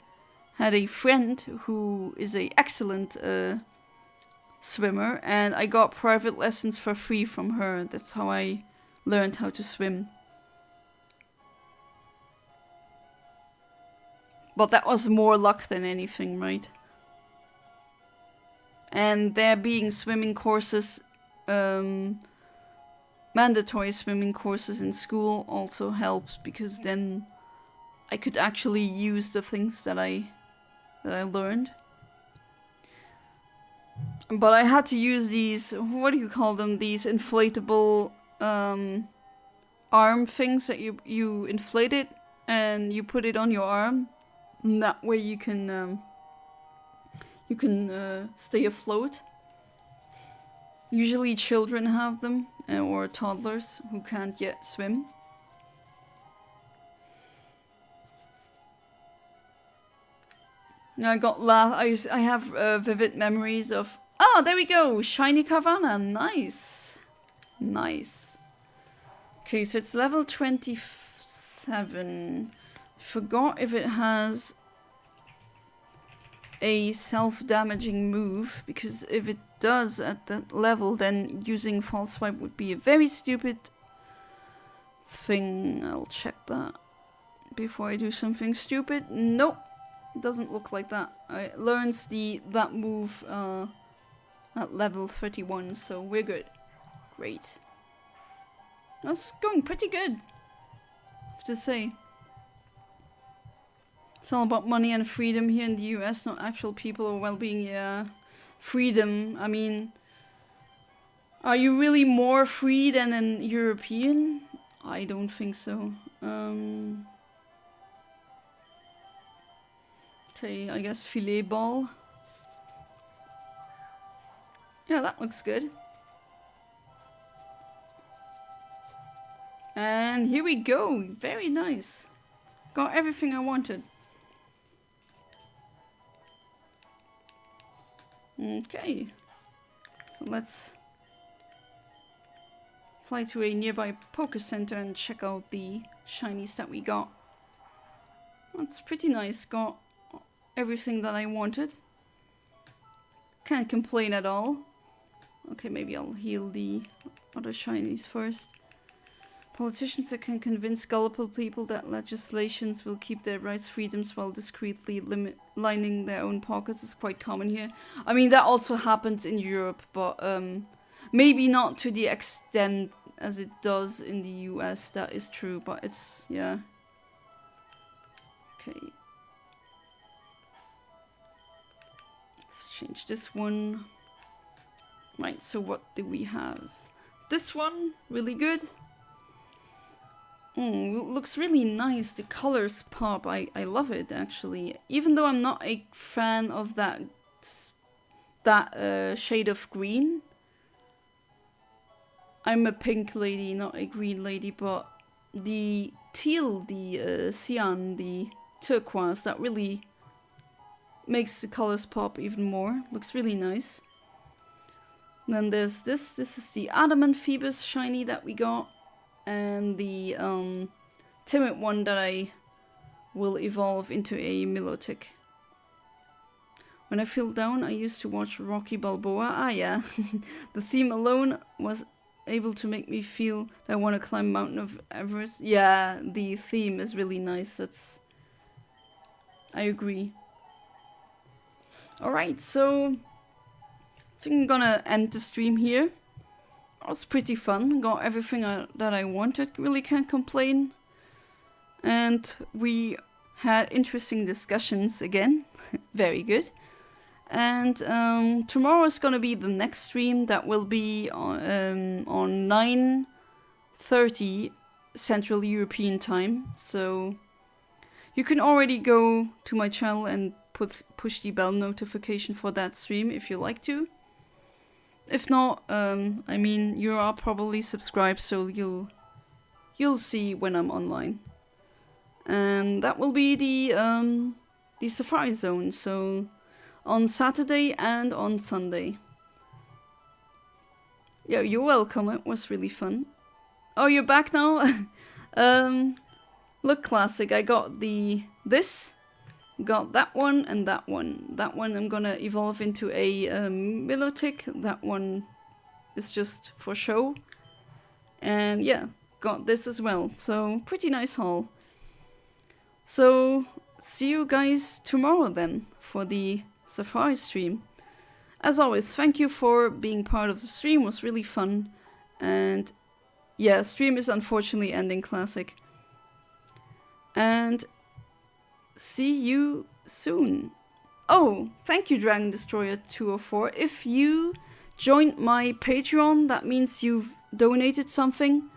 had a friend who is an excellent swimmer, and I got private lessons for free from her. That's how I learned how to swim. But that was more luck than anything, right? And there being swimming courses, mandatory swimming courses in school also helps, because then I could actually use the things that I learned. But I had to use these, what do you call them? These inflatable arm things that you inflate it and you put it on your arm. And that way you can stay afloat. Usually children have them, or toddlers who can't yet swim. I have vivid memories of... Oh, there we go! Shiny Carvana! Nice! Nice. Okay, so it's level 27. Forgot if it has a self-damaging move, because if it does at that level, then using False Swipe would be a very stupid thing. I'll check that before I do something stupid. Nope, it doesn't look like that. It learns that move at level 31, so we're good. Great. That's going pretty good, I have to say. It's all about money and freedom here in the US, not actual people or well-being. Yeah, freedom. I mean, are you really more free than an European? I don't think so. Okay, I guess filet ball. Yeah, that looks good. And here we go. Very nice. Got everything I wanted. Okay, so let's fly to a nearby Poké Center and check out the shinies that we got. That's pretty nice, got everything that I wanted. Can't complain at all. Okay, maybe I'll heal the other shinies first. Politicians that can convince gullible people that legislations will keep their rights freedoms while discreetly lining their own pockets is quite common here. I mean, that also happens in Europe, but maybe not to the extent as it does in the US. That is true, but it's, yeah. Okay. Let's change this one. Right, so what do we have? This one, really good. Looks really nice. The colors pop. I love it, actually. Even though I'm not a fan of that shade of green. I'm a pink lady, not a green lady, but the teal, the cyan, the turquoise, that really makes the colors pop even more. Looks really nice. Then there's this. This is the Adamant Feebas shiny that we got. And the timid one that I will evolve into a Milotic. When I feel down, I used to watch Rocky Balboa. Ah, yeah. The theme alone was able to make me feel that I want to climb Mountain of Everest. Yeah, the theme is really nice. I agree. Alright, so I think I'm gonna end the stream here. It was pretty fun. Got everything that I wanted. Really can't complain. And we had interesting discussions again. Very good. And tomorrow is gonna be the next stream. That will be on 9:30 Central European time. So you can already go to my channel and push the bell notification for that stream if you like to. If not, I mean, you are probably subscribed, so you'll see when I'm online. And that will be the Safari Zone, so on Saturday and on Sunday. Yeah, you're welcome. It was really fun. Oh, you're back now? Look, classic. I got this. Got that one and that one. That one I'm gonna evolve into a Milotic. That one is just for show. And yeah, got this as well. So pretty nice haul. So see you guys tomorrow then for the Safari stream. As always, thank you for being part of the stream. It was really fun. And yeah, stream is unfortunately ending, classic. And see you soon. Oh, thank you, Dragon Destroyer 204. If you joined my Patreon, that means you've donated something.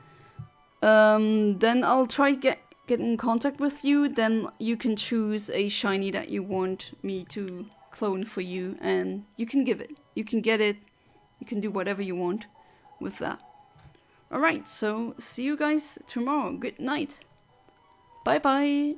Then I'll try get in contact with you. Then you can choose a shiny that you want me to clone for you, and you can give it. You can get it. You can do whatever you want with that. Alright, so see you guys tomorrow. Good night. Bye bye.